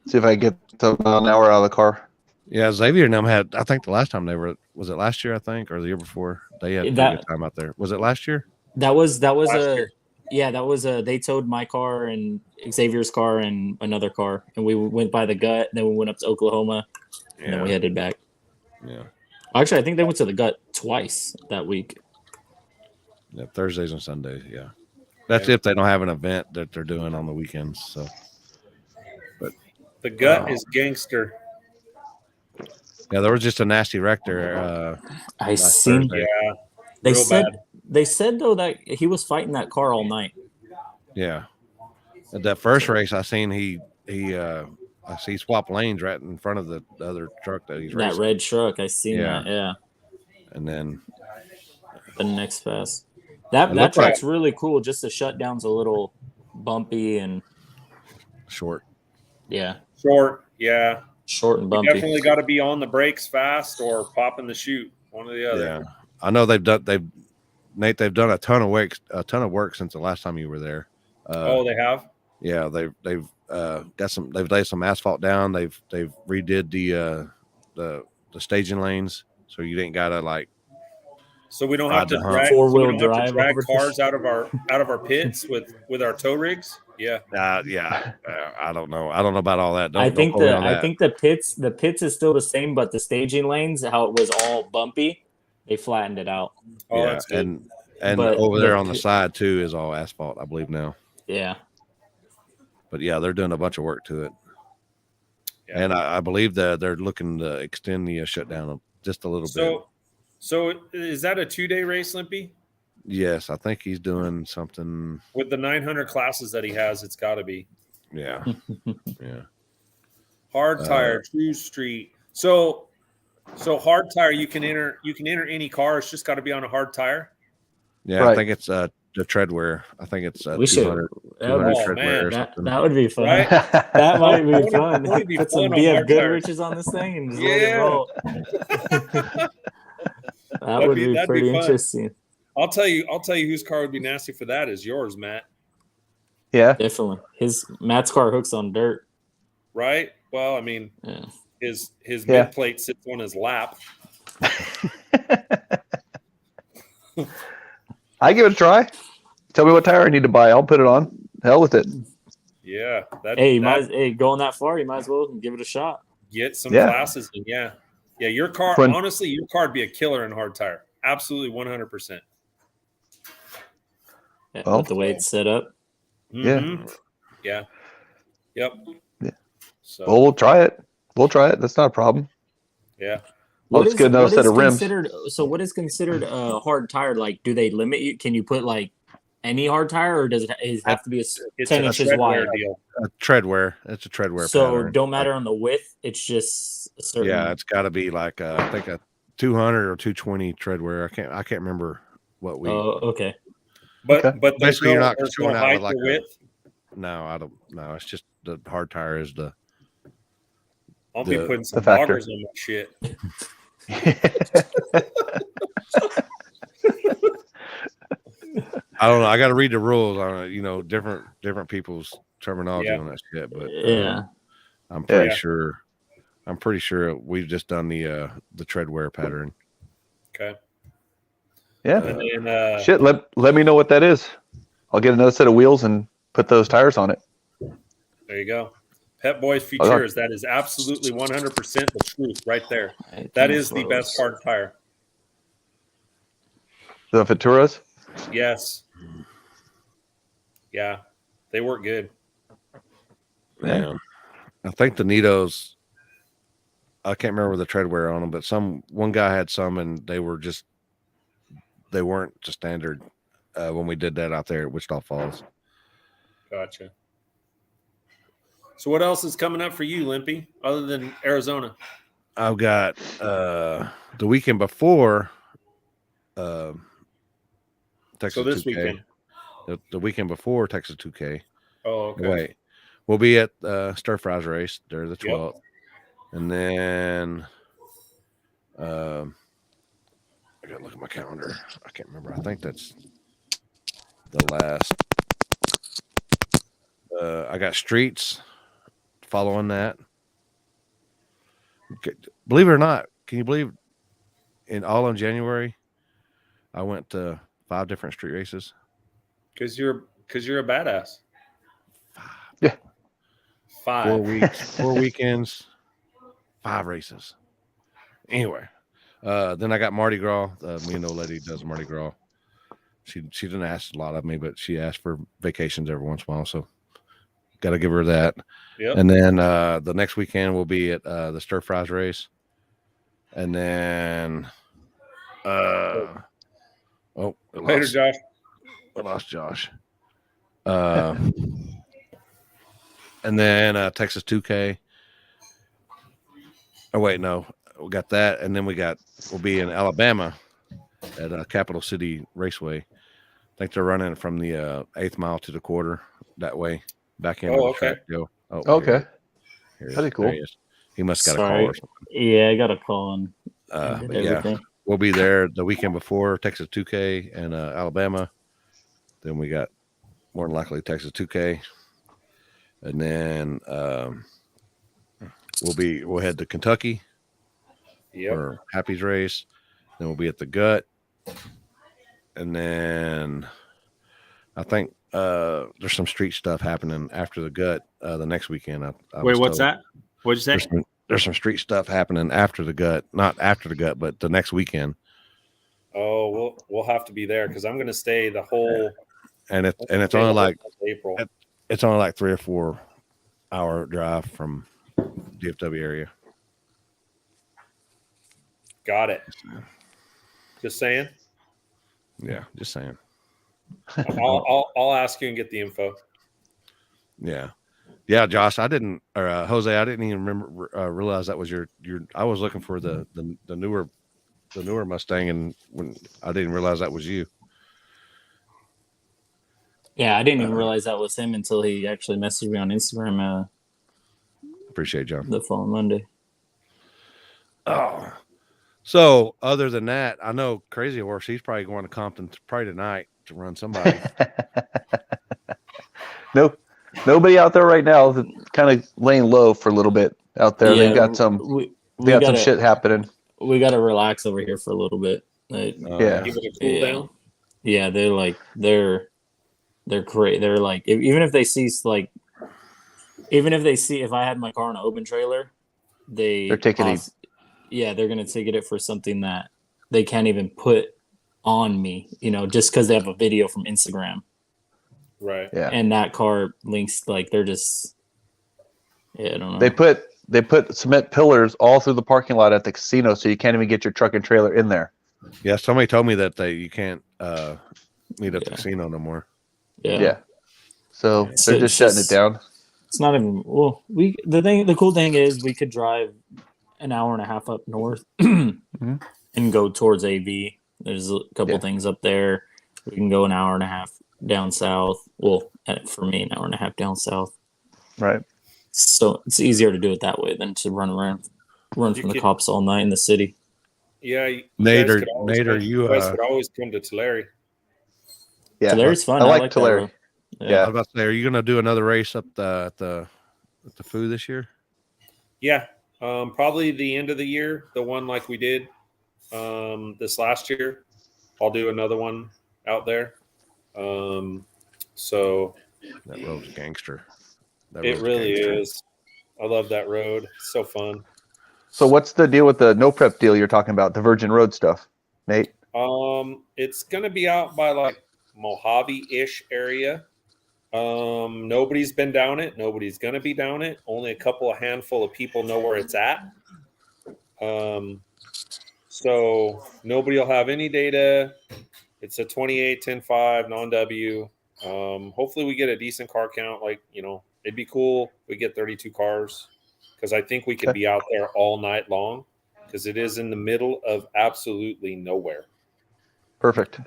Speaker 3: see if I get to an hour out of the car.
Speaker 1: Yeah, Xavier and them had. I think the last time they were was it last year? I think or the year before they had a pretty good time out there. Was it last year?
Speaker 6: That was
Speaker 5: Last
Speaker 6: a
Speaker 5: year.
Speaker 6: yeah. That was a. They towed my car and Xavier's car and another car, and we went by the gut. Then we went up to Oklahoma, and then we headed back.
Speaker 1: Yeah.
Speaker 6: Actually, I think they went to the gut twice that week.
Speaker 1: Yeah, Thursdays and Sundays. Yeah, that's if they don't have an event that they're doing on the weekends. So, but
Speaker 5: The gut is gangster.
Speaker 1: yeah, there was just a nasty wreck there.
Speaker 6: I seen.
Speaker 1: Thursday.
Speaker 5: Yeah.
Speaker 6: They
Speaker 5: Real
Speaker 6: said
Speaker 5: bad.
Speaker 6: they said though that he was fighting that car all night.
Speaker 1: Yeah, at that first race, I seen he swapped lanes right in front of the other truck that he's
Speaker 6: That
Speaker 1: racing.
Speaker 6: red truck, I seen
Speaker 1: Yeah.
Speaker 6: that. Yeah,
Speaker 1: And then
Speaker 6: the next pass. That
Speaker 1: looked
Speaker 6: track's really cool. Just the shutdown's a little bumpy and
Speaker 1: short.
Speaker 6: yeah,
Speaker 5: Short. Yeah.
Speaker 6: short and
Speaker 5: You
Speaker 6: bumpy.
Speaker 5: definitely got to be on the brakes fast or popping the chute. One or the other.
Speaker 1: Yeah, I know they've done a ton of work since the last time you were there.
Speaker 5: They have.
Speaker 1: Yeah, they've they've laid some asphalt down. They've redid the staging lanes, so you didn't gotta like.
Speaker 5: So we don't have to drag
Speaker 6: Four-wheel drive over
Speaker 5: cars out of our pits with our tow rigs. Yeah.
Speaker 1: I don't know. I don't know about all that.
Speaker 6: I think the pits is still the same, but the staging lanes, how it was all bumpy, they flattened it out.
Speaker 5: Oh,
Speaker 1: yeah,
Speaker 5: that's good.
Speaker 1: and
Speaker 6: But
Speaker 1: over there on the side too is all asphalt, I believe now.
Speaker 6: Yeah.
Speaker 1: But yeah, they're doing a bunch of work to it.
Speaker 5: Yeah.
Speaker 1: And I believe that they're looking to extend the shutdown just a little bit.
Speaker 5: So is that a 2-day race, Limpy?
Speaker 1: Yes, I think he's doing something
Speaker 5: With the 900 classes that he has, it's got to be.
Speaker 1: Yeah. Yeah.
Speaker 5: Hard tire, True Street. So hard tire, you can enter any car. It's just got to be on a hard tire.
Speaker 1: Yeah,
Speaker 3: Right.
Speaker 1: I think it's the treadwear. I think it's
Speaker 6: We should.
Speaker 1: 200
Speaker 5: Oh,
Speaker 1: treadwear
Speaker 5: man,
Speaker 1: or something.
Speaker 6: That would be fun.
Speaker 5: Right?
Speaker 6: That might be
Speaker 5: Wouldn't
Speaker 6: fun.
Speaker 5: it be
Speaker 6: Put some
Speaker 5: fun on
Speaker 6: BF
Speaker 5: hard tire?
Speaker 6: Goodriches on this thing and just
Speaker 5: Yeah.
Speaker 6: let it roll. That would be
Speaker 5: that'd
Speaker 6: pretty
Speaker 5: be fun.
Speaker 6: interesting.
Speaker 5: I'll tell you whose car would be nasty for that is yours, Matt.
Speaker 3: Yeah.
Speaker 6: Definitely. Matt's car hooks on dirt.
Speaker 5: Right? Well, I mean,
Speaker 6: Yeah.
Speaker 5: his
Speaker 3: Yeah.
Speaker 5: mid plate sits on his lap.
Speaker 3: I give it a try. Tell me what tire I need to buy. I'll put it on. Hell with it.
Speaker 5: Yeah.
Speaker 6: Hey, going that far, you might as well give it a shot.
Speaker 5: Get some
Speaker 3: Yeah.
Speaker 5: classes in. Yeah. Yeah. Your car,
Speaker 3: Front-
Speaker 5: honestly, your car would be a killer in hard tire. Absolutely 100%.
Speaker 6: Yeah,
Speaker 3: Well,
Speaker 6: with the way it's set up.
Speaker 5: Mhm. Yeah. Yep.
Speaker 3: Yeah.
Speaker 5: So,
Speaker 3: Well, we'll try it. That's not a problem.
Speaker 5: yeah.
Speaker 3: Well, it's good. Another set of rims.
Speaker 6: So what is considered a hard tire? Like, do they limit you? Can you put like any hard tire, or does it have to be
Speaker 5: It's
Speaker 6: 10
Speaker 5: a
Speaker 6: inches
Speaker 5: treadwear
Speaker 6: wide?
Speaker 5: deal.
Speaker 1: Treadwear. It's a treadwear
Speaker 6: So
Speaker 1: pattern.
Speaker 6: don't matter on the width. It's just a certain.
Speaker 1: Yeah, it's got to be like I think a 200 or 220 treadwear. I can't remember what we.
Speaker 6: Oh, okay.
Speaker 5: But
Speaker 3: Okay.
Speaker 5: but there's
Speaker 1: Basically, you're
Speaker 5: no,
Speaker 1: not
Speaker 5: there's no
Speaker 1: going out
Speaker 5: height
Speaker 1: with like
Speaker 5: or width.
Speaker 1: No, I don't know. It's just the hard tire is the.
Speaker 5: I'll be
Speaker 1: the-
Speaker 5: putting some
Speaker 3: factor.
Speaker 5: boggers on my shit.
Speaker 1: I don't know. I got to read the rules on it. Different people's terminology
Speaker 5: Yeah.
Speaker 1: on that shit. But
Speaker 6: Yeah.
Speaker 1: I'm pretty
Speaker 5: Yeah.
Speaker 1: sure. I'm pretty sure we've just done the treadwear pattern.
Speaker 5: Okay.
Speaker 3: Yeah.
Speaker 5: And then
Speaker 3: Shit. Let me know what that is. I'll get another set of wheels and put those tires on it.
Speaker 5: there you go. Pep Boys Futures. That is absolutely 100% the truth right there. That is the best hard tire.
Speaker 3: The Venturas.
Speaker 5: Yes. Yeah. They work good.
Speaker 1: Yeah. I think the Nitos. I can't remember the treadwear on them, but one guy had some, and they weren't just standard when we did that out there at Wichita Falls.
Speaker 5: Gotcha. So what else is coming up for you, Limpy, other than Arizona?
Speaker 1: I've got the weekend before Texas.
Speaker 5: So this
Speaker 1: 2K.
Speaker 5: weekend.
Speaker 1: The weekend before Texas 2K.
Speaker 5: Oh, okay.
Speaker 1: Wait, we'll be at Stir Fries race. They're the 12th, and then I gotta look at my calendar. I can't remember. I think that's the last. I got streets following that. Believe it or not, can you believe in January, I went to 5 different street races.
Speaker 5: Because you're a badass.
Speaker 1: 5.
Speaker 3: Yeah.
Speaker 5: 5.
Speaker 1: 4 weeks, 4 weekends, 5 races. Anyway, then I got Mardi Gras. Me and the old lady does Mardi Gras. She didn't ask a lot of me, but she asked for vacations every once in a while, so got to give her that.
Speaker 5: Yep.
Speaker 1: And then the next weekend we'll be at the stir fries race, and then
Speaker 5: Later, Josh.
Speaker 1: I lost Josh. And then Texas 2K. Oh wait, no, we got that, and then we'll be in Alabama at Capital City Raceway. I think they're running from the 8th mile to the quarter that way, back in.
Speaker 5: Oh, okay.
Speaker 1: Go. Oh,
Speaker 3: Okay.
Speaker 1: That'd
Speaker 3: be cool.
Speaker 1: He must got
Speaker 6: Sorry.
Speaker 1: a call or something.
Speaker 6: Yeah, I got a call and
Speaker 1: But
Speaker 6: everything.
Speaker 1: yeah, we'll be there the weekend before Texas 2K and Alabama. Then we got more than likely Texas 2K, and then we'll head to Kentucky for Happy's race. Then we'll be at the Gut, and then I think there's some street stuff happening after the Gut the next weekend.
Speaker 8: Wait, what's that? What'd you say?
Speaker 1: There's some street stuff happening after the Gut, not after the Gut, but the next weekend.
Speaker 5: Oh, we'll have to be there because I'm going to stay the whole.
Speaker 1: And it's only like
Speaker 5: April.
Speaker 1: It's only like 3 or 4 hour drive from DFW area.
Speaker 5: Got it. Just saying.
Speaker 1: Yeah, just saying.
Speaker 5: I'll ask you and get the info.
Speaker 1: Yeah, Josh, Jose, I didn't even realize that was your. I was looking for the newer Mustang, and when I didn't realize that was you.
Speaker 6: Yeah, I didn't even realize that was him until he actually messaged me on Instagram.
Speaker 1: Appreciate it, John.
Speaker 6: The following Monday.
Speaker 1: Oh, so other than that, I know Crazy Horse. He's probably going to Compton probably tonight to run somebody.
Speaker 3: Nope. Nobody out there right now. Kind of laying low for a little bit out there.
Speaker 6: Yeah,
Speaker 3: They've got some. They got some shit happening.
Speaker 6: We got to relax over here for a little bit.
Speaker 3: Yeah.
Speaker 5: Give it a cool down.
Speaker 6: Yeah, they're great. They're like, even if they see if I had my car on an open trailer, they're taking it. Yeah, they're gonna take it for something that they can't even put on me, just because they have a video from Instagram.
Speaker 5: Right.
Speaker 3: Yeah.
Speaker 6: And that car links, like, they're just, I don't know.
Speaker 3: They put cement pillars all through the parking lot at the casino, so you can't even get your truck and trailer in there.
Speaker 1: Yeah, somebody told me that you can't meet at the casino no more.
Speaker 6: Yeah.
Speaker 3: So they're just shutting it down.
Speaker 6: It's not even the cool thing is we could drive an hour and a half up north and go towards AV. There's a couple things up there. We can go an hour and a half down south. Well, for me, an hour and a half down south.
Speaker 3: Right.
Speaker 6: So it's easier to do it that way than to run from the cops all night in the city.
Speaker 5: Yeah,
Speaker 1: Nate, you
Speaker 5: guys could always come to Tulare.
Speaker 3: Yeah,
Speaker 6: Tulare's fun.
Speaker 3: I like Tulare.
Speaker 1: Yeah. I was about to say, are you going to do another race up at the Foo this year?
Speaker 5: Yeah, probably the end of the year. The one like we did this last year. I'll do another one out there. So
Speaker 1: that road's gangster.
Speaker 5: It really is. I love that road. It's so fun.
Speaker 3: So what's the deal with the no prep deal you're talking about? The Virgin Road stuff, Nate?
Speaker 5: It's gonna be out by like Mojave-ish area. Nobody's been down it. Nobody's gonna be down it. Only a handful of people know where it's at. So nobody will have any data. It's a 28, 10-5 non-W. Hopefully we get a decent car count. Like, it'd be cool if we get 32 cars, because I think we could be out there all night long, because it is in the middle of absolutely nowhere.
Speaker 3: Perfect.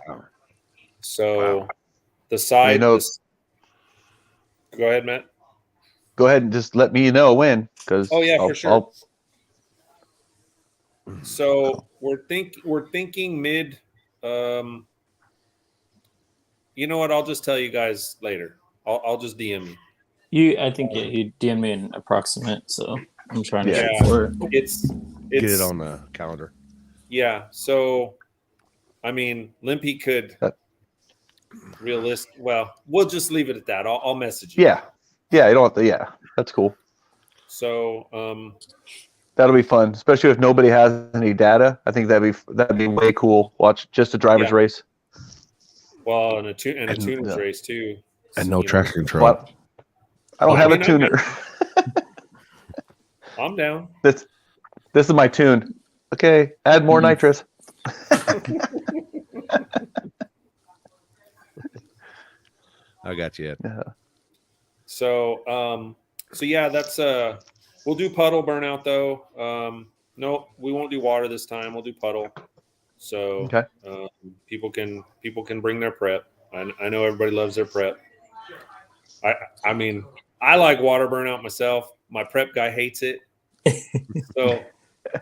Speaker 5: So the side. Go ahead, Matt.
Speaker 3: Go ahead and just let me know when, because
Speaker 5: for sure. So we're thinking mid You know what? I'll just tell you guys later. I'll just DM you.
Speaker 6: I think you DM me an approximate, so I'm trying to
Speaker 5: Yeah.
Speaker 6: shoot for it.
Speaker 5: It's
Speaker 1: Get it on the calendar.
Speaker 5: Yeah. So, I mean, Limpy could Well, we'll just leave it at that. I'll message you.
Speaker 3: Yeah. Yeah. You don't have to. Yeah. That's cool.
Speaker 5: So,
Speaker 3: that'll be fun, especially if nobody has any data. I think that'd be way cool. Watch just a driver's race.
Speaker 5: Well, and a tuner's race too.
Speaker 1: And no traction control.
Speaker 3: Well, I don't have a tuner.
Speaker 5: I'm down.
Speaker 3: This is my tune. Okay, add more nitrous.
Speaker 1: I got you.
Speaker 3: Yeah.
Speaker 5: So yeah, that's we'll do puddle burnout though. No, we won't do water this time. We'll do puddle. So
Speaker 3: Okay.
Speaker 5: people can bring their prep. I know everybody loves their prep. I mean, I like water burnout myself. My prep guy hates it. So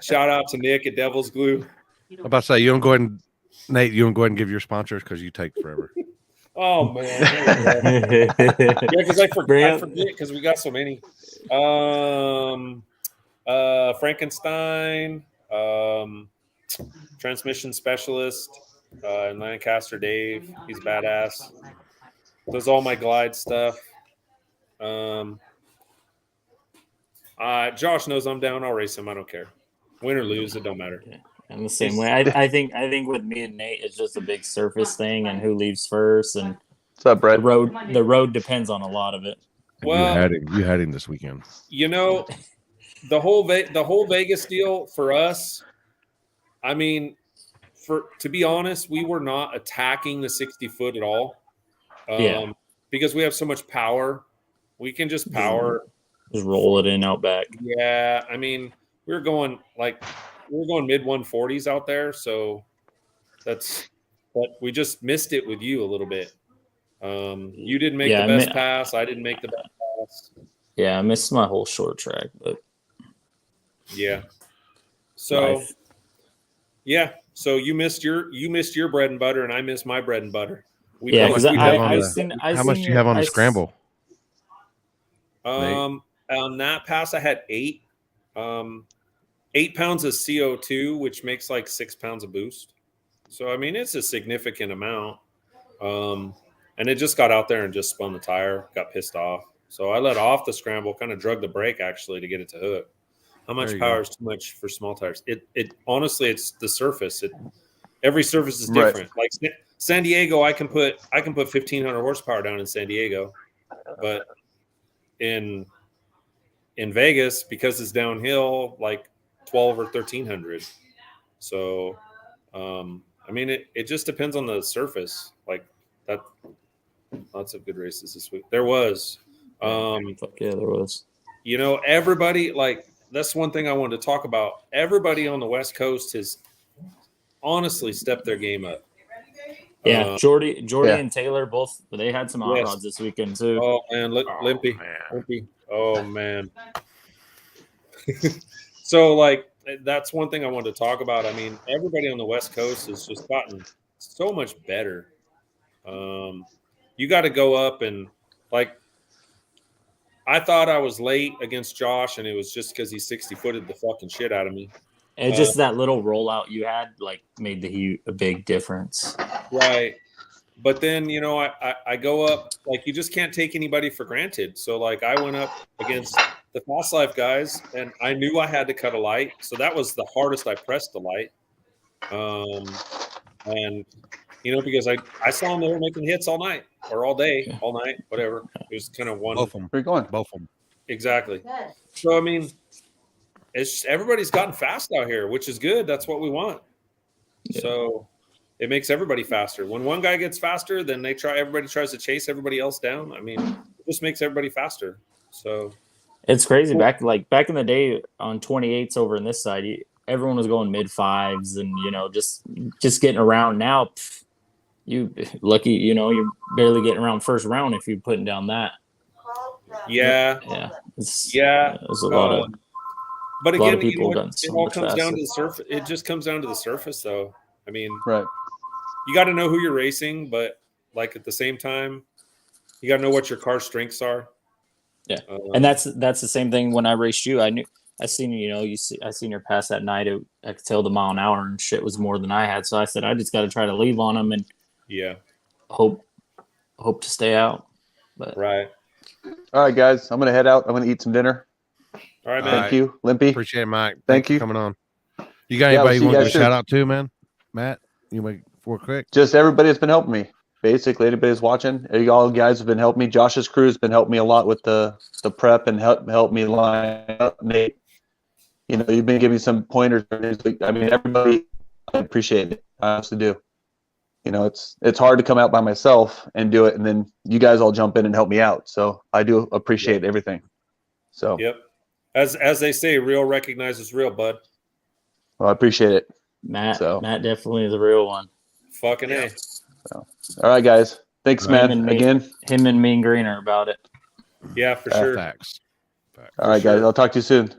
Speaker 5: shout out to Nick at Devil's Glue.
Speaker 1: I'm about to say, Nate, you don't go ahead and give your sponsors because you take forever.
Speaker 5: Oh man. Yeah, because I forget because we got so many. Frankenstein, transmission specialist, in Lancaster, Dave. He's badass. Does all my glide stuff. Josh knows I'm down. I'll race him. I don't care. Win or lose, it don't matter.
Speaker 6: I'm the same way. I think with me and Nate, it's just a big surface thing and who leaves first. And
Speaker 3: what's up, Brett?
Speaker 6: The road depends on a lot of it.
Speaker 1: Well, you had him this weekend.
Speaker 5: You know, the whole Vegas deal for us. I mean, to be honest, we were not attacking the 60 foot at all. Because we have so much power, we can just power.
Speaker 6: Just roll it in out back.
Speaker 5: Yeah, I mean, we were going mid 140s out there, so but we just missed it with you a little bit. You didn't make the best pass. I didn't make the best pass.
Speaker 6: Yeah, I missed my whole short track, but
Speaker 5: yeah. So so you missed your bread and butter, and I missed my bread and butter.
Speaker 1: How much do you have on the scramble?
Speaker 5: On that pass, I had 8 pounds of CO2, which makes like 6 pounds of boost. So, I mean, it's a significant amount. And it just got out there and just spun the tire, got pissed off. So I let off the scramble, kind of drug the brake actually to get it to hook. How much power is too much for small tires? It honestly, it's the surface. Every surface is different. Right. Like San Diego, I can put 1,500 horsepower down in San Diego, but in Vegas, because it's downhill, like 12 or 1,300. So, I mean, it just depends on the surface. Like that. Lots of good races this week. There was.
Speaker 6: There was.
Speaker 5: You know, everybody, like, that's one thing I wanted to talk about. Everybody on the West Coast has honestly stepped their game up.
Speaker 6: Yeah, Jordy and Taylor both. They had some hot rods this weekend too.
Speaker 5: Oh man, Limpy. Oh man. So like that's one thing I wanted to talk about. I mean, everybody on the West Coast has just gotten so much better. You got to go up and like. I thought I was late against Josh, and it was just because he 60-footed the fucking shit out of me.
Speaker 6: And just that little rollout you had, like, made a big difference.
Speaker 5: Right. But then, you know, I go up, like, you just can't take anybody for granted. So, like, I went up against the Fast Life guys, and I knew I had to cut a light. So that was the hardest I pressed the light. And, you know, because I saw them, they were making hits all night or all day, all night, whatever. It was kind of one.
Speaker 1: Both of them.
Speaker 3: Where are you going?
Speaker 1: Both of them.
Speaker 5: Exactly. So, I mean, everybody's gotten fast out here, which is good. That's what we want. Yeah. So it makes everybody faster. When one guy gets faster, then everybody tries to chase everybody else down. I mean, it just makes everybody faster. So
Speaker 6: it's crazy. Back in the day on 28s over in this side, everyone was going mid 5s and, you know, just getting around. Now you lucky, you know, you're barely getting around first round if you're putting down that.
Speaker 5: Yeah.
Speaker 6: There's a lot of.
Speaker 5: But again,
Speaker 6: you know,
Speaker 5: it all comes down to the surface. It just comes down to the surface, though. I mean,
Speaker 3: right.
Speaker 5: You got to know who you're racing, but like at the same time, you got to know what your car's strengths are.
Speaker 6: Yeah, and that's the same thing when I raced you. I seen I seen your pass that night. I could tell the mile an hour and shit was more than I had. So I said I just got to try to leave on them and hope to stay out. But
Speaker 5: right.
Speaker 3: All right, guys, I'm gonna head out. I'm gonna eat some dinner.
Speaker 5: All right, man.
Speaker 3: Thank you, Limpy.
Speaker 1: Appreciate it, Mike.
Speaker 3: Thank
Speaker 1: you
Speaker 3: you
Speaker 1: for coming on. You got anybody you
Speaker 3: we'll
Speaker 1: want to
Speaker 3: see
Speaker 1: give
Speaker 3: you
Speaker 1: a
Speaker 3: guys
Speaker 1: shout out to, man? Matt, anybody for quick?
Speaker 3: Just everybody that's been helping me. Basically, anybody that's watching, y'all guys have been helping me. Josh's crew has been helping me a lot with the prep and help me line up. Nate, you've been giving me some pointers. I mean, everybody, I appreciate it. I honestly do. It's hard to come out by myself and do it, and then you guys all jump in and help me out. So I do appreciate everything. So
Speaker 5: as they say, real recognizes real, bud.
Speaker 3: Well, I appreciate it.
Speaker 6: Matt definitely is a real one.
Speaker 5: Fucking A.
Speaker 3: So, all right, guys. Thanks, man. Again.
Speaker 6: Him and Mean Green are about it.
Speaker 5: Yeah, for sure.
Speaker 1: Facts.
Speaker 3: All right, guys. I'll talk to you soon.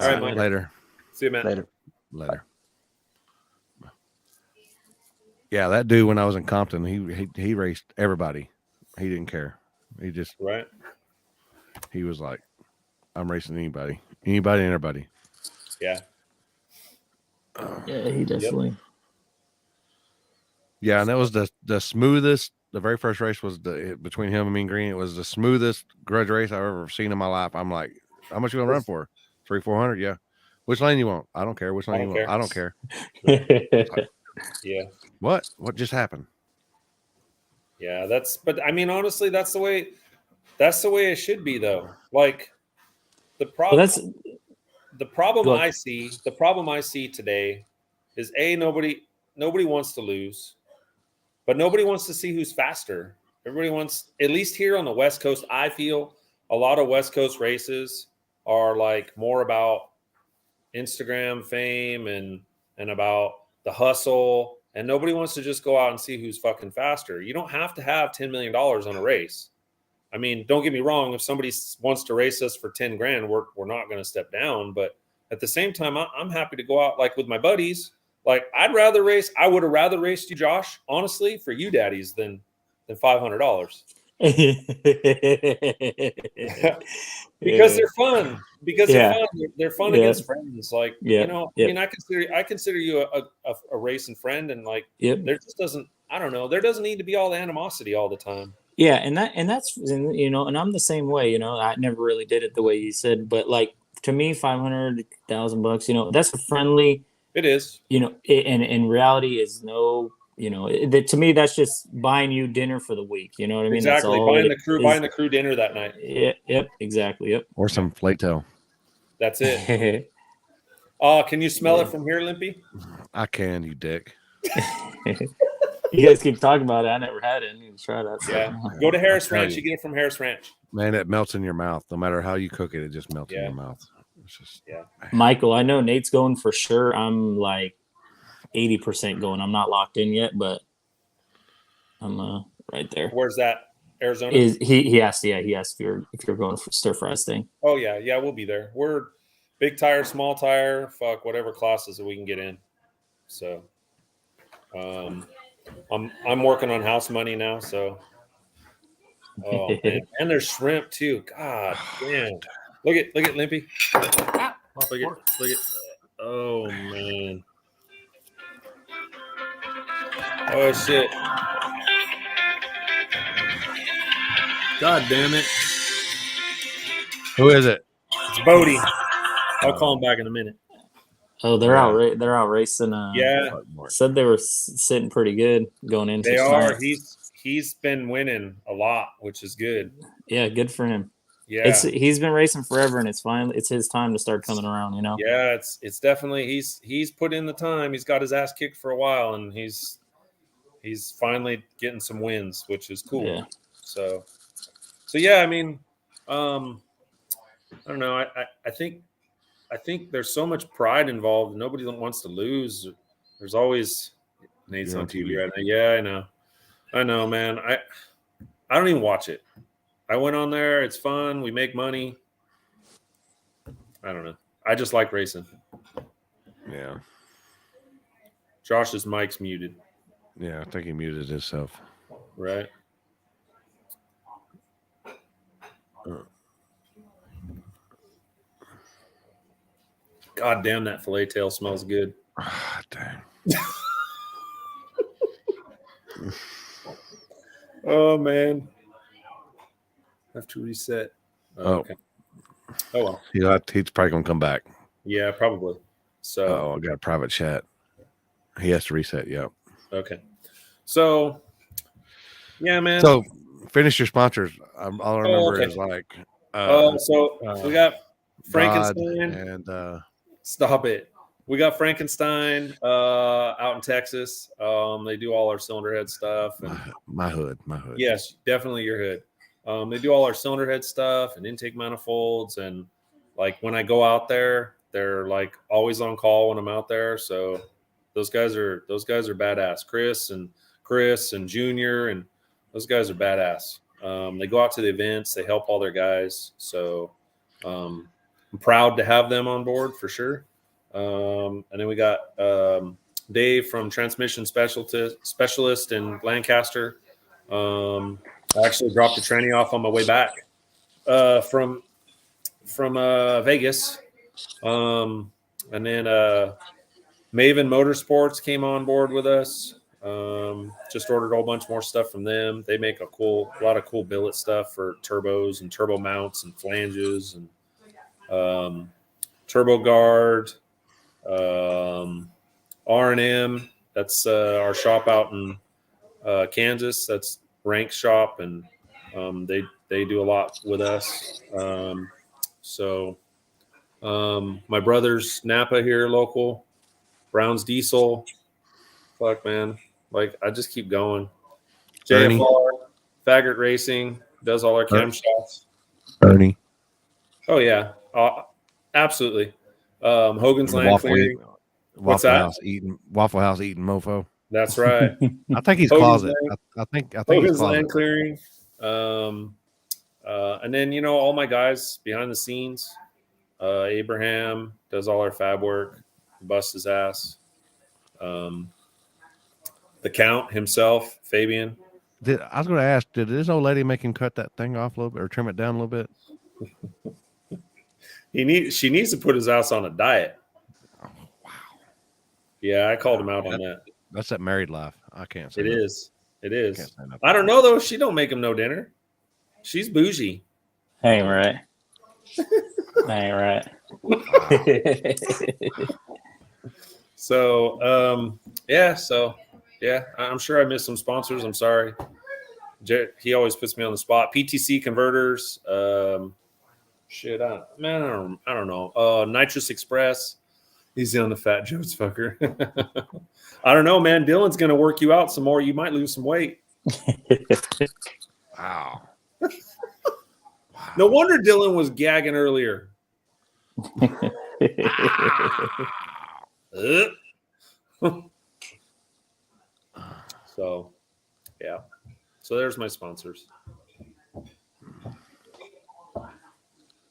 Speaker 5: All right, Mike.
Speaker 1: Later.
Speaker 5: See you, man.
Speaker 3: Later.
Speaker 1: Yeah, that dude when I was in Compton, he raced everybody. He didn't care. He just He was like, I'm racing anybody and everybody.
Speaker 5: Yeah.
Speaker 6: Yeah, he definitely.
Speaker 1: Yeah, and that was the smoothest. The very first race was between him and Mean Green. It was the smoothest grudge race I've ever seen in my life. I'm like, how much you gonna run for? 300-400? Yeah. Which lane you want? I don't care. Which lane you want? I don't care.
Speaker 5: Yeah.
Speaker 1: What just happened?
Speaker 5: Yeah, but I mean, honestly, that's the way it should be, though. Like the problem. The problem I see today is nobody wants to lose, but nobody wants to see who's faster. Everybody wants, at least here on the West Coast, I feel a lot of West Coast races are like more about Instagram fame and about the hustle, and nobody wants to just go out and see who's fucking faster. You don't have to have $10 million on a race. I mean, don't get me wrong. If somebody wants to race us for 10 grand, we're not going to step down. But at the same time, I'm happy to go out like with my buddies. Like I would have rather raced you, Josh, honestly, for you daddies than $500. Because they're fun. They're fun against friends. Like, I mean, I consider you a racing friend, and like there just doesn't, I don't know, there doesn't need to be all the animosity all the time.
Speaker 6: Yeah, and that's and I'm the same way. I never really did it the way you said, but like to me, $500,000, that's a friendly.
Speaker 5: It is.
Speaker 6: And in reality is no. To me, that's just buying you dinner for the week. You know what I mean?
Speaker 5: Exactly.
Speaker 6: That's
Speaker 5: buying the crew dinner that night.
Speaker 6: Yep. Exactly. Yep.
Speaker 1: Or some flake tail.
Speaker 5: That's it. Can you smell it from here, Limpy?
Speaker 1: I can, you dick.
Speaker 6: You guys keep talking about it. I never had it. I need to try that.
Speaker 5: Yeah. Go to Harris Ranch. You get it from Harris Ranch.
Speaker 1: Man, it melts in your mouth. No matter how you cook it, it just melts in your mouth. It's just,
Speaker 6: Michael, I know Nate's going for sure. I'm like 80% going. I'm not locked in yet, but I'm right there.
Speaker 5: Where's that? Arizona?
Speaker 6: He asked if you're going for stir fries thing.
Speaker 5: Oh yeah, we'll be there. We're big tire, small tire, fuck whatever classes that we can get in. So I'm working on house money now, so man. And there's shrimp too. God damn. Look at Limpy. Look at oh man. Oh shit. God damn it.
Speaker 1: Who is it?
Speaker 5: It's Bodie. I'll call him back in a minute.
Speaker 6: Oh, they're out racing.
Speaker 5: Yeah.
Speaker 6: Said they were sitting pretty good going into
Speaker 5: They
Speaker 6: tonight.
Speaker 5: are. He's been winning a lot, which is good.
Speaker 6: Yeah, good for him.
Speaker 5: Yeah.
Speaker 6: He's been racing forever, and it's his time to start coming around,
Speaker 5: Yeah, it's definitely he's put in the time. He's got his ass kicked for a while, and he's finally getting some wins, which is cool.
Speaker 6: Yeah.
Speaker 5: So yeah, I mean, I don't know. I think there's so much pride involved. Nobody wants to lose. There's always Nate's on TV right now. Yeah, I know, man. I don't even watch it. I went on there. It's fun. We make money. I don't know. I just like racing.
Speaker 1: Yeah.
Speaker 5: Josh's mic's muted.
Speaker 1: Yeah, I think he muted himself.
Speaker 5: Right. God damn, that filet tail smells good.
Speaker 1: Dang.
Speaker 5: Oh man, I have to reset.
Speaker 1: Oh.
Speaker 5: Okay. Oh well.
Speaker 1: He's probably gonna come back.
Speaker 5: Yeah, probably. So.
Speaker 1: Oh, I got a private chat. He has to reset. Yep.
Speaker 5: Okay. So. Yeah, man.
Speaker 1: So finish your sponsors. All I remember is like.
Speaker 5: So we got Frankenstein
Speaker 1: and
Speaker 5: stop it. We got Frankenstein out in Texas. They do all our cylinder head stuff. And
Speaker 1: my hood.
Speaker 5: Yes, definitely your hood. They do all our cylinder head stuff and intake manifolds. And like when I go out there, they're like always on call when I'm out there. So those guys are badass. Chris and Junior, and those guys are badass. They go out to the events. They help all their guys. So I'm proud to have them on board for sure. And then we got Dave from Transmission Specialist in Lancaster. I actually dropped the tranny off on my way back from Vegas. And then Maven Motorsports came on board with us. Just ordered a whole bunch more stuff from them. They make a lot of cool billet stuff for turbos and turbo mounts and flanges and turbo guard. R&M, that's our shop out in Kansas. That's Rank's shop, and they do a lot with us. My brother's Napa here, local. Brown's Diesel. Fuck, man. Like, I just keep going.
Speaker 1: Ernie.
Speaker 5: JFR, Faggot Racing, does all our camshafts.
Speaker 1: Ernie.
Speaker 5: Oh, yeah. Absolutely. Hogan's Land Clearing. What's that?
Speaker 1: Waffle House eating mofo.
Speaker 5: That's right.
Speaker 1: I think he's
Speaker 5: Hogan's
Speaker 1: closet.
Speaker 5: Land,
Speaker 1: I think
Speaker 5: Hogan's
Speaker 1: he's closet.
Speaker 5: Land Clearing. And then, all my guys behind the scenes. Abraham does all our fab work, busts his ass. The Count himself, Fabian.
Speaker 1: I was going to ask, did this old lady make him cut that thing off a little bit or trim it down a little bit?
Speaker 5: She needs to put his ass on a diet.
Speaker 1: Oh, wow.
Speaker 5: Yeah, I called him out on that.
Speaker 1: That's that married life. I can't say
Speaker 5: it
Speaker 1: that.
Speaker 5: is. It is. I don't know though. She don't make him no dinner. She's bougie.
Speaker 6: Ain't right. Ain't right.
Speaker 5: So I'm sure I missed some sponsors. I'm sorry. He always puts me on the spot. PTC converters. I don't know. Nitrous Express. He's on the Fat Joe's fucker. I don't know, man. Dylan's gonna work you out some more. You might lose some weight.
Speaker 1: Wow.
Speaker 5: No wonder Dylan was gagging earlier. So, yeah. So there's my sponsors.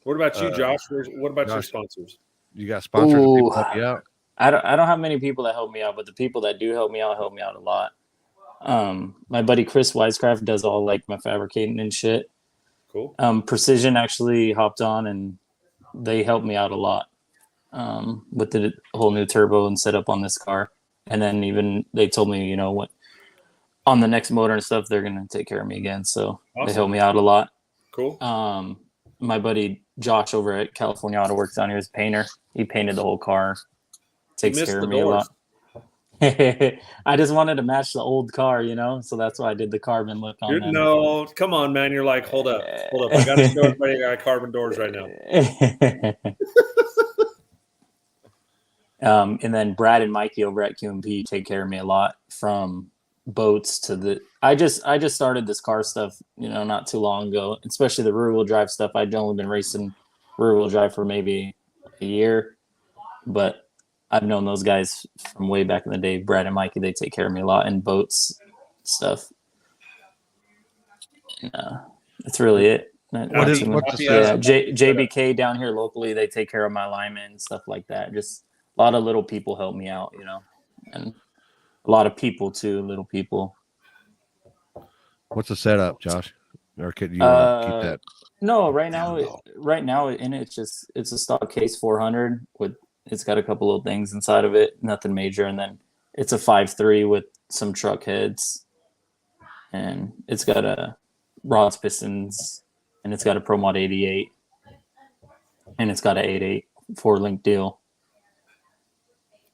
Speaker 5: What about you, Josh? What about your sponsors?
Speaker 1: You got sponsors? People help you out?
Speaker 6: I don't have many people that help me out, but the people that do help me out a lot. My buddy Chris Wisecraft does all like my fabricating and shit.
Speaker 5: Cool.
Speaker 6: Precision actually hopped on and they helped me out a lot with the whole new turbo and setup on this car. And then even they told me, what on the next motor and stuff, they're gonna take care of me again. So They helped me out a lot.
Speaker 5: Cool.
Speaker 6: My buddy Josh over at California Auto Works down here is a painter. He painted the whole car. Takes care of me a lot. I just wanted to match the old car, so that's why I did the carbon look on them.
Speaker 5: No, come on, man. You're like, hold up. I got to show everybody I got carbon doors right now.
Speaker 6: And then Brad and Mikey over at QMP take care of me a lot, from boats to I just started this car stuff, not too long ago, especially the rear wheel drive stuff. I'd only been racing rear wheel drive for maybe a year, but I've known those guys from way back in the day. Brad and Mikey, they take care of me a lot in boats stuff. That's really it. JBK down here locally, they take care of my linemen and stuff like that. Just a lot of little people help me out, and a lot of people too, little people.
Speaker 1: What's the setup, Josh? Or could you want to keep that?
Speaker 6: No, right now in it's a stock case 400 with it's got a couple little things inside of it, nothing major, and then it's a 5.3 with some truck heads, and it's got a rods, pistons, and it's got a Pro Mod 88, and it's got a 8.8 4-link deal.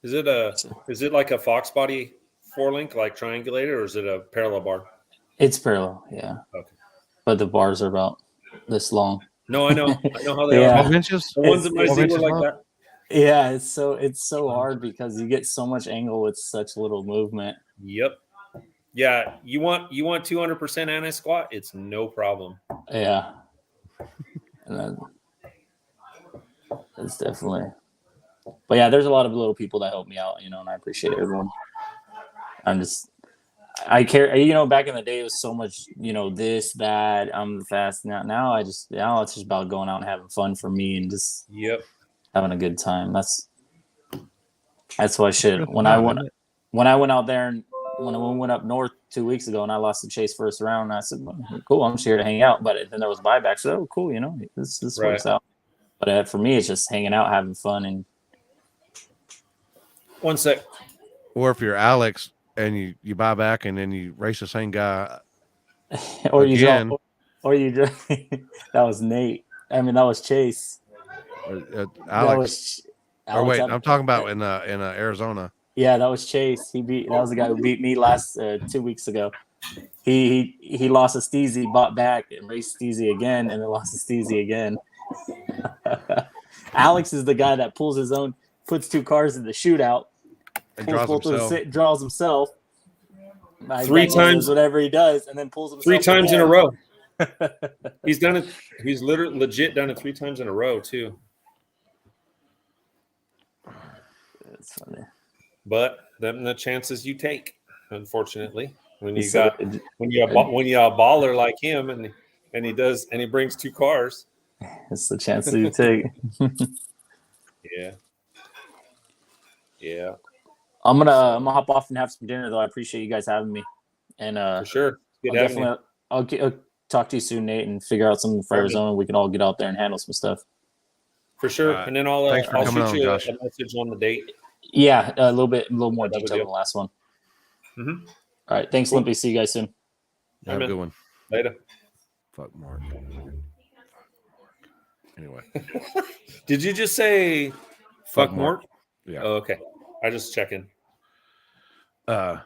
Speaker 5: Is it like a Fox body 4-link, like triangulated, or is it a parallel bar?
Speaker 6: It's parallel, yeah.
Speaker 5: Okay.
Speaker 6: But the bars are about this long.
Speaker 5: No, I know how they
Speaker 6: Yeah.
Speaker 5: are.
Speaker 1: 12 inches?
Speaker 5: The ones in my
Speaker 1: 12
Speaker 5: Z were
Speaker 1: inches
Speaker 5: like
Speaker 1: long?
Speaker 5: that.
Speaker 6: Yeah, it's so hard because you get so much angle with such little movement.
Speaker 5: Yep. Yeah, you want 200% anti-squat? It's no problem.
Speaker 6: Yeah. And then it's definitely. But yeah, there's a lot of little people that help me out, and I appreciate everyone. I care, back in the day it was so much, this, that, I'm fast. Now it's just about going out and having fun for me and just having a good time. That's why shit. When I went out there and when I went up north 2 weeks ago and I lost the chase first round, I said, well, cool, I'm just here to hang out. But then there was buybacks. So cool, this works out. But for me, it's just hanging out, having fun, and
Speaker 5: 1 sec.
Speaker 1: Or if you're Alex and you buy back and then you race the same guy,
Speaker 6: or
Speaker 1: again.
Speaker 6: that was Nate. I mean, that was Chase.
Speaker 1: Alex. Or wait,
Speaker 6: Alex,
Speaker 1: I'm talking about in Arizona.
Speaker 6: Yeah, that was Chase. That was the guy who beat me last 2 weeks ago. He lost a Steezy, bought back and raced Steezy again, and then lost a Steezy again. Alex is the guy that puts 2 cars in the shootout,
Speaker 1: and
Speaker 6: draws himself.
Speaker 5: 3 times,
Speaker 6: whatever he does, and then pulls himself
Speaker 5: 3 times
Speaker 6: again.
Speaker 5: in a row. He's done it. He's literally legit done it 3 times in a row too.
Speaker 6: That's funny.
Speaker 5: But them the chances you take, unfortunately, when you a baller like him and he brings 2 cars.
Speaker 6: It's the chance that you take.
Speaker 5: Yeah.
Speaker 6: I'm gonna hop off and have some dinner though. I appreciate you guys having me, and
Speaker 5: for sure. Good having you.
Speaker 6: I'll talk to you soon, Nate, and figure out something for Arizona. We can all get out there and handle some stuff.
Speaker 5: For sure. And then I'll shoot you a message on the date.
Speaker 6: Yeah, a little more detail than the last one.
Speaker 5: Mm-hmm.
Speaker 6: All right. Thanks, Limpy. See you guys soon.
Speaker 1: Have a good one.
Speaker 5: Later.
Speaker 1: Fuck Mark. Anyway.
Speaker 5: Did you just say fuck Mark?
Speaker 1: Yeah.
Speaker 5: Oh, okay. I just checking.
Speaker 1: Were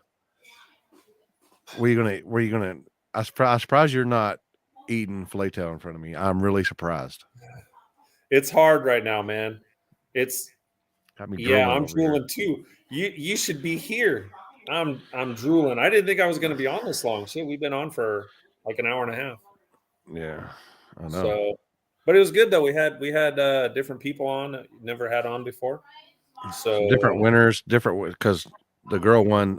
Speaker 1: you gonna I'm surprised you're not eating filet tail in front of me. I'm really surprised.
Speaker 5: It's hard right now, man. I'm drooling too. You should be here. I'm drooling. I didn't think I was going to be on this long. Shit, we've been on for like an hour and a half.
Speaker 1: Yeah, I know.
Speaker 5: So, but it was good though. We had different people on that never had on before. So
Speaker 1: different winners, because the girl won.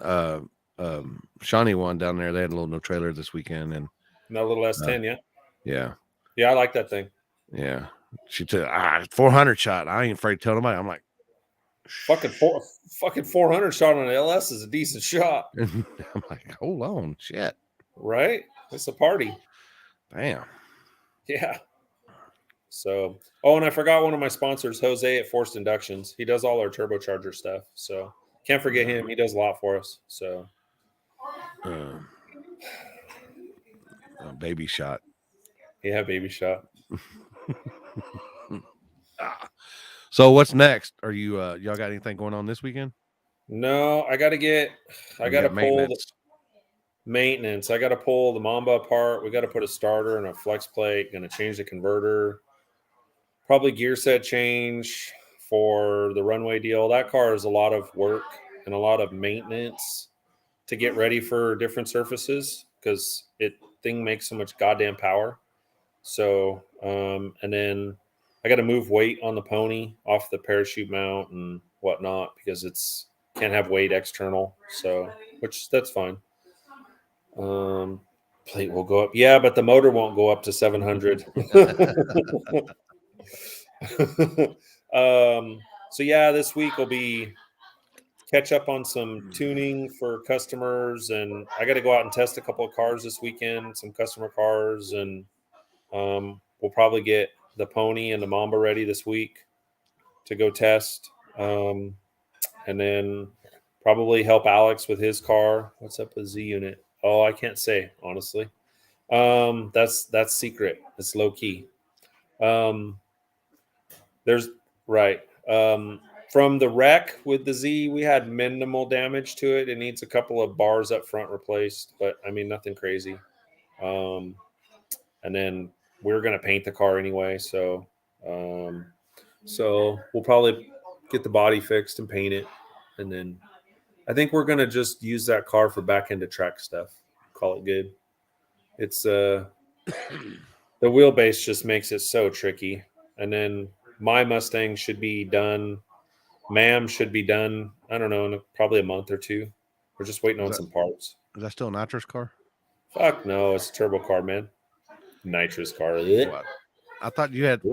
Speaker 1: Shawnee won down there. They had a little no trailer this weekend and
Speaker 5: that little S10,
Speaker 1: yeah.
Speaker 5: I like that thing.
Speaker 1: Yeah, she took 400 shot. I ain't afraid to tell nobody. I'm like,
Speaker 5: fucking 400 shot on an LS is a decent shot.
Speaker 1: I'm like, hold on, shit.
Speaker 5: Right? It's a party.
Speaker 1: Damn.
Speaker 5: Yeah. So, and I forgot one of my sponsors, Jose at Forced Inductions. He does all our turbocharger stuff. So can't forget him. He does a lot for us. So,
Speaker 1: baby shot.
Speaker 5: Yeah, baby shot.
Speaker 1: So what's next? Are you y'all got anything going on this weekend?
Speaker 5: No, I got to pull the maintenance. I got to pull the Mamba apart. We got to put a starter and a flex plate. Going to change the converter. Probably gear set change for the runway deal. That car is a lot of work and a lot of maintenance to get ready for different surfaces because thing makes so much goddamn power. So, and then I got to move weight on the pony off the parachute mount and whatnot because can't have weight external. So, which that's fine. Plate will go up. Yeah, but the motor won't go up to 700. So yeah, this week will be catch up on some tuning for customers, and I got to go out and test a couple of cars this weekend, some customer cars, and we'll probably get the Pony and the Mamba ready this week to go test, and then probably help Alex with his car. What's up with Z unit? Oh, I can't say honestly. That's secret. It's low key. There's right. From the wreck with the Z, we had minimal damage to it. It needs a couple of bars up front replaced, but I mean nothing crazy. And then we're gonna paint the car anyway, so we'll probably get the body fixed and paint it, and then I think we're gonna just use that car for back end of track stuff. Call it good. It's the wheelbase just makes it so tricky, and then my Mustang should be done. Ma'am should be done. I don't know, in probably a month or two. We're just waiting on some parts.
Speaker 1: Is that still a nitrous car?
Speaker 5: Fuck no, it's a turbo car, man. Nitrous car.
Speaker 1: What? I thought you had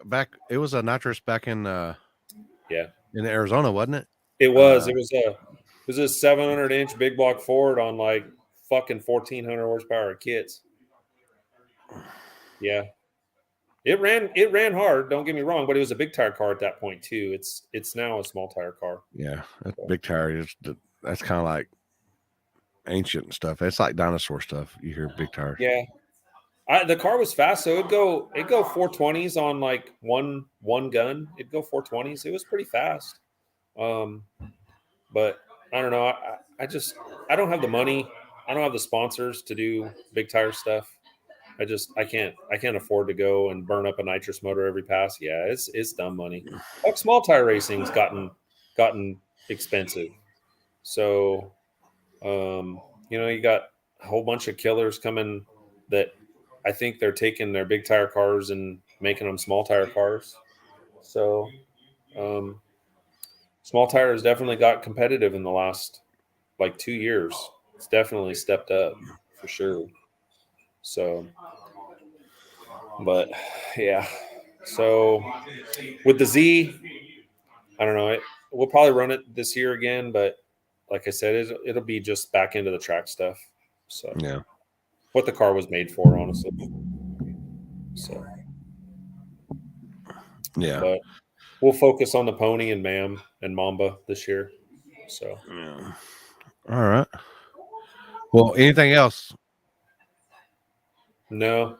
Speaker 1: back. It was a nitrous back in in Arizona, wasn't it?
Speaker 5: It was. It was a 700-inch big block Ford on like fucking 1,400 horsepower kits. Yeah. It ran hard, don't get me wrong, but it was a big tire car at that point too. It's now a small tire car.
Speaker 1: Yeah, that's big tire. That's kind of like ancient stuff. It's like dinosaur stuff. You hear big tires.
Speaker 5: Yeah. The car was fast, so it'd go 420s on like one gun. It'd go 420s. It was pretty fast. But I don't know. I don't have the money. I don't have the sponsors to do big tire stuff. I can't afford to go and burn up a nitrous motor every pass. Yeah, it's dumb money. Like small tire racing's gotten expensive. So you got a whole bunch of killers coming that I think they're taking their big tire cars and making them small tire cars. So small tire has definitely got competitive in the last like 2 years. It's definitely stepped up for sure. So, but yeah. So with the Z, I don't know. We'll probably run it this year again, but like I said, it'll be just back into the track stuff. So
Speaker 1: yeah,
Speaker 5: what the car was made for, honestly. So
Speaker 1: yeah.
Speaker 5: But we'll focus on the Pony and Ma'am and Mamba this year. So
Speaker 1: yeah. All right. Well, anything else?
Speaker 5: No,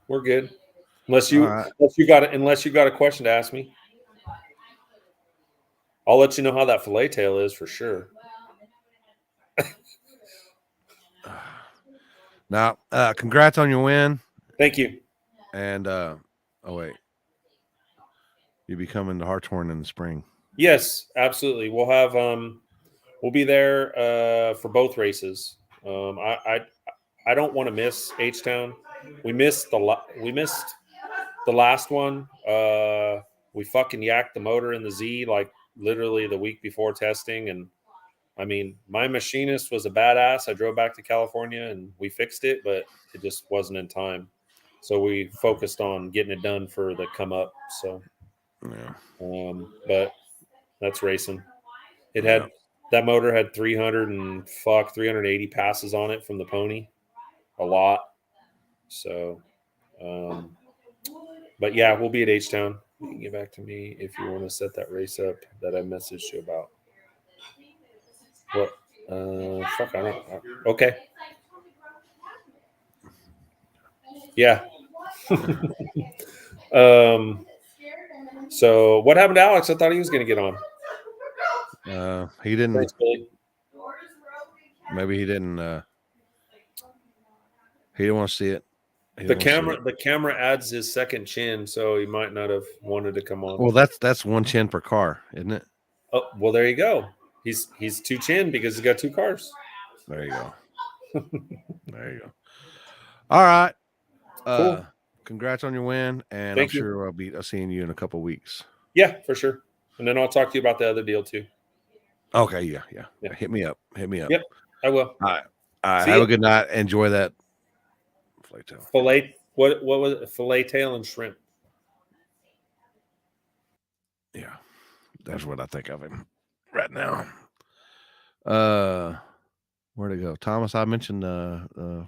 Speaker 5: we're good. Unless you got a question to ask me, I'll let you know how that fillet tail is for sure.
Speaker 1: Now, congrats on your win.
Speaker 5: Thank you.
Speaker 1: And you'll be coming to Hartshorn in the spring.
Speaker 5: Yes, absolutely. We'll have we'll be there for both races. I don't want to miss H-Town. We missed the last one. We fucking yacked the motor in the Z like literally the week before testing, and I mean, my machinist was a badass. I drove back to California and we fixed it, but it just wasn't in time. So we focused on getting it done for the come up. So, but that's racing. That motor had 380 passes on it from the Pony. A lot. So, but yeah, we'll be at H-Town. You can get back to me if you want to set that race up that I messaged you about. What? Fuck, I don't. Okay. Yeah. So what happened to Alex? I thought he was going to get on.
Speaker 1: He didn't.
Speaker 5: Thanks, Billy.
Speaker 1: Maybe he didn't. He didn't want to see it.
Speaker 5: The camera adds his second chin, so he might not have wanted to come on.
Speaker 1: Well, that's one chin per car, isn't it?
Speaker 5: Oh, well, there you go. He's two chin because he's got two cars.
Speaker 1: There you go. There you go. All right.
Speaker 5: Cool.
Speaker 1: Congrats on your win, and
Speaker 5: Thank
Speaker 1: I'm
Speaker 5: you.
Speaker 1: sure I'll be seeing you in a couple of weeks.
Speaker 5: Yeah, for sure. And then I'll talk to you about the other deal too.
Speaker 1: Okay. Yeah. Hit me up.
Speaker 5: Yep, I will.
Speaker 1: All right.
Speaker 5: See
Speaker 1: Have
Speaker 5: ya.
Speaker 1: a good night. Enjoy that fillet tail.
Speaker 5: Fillet. What was it? Fillet tail and shrimp.
Speaker 1: Yeah, that's what I think of him. right now. Where'd it go? Thomas, I mentioned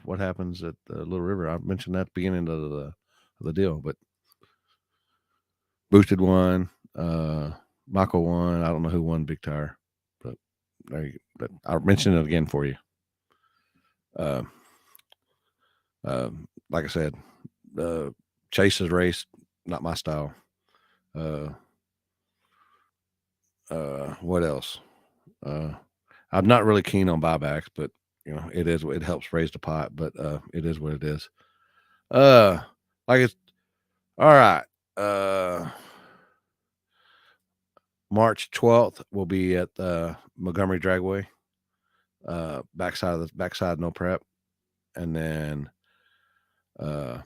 Speaker 1: what happens at the Little River. I mentioned that at the beginning of the deal, but Boosted won. Michael won. I don't know who won Big Tire, but but I'll mention it again for you. Like I said, Chase's race, not my style. What else? I'm not really keen on buybacks, but it helps raise the pot, but it is what it is. Like it's all right. March 12th will be at Montgomery Dragway, backside no prep, and then will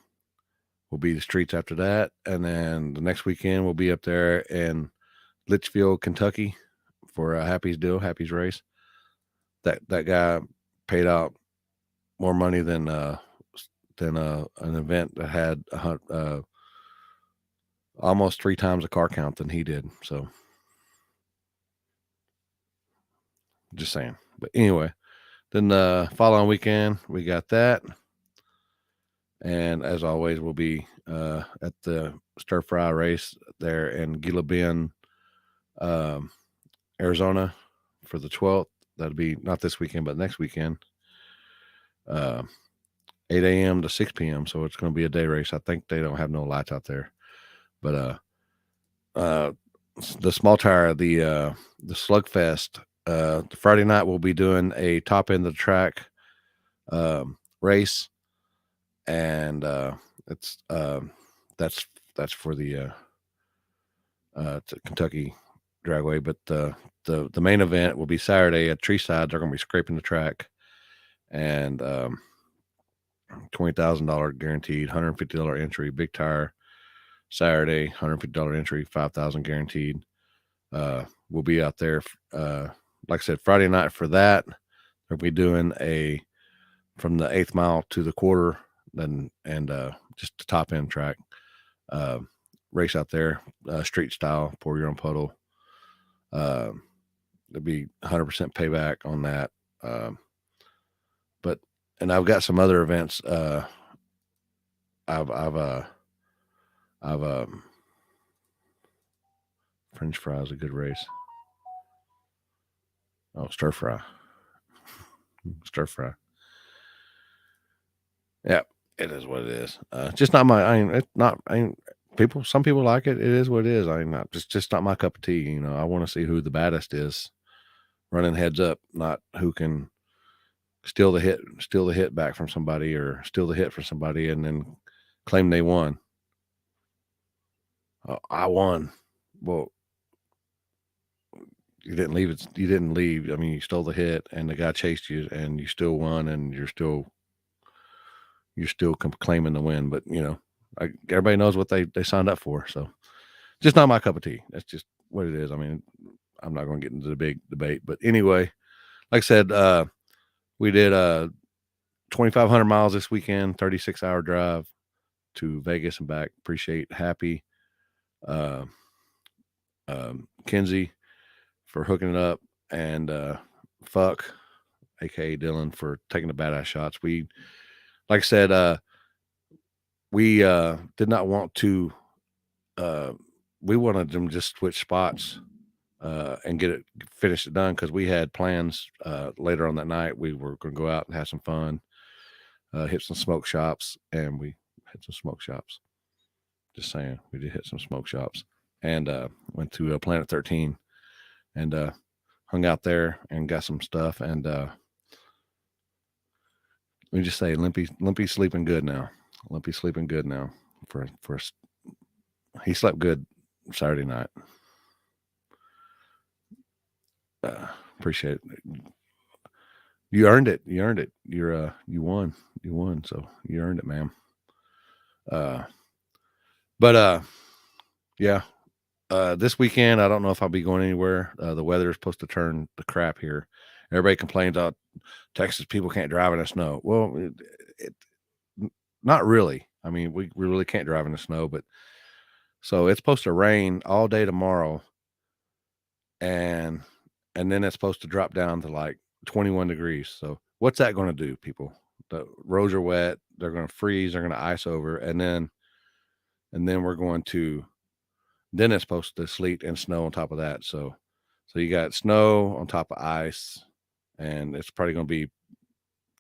Speaker 1: be the streets after that, and then the next weekend we'll be up there in Litchfield, Kentucky, for Happy's race. That guy paid out more money than an event that had almost 3 times the car count than he did. So just saying. But anyway, then the following weekend we got that, and as always we'll be at the stir fry race there in Gila Bend, Arizona, for the 12th. That'll be not this weekend, but next weekend. 8 a.m. to 6 p.m. So it's going to be a day race. I think they don't have no lights out there, but the small tire, the Slugfest, the Friday night we'll be doing a top end of the track race, and it's that's for the Kentucky Dragway. But the main event will be Saturday at Treeside. They're going to be scraping the track, and $20,000 guaranteed, $150 entry. Big tire Saturday, $150 entry, $5,000 guaranteed. We'll be out there. Like I said, Friday night for that. They'll be doing from the 8th mile to the quarter, and just the top end track race out there, street style, pour your own puddle. There'll be 100% payback on that. And I've got some other events. I've French fry is a good race. Oh, stir fry. Yeah, it is what it is. Just not my. Some people like it. It is what it is. Just not my cup of tea. I want to see who the baddest is, running heads up, not who can steal the hit back from somebody, or steal the hit from somebody and then claim they won. I won. Well, you didn't leave it. You didn't leave. I mean, you stole the hit and the guy chased you and you still won, and you're still claiming the win. But everybody knows what they signed up for. So just not my cup of tea. That's just what it is. I mean, I'm not going to get into the big debate, but anyway, like I said, we did 2,500 miles this weekend, 36-hour drive to Vegas and back. Appreciate Happy, Kinsey for hooking it up, and Fuck, aka Dylan, for taking the badass shots. We, like I said, we did not want to. We wanted them to just switch spots and finish it done, because we had plans later on that night. We were going to go out and have some fun, hit some smoke shops, and we hit some smoke shops. Just saying, we did hit some smoke shops, and went to Planet 13 and hung out there and got some stuff. And let me just say, Limpy's sleeping good now. Limpy's sleeping good now. He slept good Saturday night. Appreciate it. You earned it. You won. So you earned it, ma'am. Yeah. This weekend, I don't know if I'll be going anywhere. The weather is supposed to turn to crap here. Everybody complains about Texas people can't drive in the snow. Well, not really. I mean, we really can't drive in the snow, but so it's supposed to rain all day tomorrow, and and then it's supposed to drop down to like 21 degrees. So what's that going to do, people? The roads are wet. They're going to freeze. They're going to ice over, and then we're going to. Then it's supposed to sleet and snow on top of that. So you got snow on top of ice, and it's probably going to be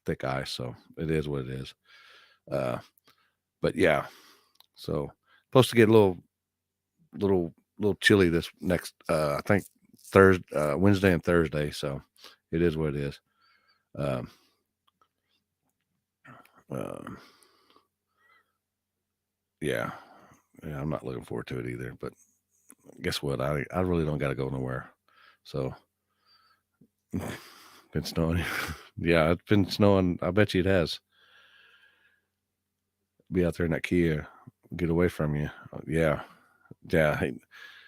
Speaker 1: thick ice. So it is what it is. But yeah, so supposed to get a little chilly this next. I think Wednesday and Thursday. So it is what it is. Yeah, I'm not looking forward to it either. But guess what? I really don't got to go nowhere. So been snowing. Yeah, it's been snowing. I bet you it has. Be out there in that Kia, get away from you. Yeah. Hey,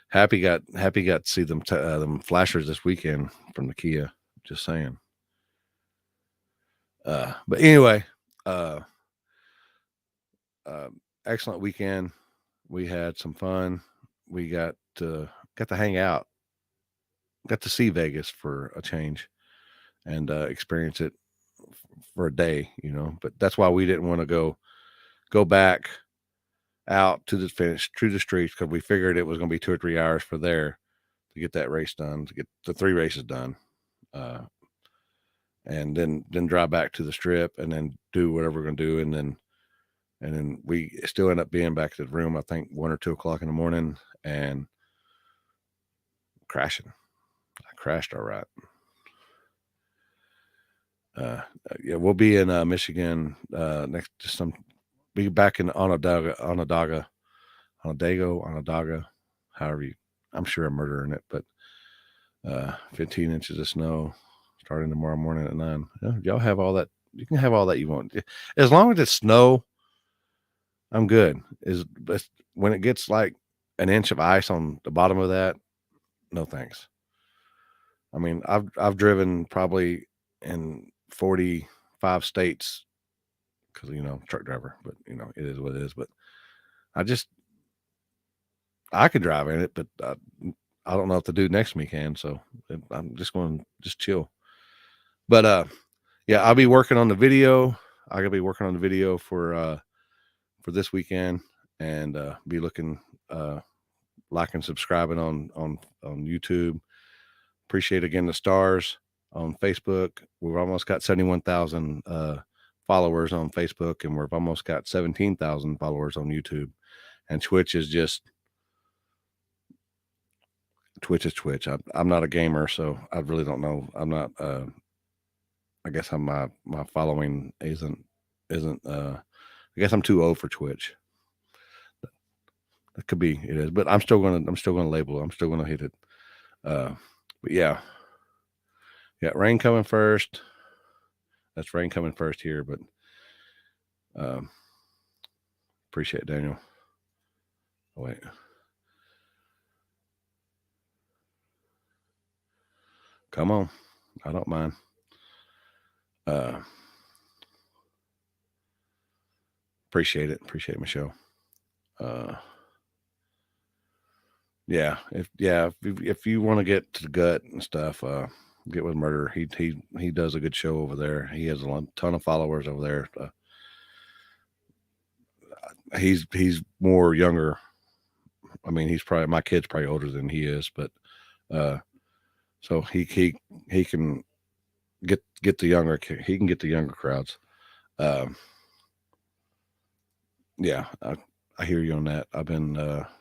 Speaker 1: Happy got to see them flashers this weekend from the Kia. Just saying. But anyway, excellent weekend. We had some fun. We got to hang out. Got to see Vegas for a change and experience it for a day, but that's why we didn't want to go back out to the finish through the streets, because we figured it was going to be 2 or 3 hours for there to get that race done, to get the 3 races done, and then drive back to the strip and then do whatever we're going to do, and then we still end up being back to the room, I think 1 or 2 o'clock in the morning, and crashing. I crashed all right. Yeah, we'll be in Michigan be back in Onondaga, however I'm sure I'm murdering it, but 15 inches of snow starting tomorrow morning at 9. Y'all have all that. You can have all that you want, as long as it's snow. I'm good. But when it gets like an inch of ice on the bottom of that, no thanks. I mean, I've driven probably in 45 states, because truck driver, but it is what it is. But I could drive in it, but I don't know if the dude next to me can, so I'm just going to chill. But yeah, I'll be working on the video. I gotta be working on the video for this weekend, and be looking, like and subscribing on YouTube. Appreciate again the stars on Facebook. We've almost got 71,000 followers on Facebook, and we've almost got 17,000 followers on YouTube. And Twitch is Twitch. I'm not a gamer, so I really don't know. I'm not. I guess my following isn't. I guess I'm too old for Twitch. That could be it is, but I'm still gonna label it. I'm still gonna hit it. But yeah, rain coming first. That's rain coming first here, but appreciate it, Daniel. Oh, wait. Come on. I don't mind. Appreciate it. Appreciate it, Michelle. Yeah. If you want to get to the gut and stuff, get with Murder. He does a good show over there. He has a ton of followers over there. He's more younger. I mean, my kid's probably older than he is, but so he can get the younger. He can get the younger crowds. Yeah, I hear you on that. I've been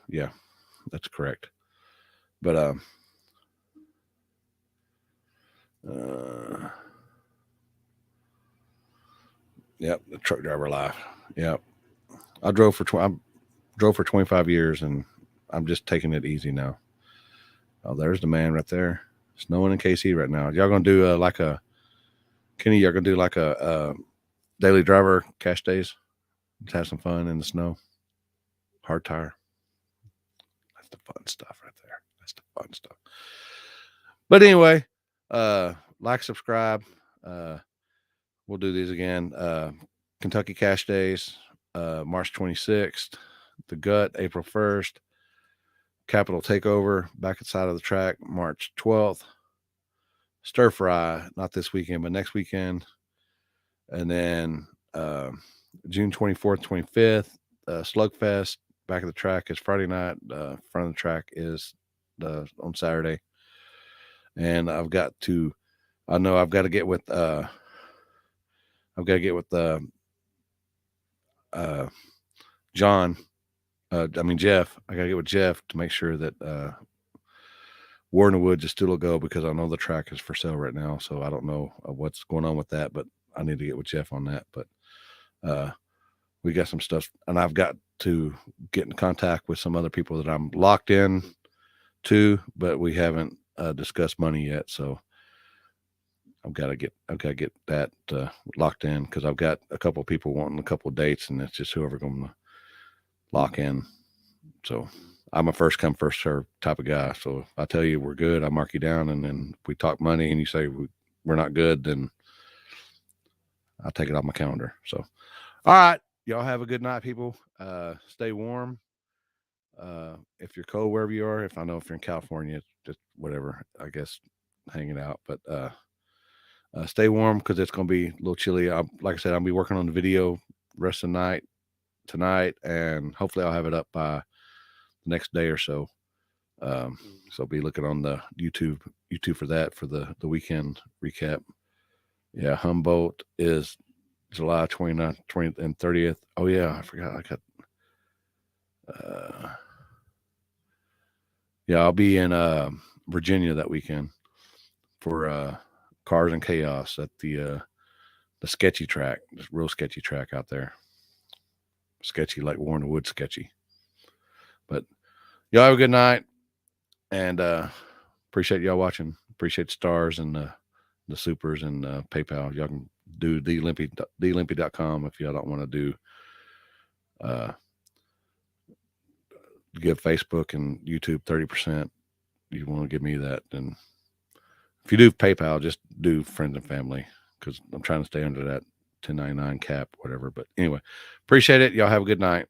Speaker 1: yeah, that's correct. But yep, the truck driver life. Yep. I drove for 25 years, and I'm just taking it easy now. Oh, there's the man right there. Snowing in KC right now. Y'all gonna do Kenny? Y'all gonna do like a daily driver cash days? Let's have some fun in the snow. Hard tire. That's the fun stuff right there. That's the fun stuff. But anyway, like, subscribe. We'll do these again. Kentucky Cash Days, March 26th. The Gut, April 1st. Capital Takeover, back at side of the track, March 12th. stir fry, not this weekend, but next weekend. And then June 24th, 25th, Slugfest, back of the track is Friday night. Front of the track is on Saturday. And I've got to get with John. Jeff. I gotta get with Jeff to make sure that War in the Woods is still a go, because I know the track is for sale right now. So I don't know what's going on with that, but I need to get with Jeff on that. But we got some stuff, and I've got to get in contact with some other people that I'm locked in to, but we haven't discussed money yet. So I've got to get that locked in, because I've got a couple of people wanting a couple of dates, and it's just whoever going to lock in. So I'm a first come first serve type of guy. So if I tell you we're good, I mark you down, and then if we talk money and you say we're not good, then I'll take it off my calendar. So, all right, y'all have a good night, people. Stay warm. If you're cold wherever you are, if you're in California, it's just whatever, I guess, hanging out. But stay warm, because it's going to be a little chilly. Like I said, I'll be working on the video rest of the night tonight, and hopefully I'll have it up by the next day or so. So be looking on the YouTube for that, for the weekend recap. Yeah, Humboldt is July 29th, 20th, and 30th. Oh yeah, I forgot. I got. Yeah, I'll be in Virginia that weekend for Cars and Chaos at the sketchy track. This real sketchy track out there. Sketchy like War in the Woods sketchy. But y'all have a good night, and appreciate y'all watching. Appreciate the stars and the supers and PayPal. Y'all can do thelimpy.com if y'all don't want to do give Facebook and YouTube 30%. You want to give me that, then if you do PayPal, just do friends and family, because I'm trying to stay under that 1099 cap, whatever. But anyway, appreciate it. Y'all have a good night.